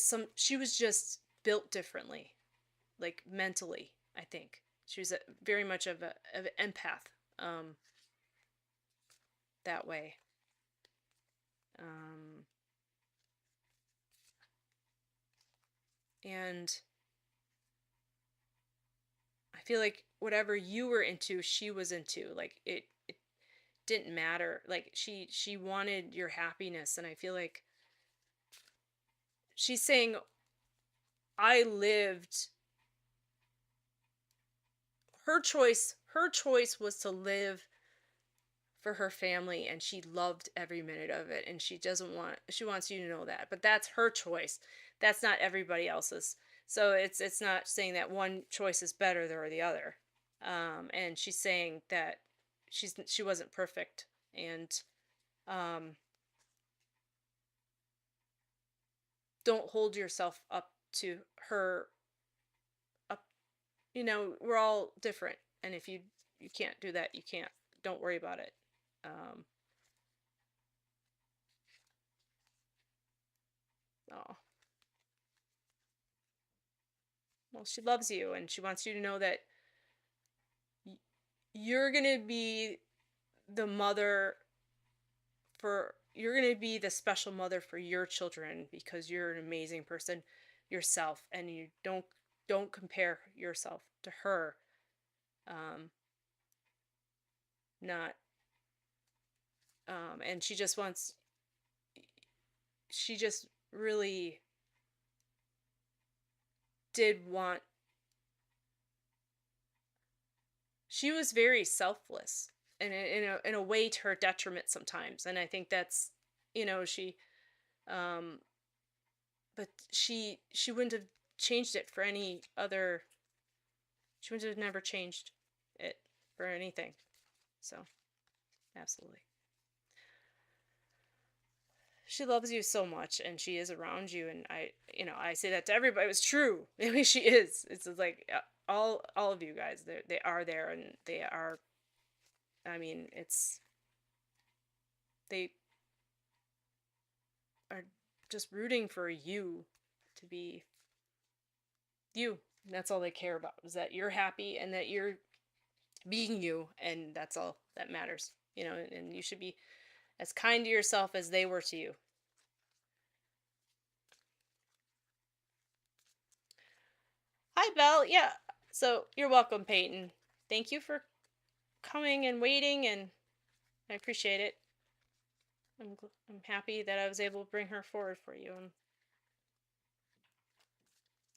some she was just built differently, like mentally. I think she was very much of an empath um that way. um and I feel like whatever you were into she was into, like it didn't matter, like she wanted your happiness. And I feel like she's saying I lived her choice was to live for her family, and she loved every minute of it, and she wants you to know that, but that's her choice. That's not everybody else's. So it's not saying that one choice is better than the other. And she's saying that she wasn't perfect. And um don't hold yourself up to her up. We're all different, and if you can't do that, you can't. Don't worry about it. um oh, well, she loves you, and she wants you to know that y- you're gonna be the mother you're gonna be the special mother for your children because you're an amazing person yourself, and you don't. don't compare yourself to her. Not and she just wants, she just really did want, she was very selfless, and in a way to her detriment sometimes, and I think that's, she um but she wouldn't have changed it for any other, she would have never changed it for anything. So, absolutely. She loves you so much, and she is around you, and I say that to everybody. It was true. I mean, she is. It's like all of you guys, they are there, and they are, I mean, it's, they are just rooting for you to be you. That's all they care about, is that you're happy and that you're being you, and that's all that matters. And you should be as kind to yourself as they were to you. Hi, Belle. Yeah. So you're welcome, Payton. Thank you for coming and waiting, and I appreciate it. I'm happy that I was able to bring her forward for you. And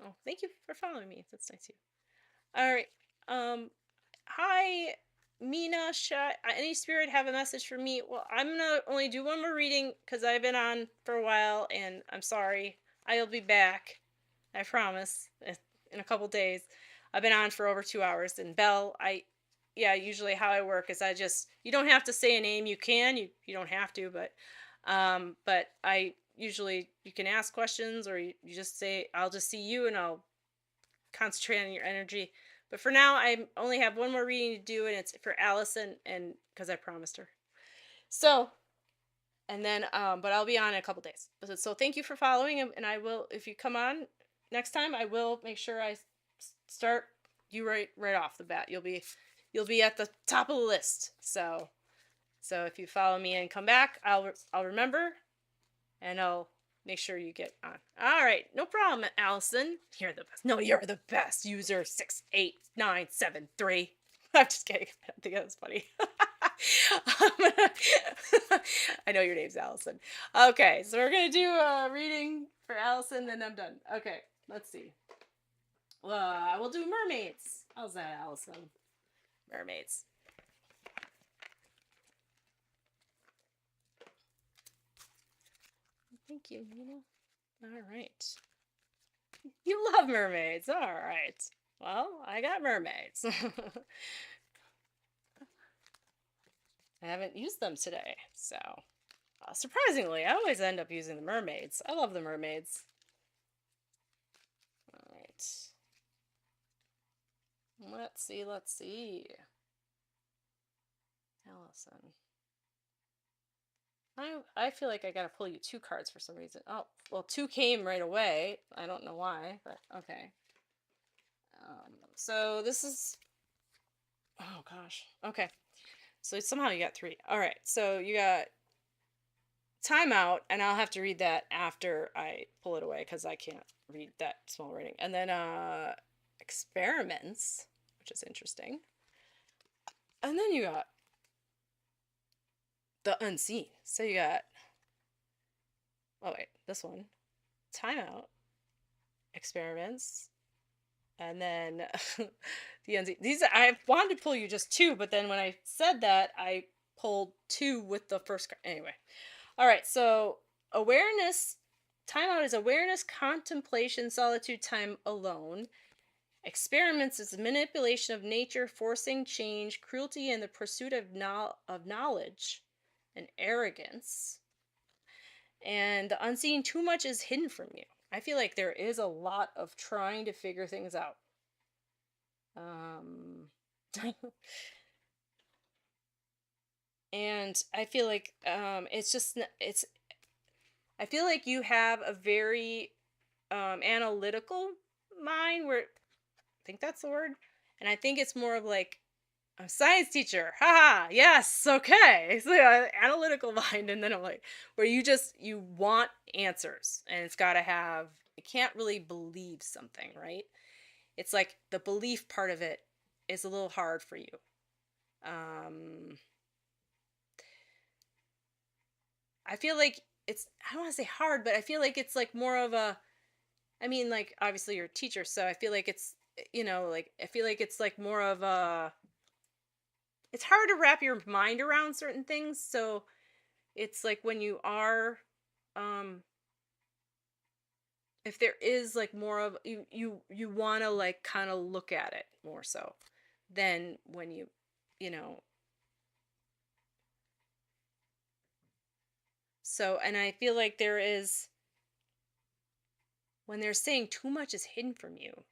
oh, thank you for following me. That's nice of you. All right. Hi, Mina. Any spirit have a message for me? Well, I'm gonna only do one more reading because I've been on for a while, and I'm sorry. I'll be back. I promise. In a couple days. I've been on for over 2 hours. And Belle, yeah, usually how I work is you don't have to say a name. You can, you don't have to, but I usually, you can ask questions, or you just say, I'll just see you, and I'll concentrate on your energy. But for now, I only have one more reading to do, and it's for Allison, and because I promised her. So, and then, but I'll be on in a couple days. So thank you for following, and I will, if you come on next time, I will make sure I start you right off the bat. You'll be at the top of the list. So if you follow me and come back, I'll remember, and I'll make sure you get on. All right, no problem, Allison. You're the best. No, you're the best. User 68973. I'm just kidding. I don't think that was funny. I know your name's Allison. Okay, so we're gonna do a reading for Allison, then I'm done. Okay, let's see. We'll do mermaids. How's that, Allison? Mermaids. Thank you, Nina. All right. You love mermaids. All right. Well, I got mermaids. I haven't used them today, so surprisingly, I always end up using the mermaids. I love the mermaids. All right. Let's see. Allison. I feel like I gotta pull you 2 cards for some reason. Oh, well, 2 came right away. I don't know why, but okay. So this is, oh gosh. Okay. So somehow you got 3. All right. So you got timeout, and I'll have to read that after I pull it away because I can't read that small writing. And then experiments, which is interesting. And then you got the unseen. So you got, oh wait, this one, timeout, experiments, and then the unseen. These, I wanted to pull you just 2, but then when I said that, I pulled 2 with the first card. Anyway, all right. So awareness, timeout is awareness, contemplation, solitude, time alone. Experiments is manipulation of nature, forcing change, cruelty, and the pursuit of knowledge, and arrogance. And the unseen, too much is hidden from you. I feel like there is a lot of trying to figure things out. And I feel like I feel like you have a very analytical mind, where, I think that's the word, and I think it's more of like, I'm a science teacher. Haha, yes, okay. It's like an analytical mind, and then I'm like, where you want answers, and it's got to have, it can't really believe something, right? it's like the belief part of it is a little hard for you. Um, I feel like I don't want to say hard, but I feel like it's like more of a, I mean, like, obviously you're a teacher, so I feel like like, I feel like it's like more of a, it's hard to wrap your mind around certain things. So it's like when you are, um, if there is like more of you want to like kind of look at it more so than when you know, so, and I feel like there is, when they're saying too much is hidden from you.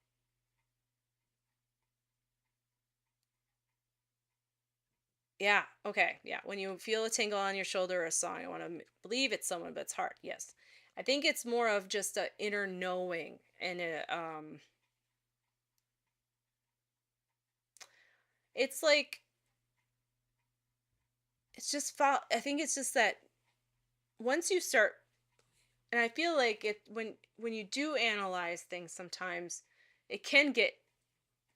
Yeah. Okay. Yeah. When you feel a tingle on your shoulder or a song, I want to believe it's someone, but it's hard. Yes. I think it's more of just a inner knowing and it's like, I think it's just that once you start, and I feel like it, when you do analyze things sometimes it can get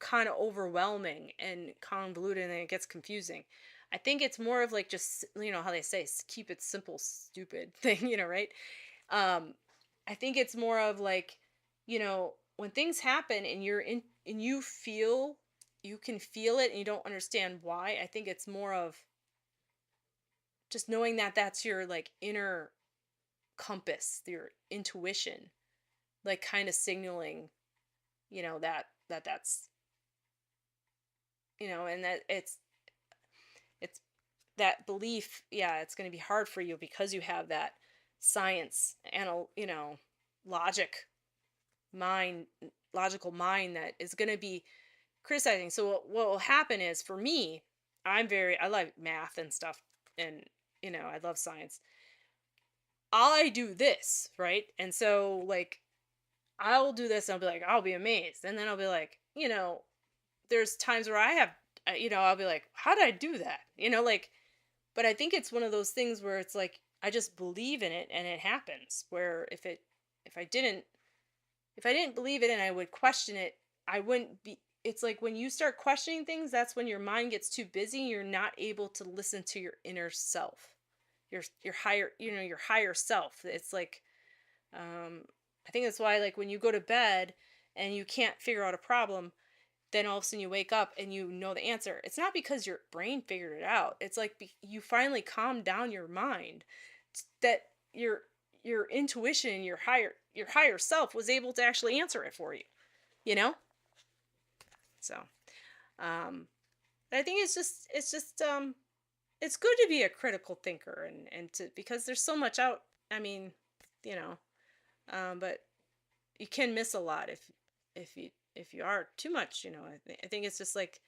kind of overwhelming and convoluted and it gets confusing. I think it's more of like, just, how they say, keep it simple, stupid thing, right? Um, I think it's more of like, when things happen and you're in and you can feel it and you don't understand why. I think it's more of just knowing that that's your like inner compass, your intuition, like kind of signaling, that's, and that it's that belief. Yeah, it's going to be hard for you because you have that science and logic mind logical mind that is going to be criticizing. So what will happen is, for me, I like math and stuff, and I love science. I do this, right? And so, like, I'll do this and I'll be like, I'll be amazed, and then I'll be like, there's times where I have, I'll be like, how did I do that, like. But I think it's one of those things where it's like I just believe in it and it happens. Where if I didn't if I didn't believe it and I would question it, I wouldn't be. It's like when you start questioning things, that's when your mind gets too busy. You're not able to listen to your inner self, your higher, your higher self. It's like, um, I think that's why, like, when you go to bed and you can't figure out a problem, then all of a sudden you wake up and you know the answer. It's not because your brain figured it out. It's like you finally calmed down your mind, that your intuition, your higher self was able to actually answer it for you. You know. So, um, I think it's good to be a critical thinker, and to, because there's so much out. I mean, you know, but you can miss a lot if you are too much. I think it's just like,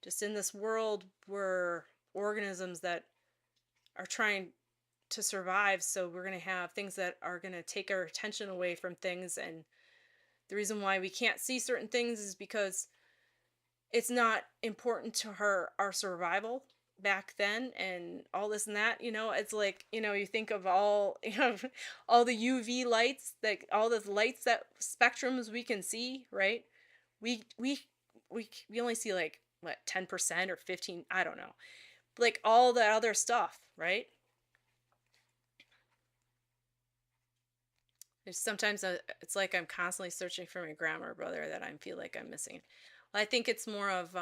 just in this world where organisms that are trying to survive, so we're going to have things that are going to take our attention away from things. And the reason why we can't see certain things is because it's not important to our survival back then, and all this and that. It's like, you think of all, all the UV lights, like all the lights, that spectrums we can see, right? We we we we only see like, what, 10% or 15, I don't know, like all the other stuff, right? There's sometimes it's like I'm constantly searching for my grammar brother that I feel like I'm missing. Well, I think it's more of,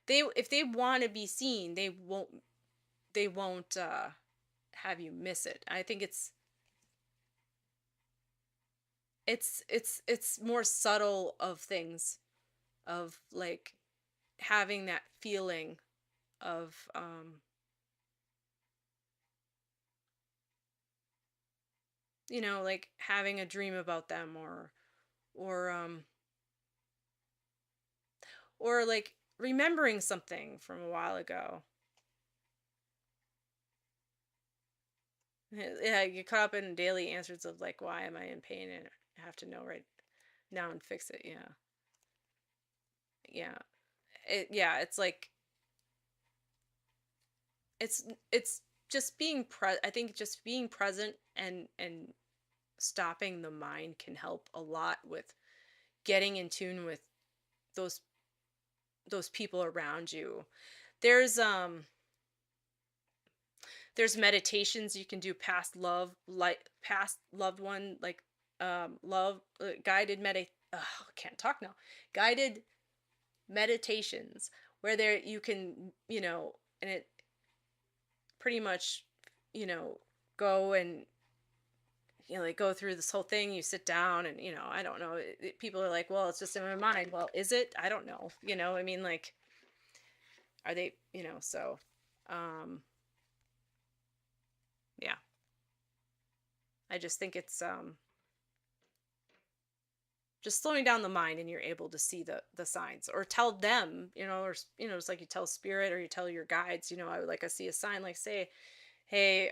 they if they want to be seen, they won't have you miss it. I think it's more subtle of things, of like having that feeling of, like having a dream about them, or or like remembering something from a while ago. Yeah, you caught up in daily answers of like, why am I in pain, and I have to know right now and fix it. Yeah. Yeah. It's like, it's just being I think just being present, and stopping the mind can help a lot with getting in tune with those people around you. There's there's meditations you can do, past love, like past loved one, like love guided I can't talk now. Guided meditations where there you can, and it pretty much, you know, go and like go through this whole thing. You sit down and I don't know. People are like, well, it's just in my mind. Well, is it? I don't know. I mean, like, are they? So, um, yeah. I just think it's just slowing down the mind, and you're able to see the signs, or tell them, or it's like you tell spirit or you tell your guides. I would like I see a sign, like say, hey,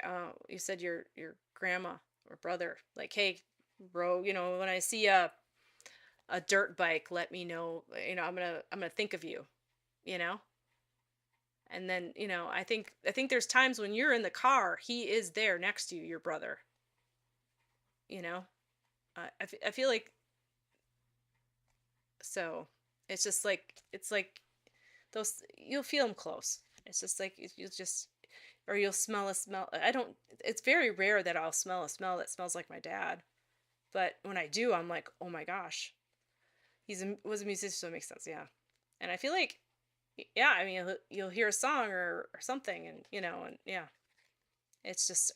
you said your grandma or brother, like, hey, bro, when I see a dirt bike, let me know. I'm gonna think of you. You know, and then I think there's times when you're in the car, he is there next to you, your brother. You know, I feel like so. It's like those you'll feel them close. It's just like you'll just or you'll smell a smell. I don't. It's very rare that I'll smell a smell that smells like my dad, but when I do, I'm like, oh my gosh, was a musician, so it makes sense, yeah. And I feel like, yeah, I mean, you'll hear a song or something, and and yeah, it's just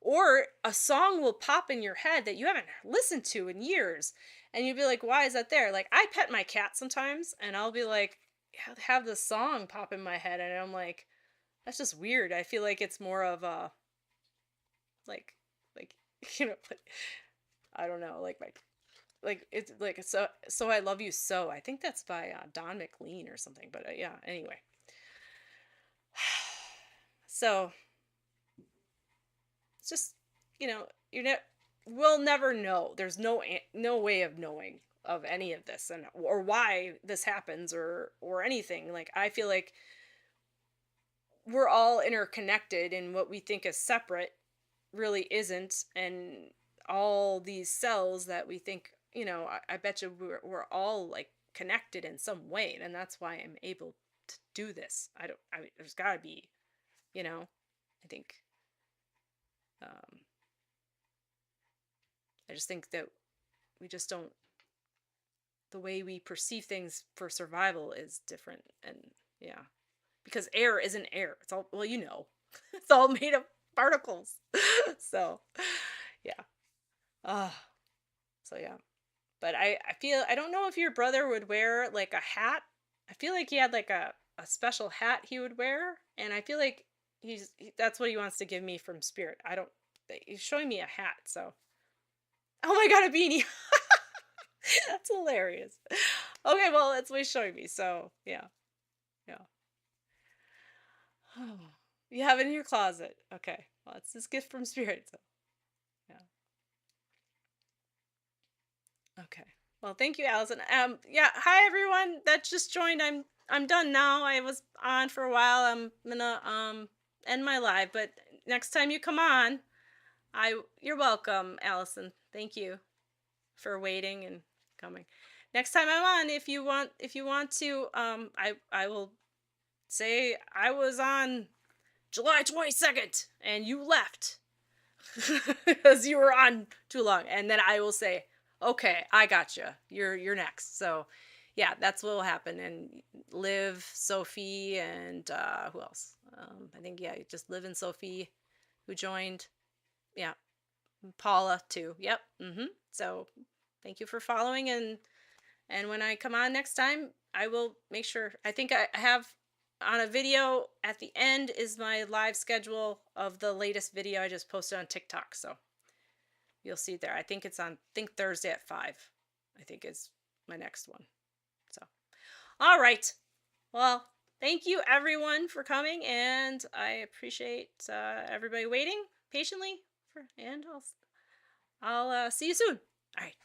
or a song will pop in your head that you haven't listened to in years, and you'll be like, why is that there? Like I pet my cat sometimes, and I'll be like, have the song pop in my head, and I'm like, that's just weird. I feel like it's more of a like like I don't know, like it's like so I love you so. I think that's by Don McLean or something. But yeah, anyway. So it's just you know we'll never know. There's no way of knowing of any of this, and or why this happens, or anything. Like I feel like we're all interconnected, and what we think is separate really isn't. And all these cells that we think, I bet you we're all like connected in some way, and that's why I'm able to do this. There's got to be, I think, um I just think that we just don't, the way we perceive things for survival is different. And yeah, because air isn't air. It's all, well, it's all made of particles. So yeah. uh so yeah, but I feel, I don't know if your brother would wear like a hat. I feel like he had like a special hat he would wear, and I feel like that's what he wants to give me from spirit. I don't He's showing me a hat, so oh my god, a beanie. That's hilarious. Okay, well, that's what he's showing me, so yeah. Yeah. You have it in your closet. Okay, well, it's this gift from spirit, so yeah. Okay. Well, thank you, Allison. Yeah. Hi, everyone that just joined. I'm done now. I was on for a while. I'm gonna end my live, but next time you come on, you're welcome, Allison. Thank you for waiting and coming. Next time I'm on, if you want to, I will say I was on July 22nd and you left because you were on too long, and then I will say, okay, I got you. You're next. So, yeah, that's what will happen. And Liv, Sophie, and who else? I think, yeah, just Liv and Sophie, who joined. Yeah, Paula too. Yep. So, thank you for following, and when I come on next time, I will make sure. I think I have on a video at the end is my live schedule of the latest video I just posted on TikTok. So you'll see there. I think it's on, Thursday at 5, I think is my next one. So, all right. Well, thank you everyone for coming, and I appreciate everybody waiting patiently and I'll see you soon. All right.